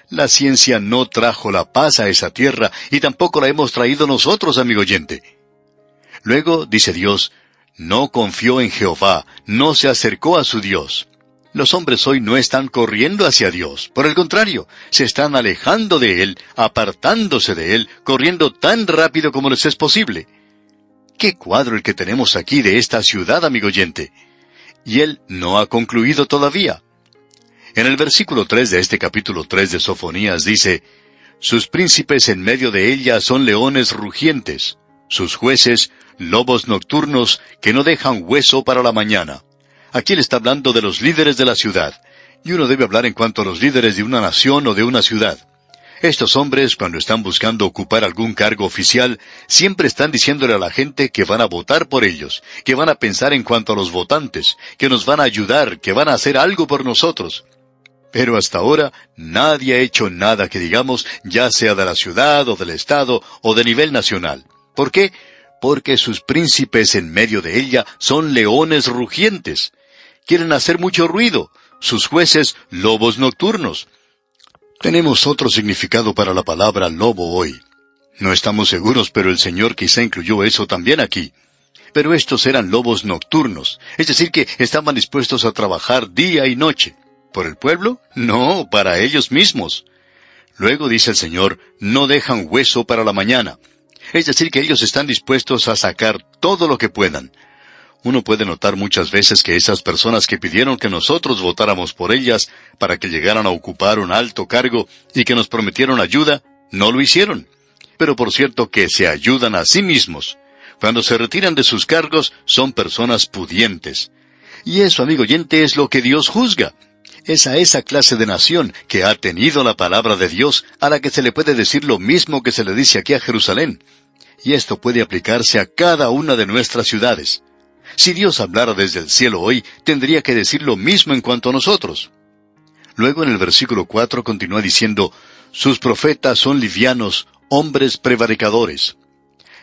La ciencia no trajo la paz a esa tierra, y tampoco la hemos traído nosotros, amigo oyente. Luego, dice Dios, no confió en Jehová, no se acercó a su Dios. Los hombres hoy no están corriendo hacia Dios. Por el contrario, se están alejando de Él, apartándose de Él, corriendo tan rápido como les es posible. ¡Qué cuadro el que tenemos aquí de esta ciudad, amigo oyente! Y Él no ha concluido todavía. En el versículo 3 de este capítulo 3 de Sofonías dice, sus príncipes en medio de ella son leones rugientes. Sus jueces, lobos nocturnos que no dejan hueso para la mañana. Aquí él está hablando de los líderes de la ciudad. Y uno debe hablar en cuanto a los líderes de una nación o de una ciudad. Estos hombres, cuando están buscando ocupar algún cargo oficial, siempre están diciéndole a la gente que van a votar por ellos, que van a pensar en cuanto a los votantes, que nos van a ayudar, que van a hacer algo por nosotros. Pero hasta ahora nadie ha hecho nada que digamos, ya sea de la ciudad o del estado o de nivel nacional. ¿Por qué? Porque sus príncipes en medio de ella son leones rugientes. Quieren hacer mucho ruido. Sus jueces, lobos nocturnos. Tenemos otro significado para la palabra lobo hoy. No estamos seguros, pero el Señor quizá incluyó eso también aquí. Pero estos eran lobos nocturnos, es decir que estaban dispuestos a trabajar día y noche. ¿Por el pueblo? No, para ellos mismos. Luego dice el Señor, no dejan hueso para la mañana. Es decir que ellos están dispuestos a sacar todo lo que puedan. Uno puede notar muchas veces que esas personas que pidieron que nosotros votáramos por ellas para que llegaran a ocupar un alto cargo y que nos prometieron ayuda, no lo hicieron. Pero por cierto que se ayudan a sí mismos. Cuando se retiran de sus cargos, son personas pudientes. Y eso, amigo oyente, es lo que Dios juzga. Es a esa clase de nación que ha tenido la palabra de Dios a la que se le puede decir lo mismo que se le dice aquí a Jerusalén. Y esto puede aplicarse a cada una de nuestras ciudades. Si Dios hablara desde el cielo hoy, tendría que decir lo mismo en cuanto a nosotros. Luego en el versículo 4 continúa diciendo, sus profetas son livianos, hombres prevaricadores.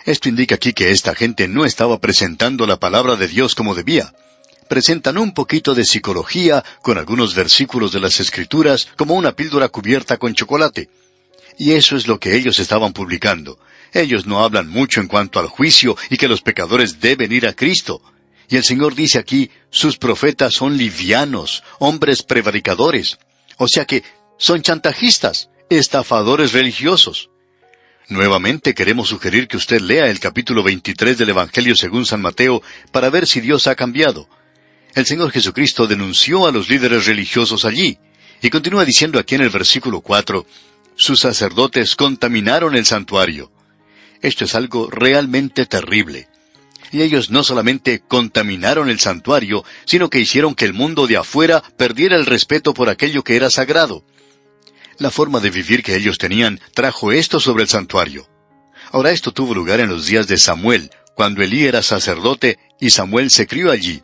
Esto indica aquí que esta gente no estaba presentando la palabra de Dios como debía. Presentan un poquito de psicología con algunos versículos de las Escrituras como una píldora cubierta con chocolate. Y eso es lo que ellos estaban publicando. Ellos no hablan mucho en cuanto al juicio y que los pecadores deben ir a Cristo. Y el Señor dice aquí, sus profetas son livianos, hombres prevaricadores. O sea que son chantajistas, estafadores religiosos. Nuevamente queremos sugerir que usted lea el capítulo 23 del Evangelio según San Mateo para ver si Dios ha cambiado. El Señor Jesucristo denunció a los líderes religiosos allí. Y continúa diciendo aquí en el versículo 4, sus sacerdotes contaminaron el santuario. Esto es algo realmente terrible. Y ellos no solamente contaminaron el santuario, sino que hicieron que el mundo de afuera perdiera el respeto por aquello que era sagrado. La forma de vivir que ellos tenían trajo esto sobre el santuario. Ahora esto tuvo lugar en los días de Samuel, cuando Elí era sacerdote y Samuel se crió allí.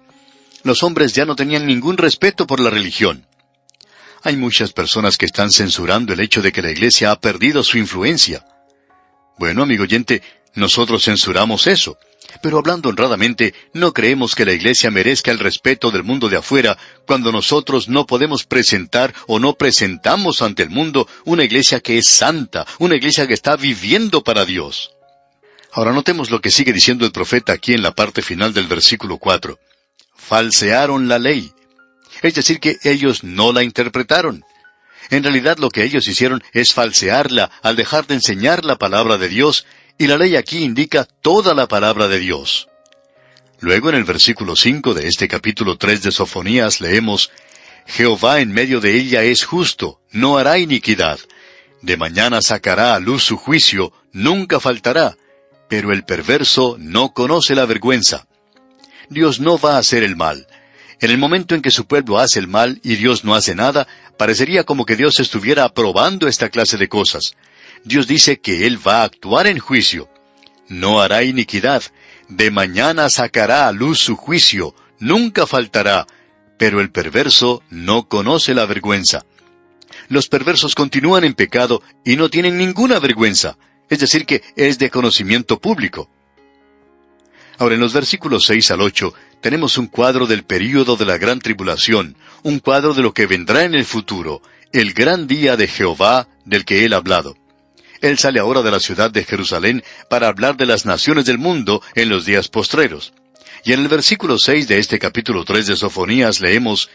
Los hombres ya no tenían ningún respeto por la religión. Hay muchas personas que están censurando el hecho de que la iglesia ha perdido su influencia. Bueno, amigo oyente, nosotros censuramos eso. Pero hablando honradamente, no creemos que la iglesia merezca el respeto del mundo de afuera cuando nosotros no podemos presentar o no presentamos ante el mundo una iglesia que es santa, una iglesia que está viviendo para Dios. Ahora notemos lo que sigue diciendo el profeta aquí en la parte final del versículo 4. Falsearon la ley. Es decir que ellos no la interpretaron. En realidad lo que ellos hicieron es falsearla al dejar de enseñar la palabra de Dios, y la ley aquí indica toda la palabra de Dios. Luego en el versículo 5 de este capítulo 3 de Sofonías leemos, Jehová en medio de ella es justo, no hará iniquidad. De mañana sacará a luz su juicio, nunca faltará, pero el perverso no conoce la vergüenza. Dios no va a hacer el mal. En el momento en que su pueblo hace el mal y Dios no hace nada, parecería como que Dios estuviera aprobando esta clase de cosas. Dios dice que Él va a actuar en juicio. No hará iniquidad. De mañana sacará a luz su juicio. Nunca faltará. Pero el perverso no conoce la vergüenza. Los perversos continúan en pecado y no tienen ninguna vergüenza. Es decir que es de conocimiento público. Ahora en los versículos 6 al 8 tenemos un cuadro del período de la gran tribulación, un cuadro de lo que vendrá en el futuro, el gran día de Jehová del que Él ha hablado. Él sale ahora de la ciudad de Jerusalén para hablar de las naciones del mundo en los días postreros. Y en el versículo 6 de este capítulo 3 de Sofonías leemos,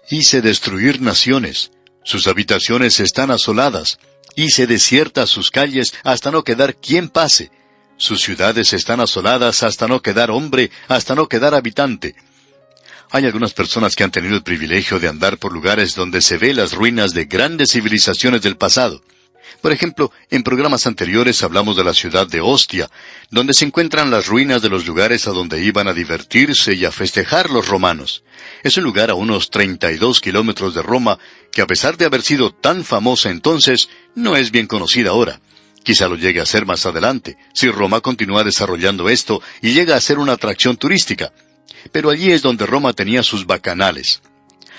hice destruir naciones, sus habitaciones están asoladas, hice desiertas sus calles hasta no quedar quien pase. Sus ciudades están asoladas hasta no quedar hombre, hasta no quedar habitante. Hay algunas personas que han tenido el privilegio de andar por lugares donde se ve las ruinas de grandes civilizaciones del pasado. Por ejemplo, en programas anteriores hablamos de la ciudad de Ostia, donde se encuentran las ruinas de los lugares a donde iban a divertirse y a festejar los romanos. Es un lugar a unos 32 kilómetros de Roma, que a pesar de haber sido tan famosa entonces, no es bien conocida ahora. Quizá lo llegue a ser más adelante, si Roma continúa desarrollando esto y llega a ser una atracción turística. Pero allí es donde Roma tenía sus bacanales.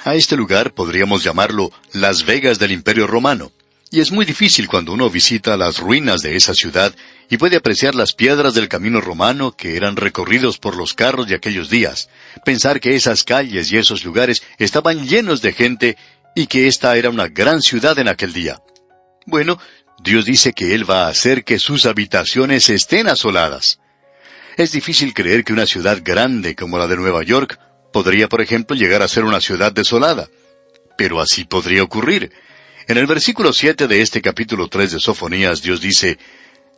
A este lugar podríamos llamarlo Las Vegas del Imperio Romano. Y es muy difícil cuando uno visita las ruinas de esa ciudad y puede apreciar las piedras del camino romano que eran recorridos por los carros de aquellos días, pensar que esas calles y esos lugares estaban llenos de gente y que esta era una gran ciudad en aquel día. Bueno, Dios dice que Él va a hacer que sus habitaciones estén asoladas. Es difícil creer que una ciudad grande como la de Nueva York podría, por ejemplo, llegar a ser una ciudad desolada. Pero así podría ocurrir. En el versículo 7 de este capítulo 3 de Sofonías, Dios dice,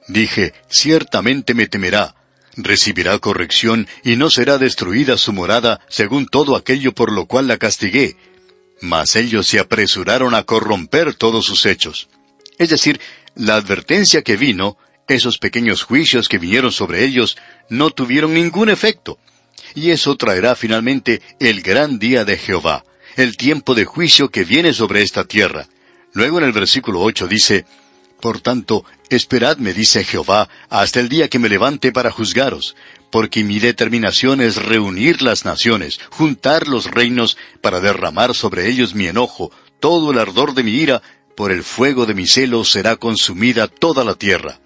«Dije, ciertamente me temerá, recibirá corrección y no será destruida su morada según todo aquello por lo cual la castigué. Mas ellos se apresuraron a corromper todos sus hechos». Es decir, la advertencia que vino, esos pequeños juicios que vinieron sobre ellos, no tuvieron ningún efecto. Y eso traerá finalmente el gran día de Jehová, el tiempo de juicio que viene sobre esta tierra. Luego en el versículo 8 dice, «Por tanto, esperadme, dice Jehová, hasta el día que me levante para juzgaros, porque mi determinación es reunir las naciones, juntar los reinos, para derramar sobre ellos mi enojo, todo el ardor de mi ira, por el fuego de mi celo será consumida toda la tierra».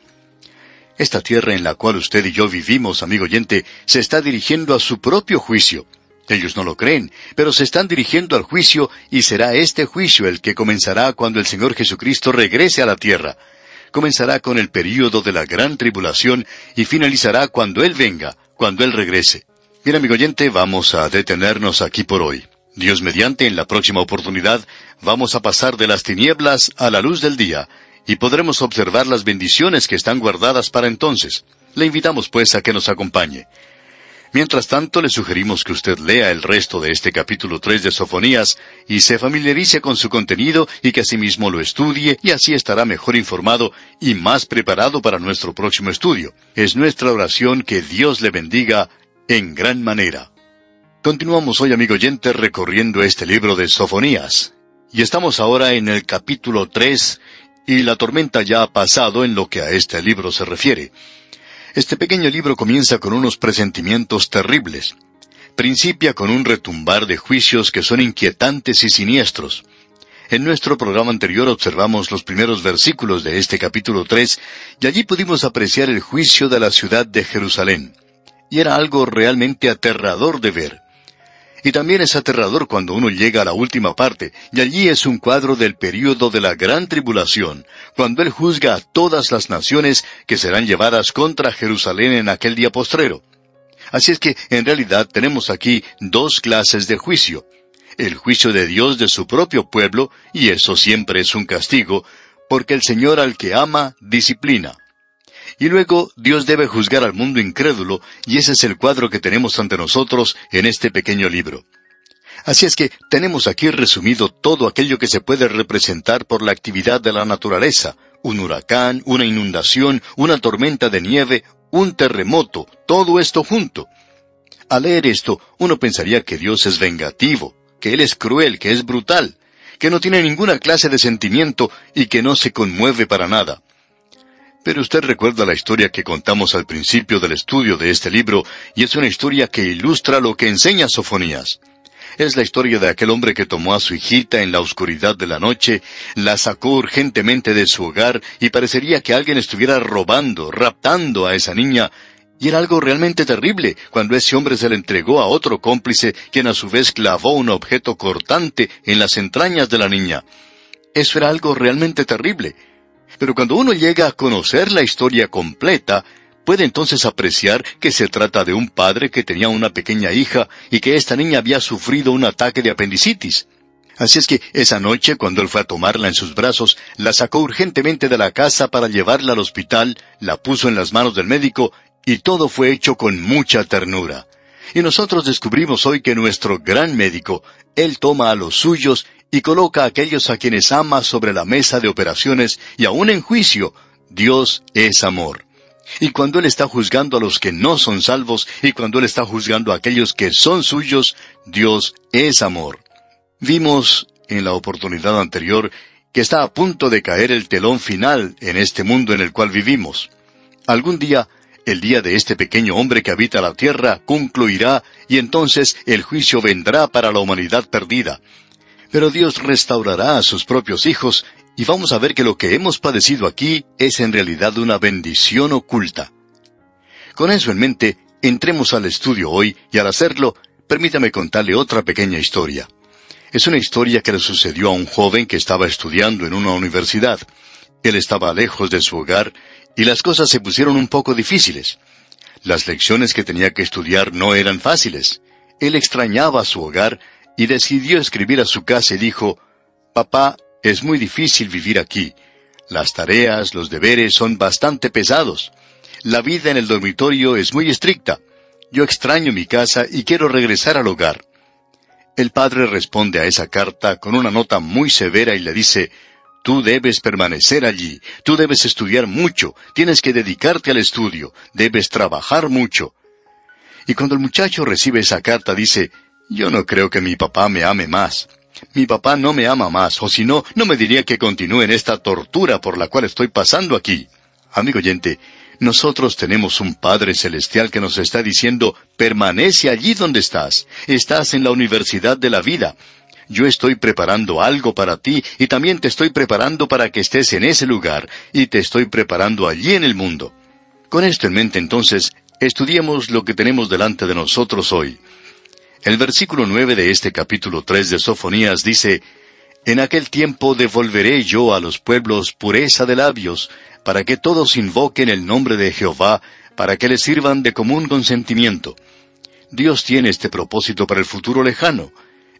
Esta tierra en la cual usted y yo vivimos, amigo oyente, se está dirigiendo a su propio juicio. Ellos no lo creen, pero se están dirigiendo al juicio y será este juicio el que comenzará cuando el Señor Jesucristo regrese a la tierra. Comenzará con el período de la gran tribulación y finalizará cuando Él venga, cuando Él regrese. Bien, amigo oyente, vamos a detenernos aquí por hoy. Dios mediante, en la próxima oportunidad, vamos a pasar de las tinieblas a la luz del día y podremos observar las bendiciones que están guardadas para entonces. Le invitamos pues a que nos acompañe. Mientras tanto, le sugerimos que usted lea el resto de este capítulo 3 de Sofonías y se familiarice con su contenido y que asimismo lo estudie y así estará mejor informado y más preparado para nuestro próximo estudio. Es nuestra oración que Dios le bendiga en gran manera. Continuamos hoy, amigo oyente, recorriendo este libro de Sofonías. Y estamos ahora en el capítulo 3 y la tormenta ya ha pasado en lo que a este libro se refiere. Este pequeño libro comienza con unos presentimientos terribles. Principia con un retumbar de juicios que son inquietantes y siniestros. En nuestro programa anterior observamos los primeros versículos de este capítulo 3, y allí pudimos apreciar el juicio de la ciudad de Jerusalén. Y era algo realmente aterrador de ver. Y también es aterrador cuando uno llega a la última parte, y allí es un cuadro del período de la gran tribulación, cuando Él juzga a todas las naciones que serán llevadas contra Jerusalén en aquel día postrero. Así es que, en realidad, tenemos aquí dos clases de juicio. El juicio de Dios de su propio pueblo, y eso siempre es un castigo, porque el Señor al que ama, disciplina. Y luego Dios debe juzgar al mundo incrédulo, y ese es el cuadro que tenemos ante nosotros en este pequeño libro. Así es que tenemos aquí resumido todo aquello que se puede representar por la actividad de la naturaleza: un huracán, una inundación, una tormenta de nieve, un terremoto, todo esto junto. Al leer esto, uno pensaría que Dios es vengativo, que Él es cruel, que es brutal, que no tiene ninguna clase de sentimiento y que no se conmueve para nada. Pero usted recuerda la historia que contamos al principio del estudio de este libro, y es una historia que ilustra lo que enseña Sofonías. Es la historia de aquel hombre que tomó a su hijita en la oscuridad de la noche, la sacó urgentemente de su hogar, y parecería que alguien estuviera robando, raptando a esa niña, y era algo realmente terrible cuando ese hombre se le entregó a otro cómplice, quien a su vez clavó un objeto cortante en las entrañas de la niña. Eso era algo realmente terrible. Pero cuando uno llega a conocer la historia completa, puede entonces apreciar que se trata de un padre que tenía una pequeña hija y que esta niña había sufrido un ataque de apendicitis. Así es que esa noche, cuando él fue a tomarla en sus brazos, la sacó urgentemente de la casa para llevarla al hospital, la puso en las manos del médico, y todo fue hecho con mucha ternura. Y nosotros descubrimos hoy que nuestro gran médico, Él toma a los suyos y coloca a aquellos a quienes ama sobre la mesa de operaciones y aún en juicio. Dios es amor. Y cuando Él está juzgando a los que no son salvos, y cuando Él está juzgando a aquellos que son suyos, Dios es amor. Vimos en la oportunidad anterior que está a punto de caer el telón final en este mundo en el cual vivimos. Algún día, el día de este pequeño hombre que habita la tierra concluirá, y entonces el juicio vendrá para la humanidad perdida. Pero Dios restaurará a sus propios hijos, y vamos a ver que lo que hemos padecido aquí es en realidad una bendición oculta. Con eso en mente, entremos al estudio hoy, y al hacerlo, permítame contarle otra pequeña historia. Es una historia que le sucedió a un joven que estaba estudiando en una universidad. Él estaba lejos de su hogar, y las cosas se pusieron un poco difíciles. Las lecciones que tenía que estudiar no eran fáciles. Él extrañaba su hogar, y decidió escribir a su casa y dijo: «Papá, es muy difícil vivir aquí. Las tareas, los deberes son bastante pesados. La vida en el dormitorio es muy estricta. Yo extraño mi casa y quiero regresar al hogar». El padre responde a esa carta con una nota muy severa y le dice: «Tú debes permanecer allí, tú debes estudiar mucho, tienes que dedicarte al estudio, debes trabajar mucho». Y cuando el muchacho recibe esa carta dice: «Yo no creo que mi papá me ame más. Mi papá no me ama más, o si no, no me diría que continúe en esta tortura por la cual estoy pasando aquí». Amigo oyente, nosotros tenemos un Padre Celestial que nos está diciendo: permanece allí donde estás. Estás en la universidad de la vida. Yo estoy preparando algo para ti, y también te estoy preparando para que estés en ese lugar, y te estoy preparando allí en el mundo. Con esto en mente, entonces, estudiemos lo que tenemos delante de nosotros hoy. El versículo 9 de este capítulo 3 de Sofonías dice: «En aquel tiempo devolveré yo a los pueblos pureza de labios, para que todos invoquen el nombre de Jehová, para que le sirvan de común consentimiento». Dios tiene este propósito para el futuro lejano.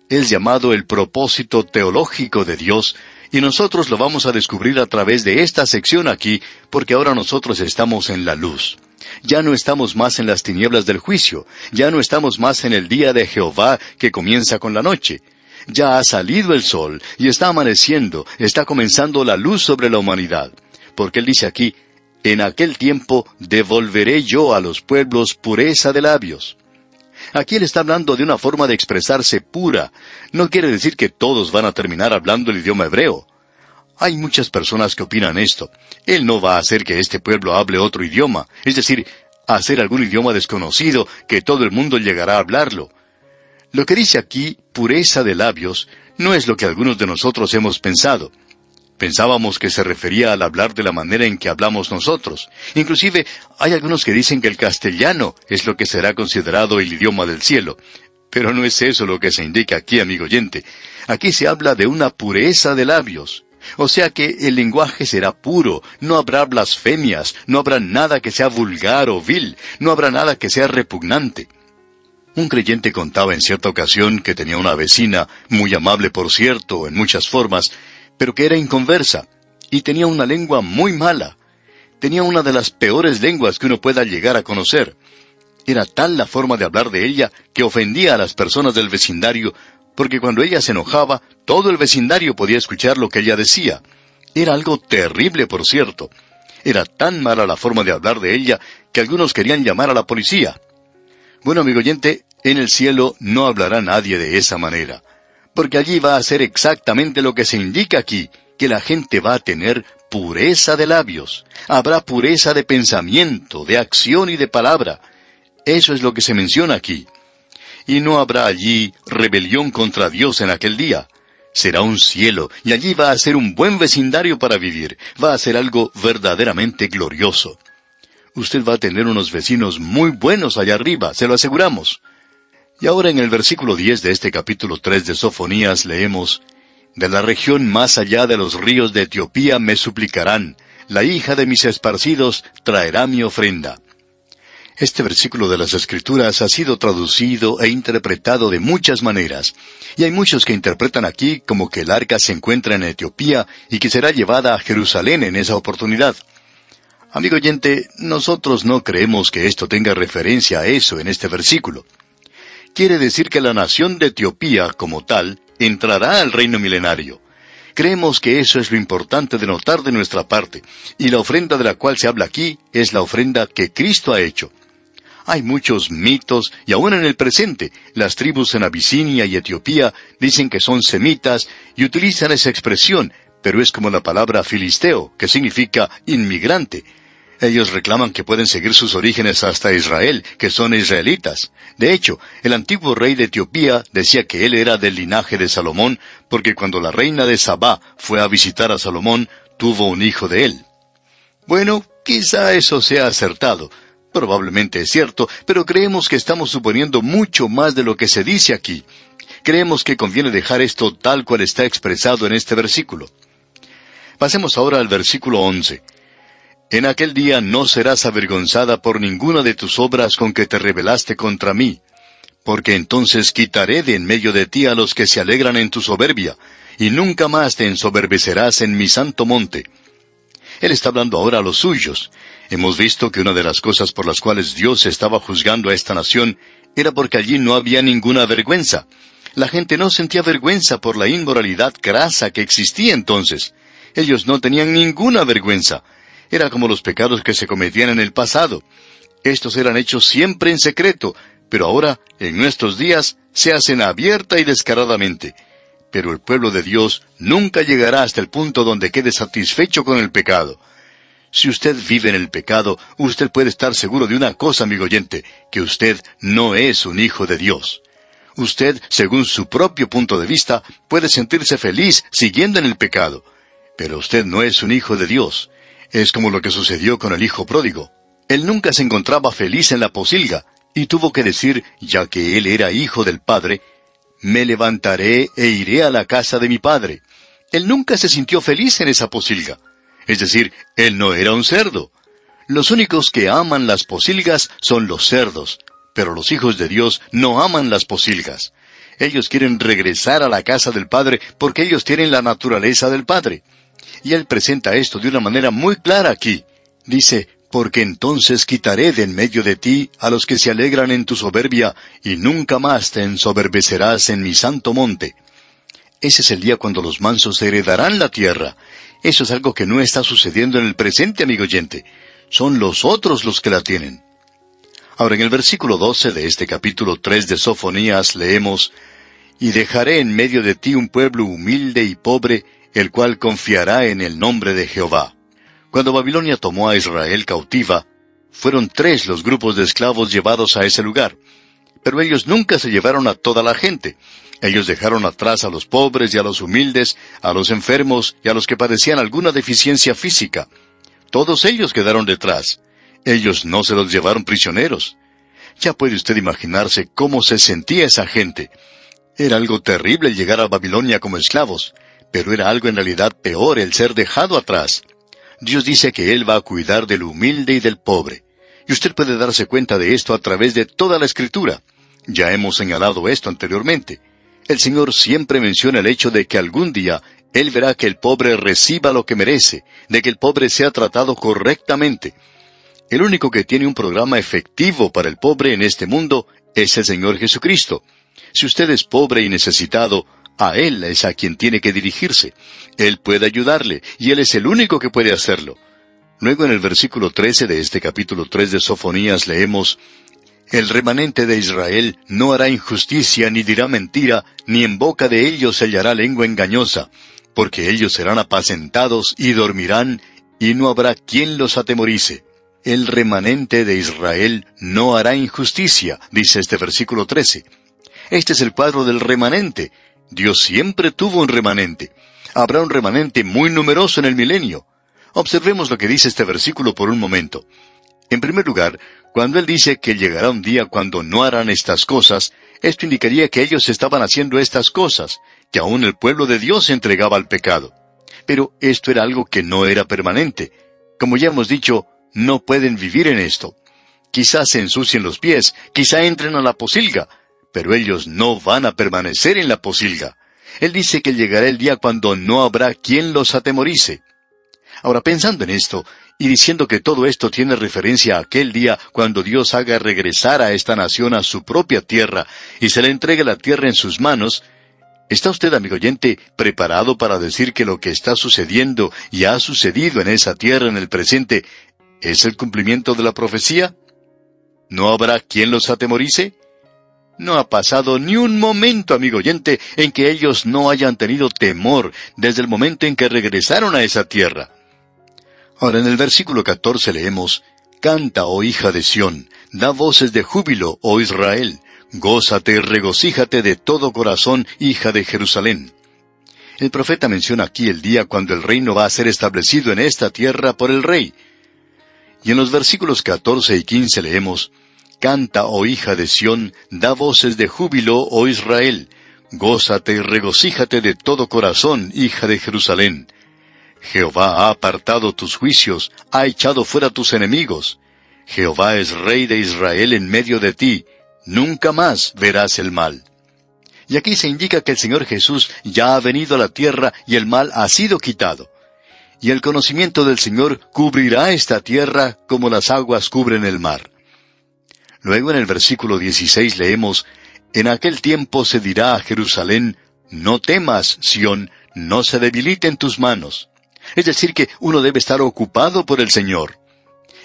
Es llamado el propósito teológico de Dios, y nosotros lo vamos a descubrir a través de esta sección aquí, porque ahora nosotros estamos en la luz. Ya no estamos más en las tinieblas del juicio, ya no estamos más en el día de Jehová que comienza con la noche. Ya ha salido el sol, y está amaneciendo, está comenzando la luz sobre la humanidad. Porque Él dice aquí: «En aquel tiempo devolveré yo a los pueblos pureza de labios». Aquí Él está hablando de una forma de expresarse pura. No quiere decir que todos van a terminar hablando el idioma hebreo. Hay muchas personas que opinan esto. Él no va a hacer que este pueblo hable otro idioma, es decir, hacer algún idioma desconocido que todo el mundo llegará a hablarlo. Lo que dice aquí, pureza de labios, no es lo que algunos de nosotros hemos pensado. Pensábamos que se refería al hablar de la manera en que hablamos nosotros. Inclusive, hay algunos que dicen que el castellano es lo que será considerado el idioma del cielo. Pero no es eso lo que se indica aquí, amigo oyente. Aquí se habla de una pureza de labios. O sea que el lenguaje será puro, no habrá blasfemias, no habrá nada que sea vulgar o vil, no habrá nada que sea repugnante. Un creyente contaba en cierta ocasión que tenía una vecina, muy amable por cierto, en muchas formas, pero que era inconversa, y tenía una lengua muy mala. Tenía una de las peores lenguas que uno pueda llegar a conocer. Era tal la forma de hablar de ella que ofendía a las personas del vecindario, porque cuando ella se enojaba, todo el vecindario podía escuchar lo que ella decía. Era algo terrible, por cierto. Era tan mala la forma de hablar de ella que algunos querían llamar a la policía. Bueno, amigo oyente, en el cielo no hablará nadie de esa manera, porque allí va a ser exactamente lo que se indica aquí, que la gente va a tener pureza de labios. Habrá pureza de pensamiento, de acción y de palabra. Eso es lo que se menciona aquí. Y no habrá allí rebelión contra Dios en aquel día. Será un cielo, y allí va a ser un buen vecindario para vivir. Va a ser algo verdaderamente glorioso. Usted va a tener unos vecinos muy buenos allá arriba, se lo aseguramos. Y ahora en el versículo 10 de este capítulo 3 de Sofonías leemos: «De la región más allá de los ríos de Etiopía me suplicarán, la hija de mis esparcidos traerá mi ofrenda». Este versículo de las Escrituras ha sido traducido e interpretado de muchas maneras, y hay muchos que interpretan aquí como que el arca se encuentra en Etiopía y que será llevada a Jerusalén en esa oportunidad. Amigo oyente, nosotros no creemos que esto tenga referencia a eso en este versículo. Quiere decir que la nación de Etiopía, como tal, entrará al reino milenario. Creemos que eso es lo importante de notar de nuestra parte, y la ofrenda de la cual se habla aquí es la ofrenda que Cristo ha hecho. Hay muchos mitos, y aún en el presente, las tribus en Abisinia y Etiopía dicen que son semitas y utilizan esa expresión, pero es como la palabra filisteo, que significa inmigrante. Ellos reclaman que pueden seguir sus orígenes hasta Israel, que son israelitas. De hecho, el antiguo rey de Etiopía decía que él era del linaje de Salomón, porque cuando la reina de Sabá fue a visitar a Salomón, tuvo un hijo de él. Bueno, quizá eso sea acertado. Probablemente es cierto, pero creemos que estamos suponiendo mucho más de lo que se dice aquí. Creemos que conviene dejar esto tal cual está expresado en este versículo. Pasemos ahora al versículo 11. En aquel día no serás avergonzada por ninguna de tus obras con que te rebelaste contra mí, porque entonces quitaré de en medio de ti a los que se alegran en tu soberbia, y nunca más te ensoberbecerás en mi santo monte. Él está hablando ahora a los suyos. Hemos visto que una de las cosas por las cuales Dios estaba juzgando a esta nación era porque allí no había ninguna vergüenza. La gente no sentía vergüenza por la inmoralidad grasa que existía entonces. Ellos no tenían ninguna vergüenza. Era como los pecados que se cometían en el pasado. Estos eran hechos siempre en secreto, pero ahora, en nuestros días, se hacen abierta y descaradamente. Pero el pueblo de Dios nunca llegará hasta el punto donde quede satisfecho con el pecado. Si usted vive en el pecado, usted puede estar seguro de una cosa, amigo oyente, que usted no es un hijo de Dios. Usted, según su propio punto de vista, puede sentirse feliz siguiendo en el pecado. Pero usted no es un hijo de Dios. Es como lo que sucedió con el hijo pródigo. Él nunca se encontraba feliz en la posilga, y tuvo que decir, ya que él era hijo del Padre, me levantaré e iré a la casa de mi padre. Él nunca se sintió feliz en esa posilga. Es decir, él no era un cerdo. Los únicos que aman las posilgas son los cerdos, pero los hijos de Dios no aman las posilgas. Ellos quieren regresar a la casa del Padre porque ellos tienen la naturaleza del Padre. Y Él presenta esto de una manera muy clara aquí. Dice, porque entonces quitaré de en medio de ti a los que se alegran en tu soberbia, y nunca más te ensoberbecerás en mi santo monte. Ese es el día cuando los mansos heredarán la tierra. Eso es algo que no está sucediendo en el presente, amigo oyente. Son los otros los que la tienen. Ahora, en el versículo 12 de este capítulo 3 de Sofonías leemos, y dejaré en medio de ti un pueblo humilde y pobre, el cual confiará en el nombre de Jehová. Cuando Babilonia tomó a Israel cautiva, fueron 3 los grupos de esclavos llevados a ese lugar. Pero ellos nunca se llevaron a toda la gente. Ellos dejaron atrás a los pobres y a los humildes, a los enfermos y a los que padecían alguna deficiencia física. Todos ellos quedaron detrás. Ellos no se los llevaron prisioneros. Ya puede usted imaginarse cómo se sentía esa gente. Era algo terrible llegar a Babilonia como esclavos, pero era algo en realidad peor el ser dejado atrás. Dios dice que Él va a cuidar del humilde y del pobre. Y usted puede darse cuenta de esto a través de toda la Escritura. Ya hemos señalado esto anteriormente. El Señor siempre menciona el hecho de que algún día Él verá que el pobre reciba lo que merece, de que el pobre sea tratado correctamente. El único que tiene un programa efectivo para el pobre en este mundo es el Señor Jesucristo. Si usted es pobre y necesitado, a Él es a quien tiene que dirigirse. Él puede ayudarle, y Él es el único que puede hacerlo. Luego en el versículo 13 de este capítulo 3 de Sofonías leemos, el remanente de Israel no hará injusticia ni dirá mentira, ni en boca de ellos se hallará lengua engañosa, porque ellos serán apacentados y dormirán, y no habrá quien los atemorice. El remanente de Israel no hará injusticia, dice este versículo 13. Este es el cuadro del remanente. Dios siempre tuvo un remanente. Habrá un remanente muy numeroso en el milenio. Observemos lo que dice este versículo por un momento. En primer lugar, cuando Él dice que llegará un día cuando no harán estas cosas, esto indicaría que ellos estaban haciendo estas cosas, que aún el pueblo de Dios se entregaba al pecado. Pero esto era algo que no era permanente. Como ya hemos dicho, no pueden vivir en esto. Quizás se ensucien los pies, quizá entren a la posilga, pero ellos no van a permanecer en la posilga. Él dice que llegará el día cuando no habrá quien los atemorice. Ahora, pensando en esto, y diciendo que todo esto tiene referencia a aquel día cuando Dios haga regresar a esta nación a su propia tierra, y se le entregue la tierra en sus manos, ¿Está usted, amigo oyente, preparado para decir que lo que está sucediendo y ha sucedido en esa tierra en el presente es el cumplimiento de la profecía? ¿No habrá quien los atemorice? No ha pasado ni un momento, amigo oyente, en que ellos no hayan tenido temor desde el momento en que regresaron a esa tierra. Ahora, en el versículo 14 leemos: Canta, oh hija de Sión, da voces de júbilo, oh Israel. Gózate y regocíjate de todo corazón, hija de Jerusalén. El profeta menciona aquí el día cuando el reino va a ser establecido en esta tierra por el rey. Y en los versículos 14 y 15 leemos: Canta, oh hija de Sión, da voces de júbilo, oh Israel. Gózate y regocíjate de todo corazón, hija de Jerusalén. Jehová ha apartado tus juicios, ha echado fuera tus enemigos. Jehová es rey de Israel en medio de ti. Nunca más verás el mal. Y aquí se indica que el Señor Jesús ya ha venido a la tierra y el mal ha sido quitado. Y el conocimiento del Señor cubrirá esta tierra como las aguas cubren el mar. Luego en el versículo 16 leemos: En aquel tiempo se dirá a Jerusalén: No temas, Sión, no se debiliten tus manos. Es decir, que uno debe estar ocupado por el Señor.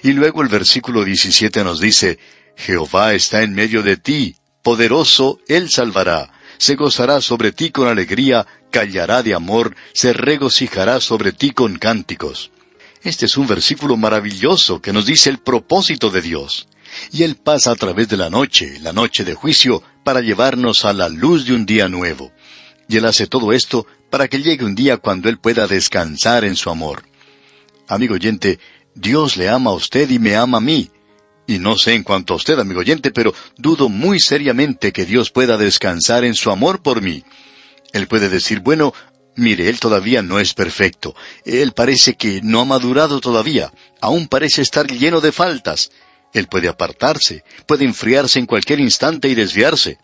Y luego el versículo 17 nos dice: Jehová está en medio de ti, poderoso, Él salvará. Se gozará sobre ti con alegría, callará de amor, se regocijará sobre ti con cánticos. Este es un versículo maravilloso que nos dice el propósito de Dios. Y Él pasa a través de la noche de juicio, para llevarnos a la luz de un día nuevo. Y Él hace todo esto para que llegue un día cuando Él pueda descansar en su amor. Amigo oyente, Dios le ama a usted y me ama a mí. Y no sé en cuanto a usted, amigo oyente, pero dudo muy seriamente que Dios pueda descansar en su amor por mí. Él puede decir: bueno, mire, Él todavía no es perfecto. Él parece que no ha madurado todavía. Aún parece estar lleno de faltas. Él puede apartarse, puede enfriarse en cualquier instante y desviarse.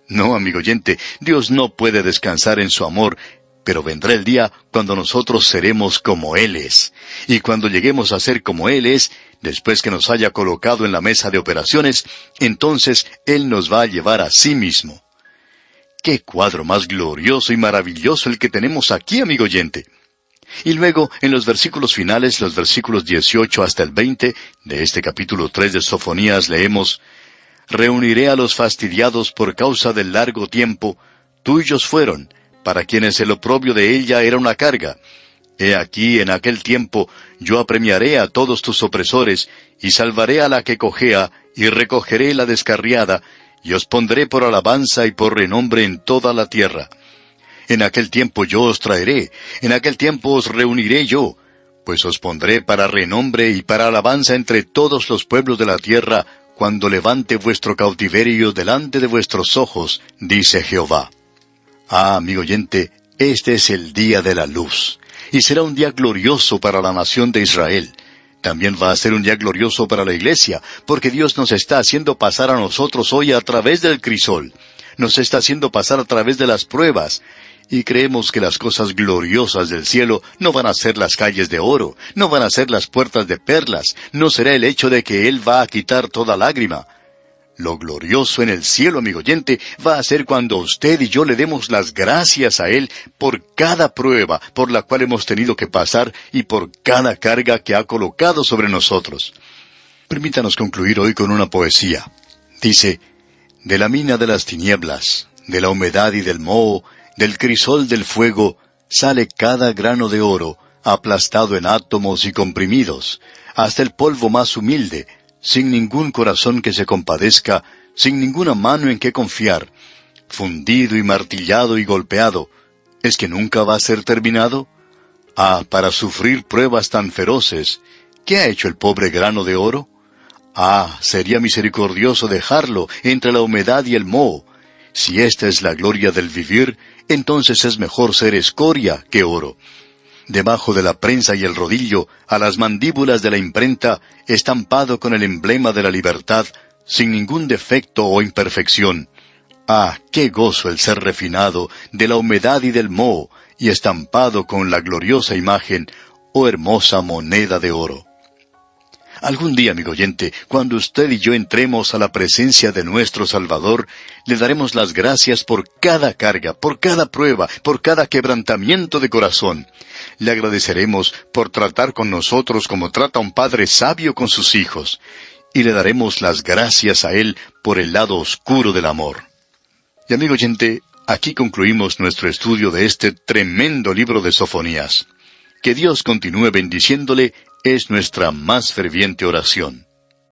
No, amigo oyente, Dios no puede descansar en su amor, pero vendrá el día cuando nosotros seremos como Él es. Y cuando lleguemos a ser como Él es, después que nos haya colocado en la mesa de operaciones, entonces Él nos va a llevar a sí mismo. ¡Qué cuadro más glorioso y maravilloso el que tenemos aquí, amigo oyente! Y luego, en los versículos finales, los versículos 18 hasta el 20, de este capítulo 3 de Sofonías, leemos: Reuniré a los fastidiados por causa del largo tiempo, tuyos fueron, para quienes el oprobio de ella era una carga. He aquí, en aquel tiempo, yo apremiaré a todos tus opresores, y salvaré a la que cojea, y recogeré la descarriada, y os pondré por alabanza y por renombre en toda la tierra. En aquel tiempo yo os traeré, en aquel tiempo os reuniré yo, pues os pondré para renombre y para alabanza entre todos los pueblos de la tierra, cuando levante vuestro cautiverio delante de vuestros ojos, dice Jehová. Ah, amigo oyente, este es el día de la luz, y será un día glorioso para la nación de Israel. También va a ser un día glorioso para la iglesia, porque Dios nos está haciendo pasar a nosotros hoy a través del crisol. Nos está haciendo pasar a través de las pruebas. Y creemos que las cosas gloriosas del cielo no van a ser las calles de oro, no van a ser las puertas de perlas, no será el hecho de que Él va a quitar toda lágrima. Lo glorioso en el cielo, amigo oyente, va a ser cuando usted y yo le demos las gracias a Él por cada prueba por la cual hemos tenido que pasar y por cada carga que ha colocado sobre nosotros. Permítanos concluir hoy con una poesía. Dice: De la mina de las tinieblas, de la humedad y del moho, del crisol del fuego, sale cada grano de oro, aplastado en átomos y comprimidos, hasta el polvo más humilde, sin ningún corazón que se compadezca, sin ninguna mano en que confiar, fundido y martillado y golpeado. ¿Es que nunca va a ser terminado? Ah, para sufrir pruebas tan feroces, ¿qué ha hecho el pobre grano de oro? Ah, sería misericordioso dejarlo entre la humedad y el moho. Si esta es la gloria del vivir, entonces es mejor ser escoria que oro. Debajo de la prensa y el rodillo, a las mandíbulas de la imprenta, estampado con el emblema de la libertad, sin ningún defecto o imperfección. Ah, qué gozo el ser refinado de la humedad y del moho, y estampado con la gloriosa imagen, oh hermosa moneda de oro. Algún día, amigo oyente, cuando usted y yo entremos a la presencia de nuestro Salvador, le daremos las gracias por cada carga, por cada prueba, por cada quebrantamiento de corazón. Le agradeceremos por tratar con nosotros como trata un padre sabio con sus hijos. Y le daremos las gracias a Él por el lado oscuro del amor. Y amigo oyente, aquí concluimos nuestro estudio de este tremendo libro de Sofonías. Que Dios continúe bendiciéndole es nuestra más ferviente oración.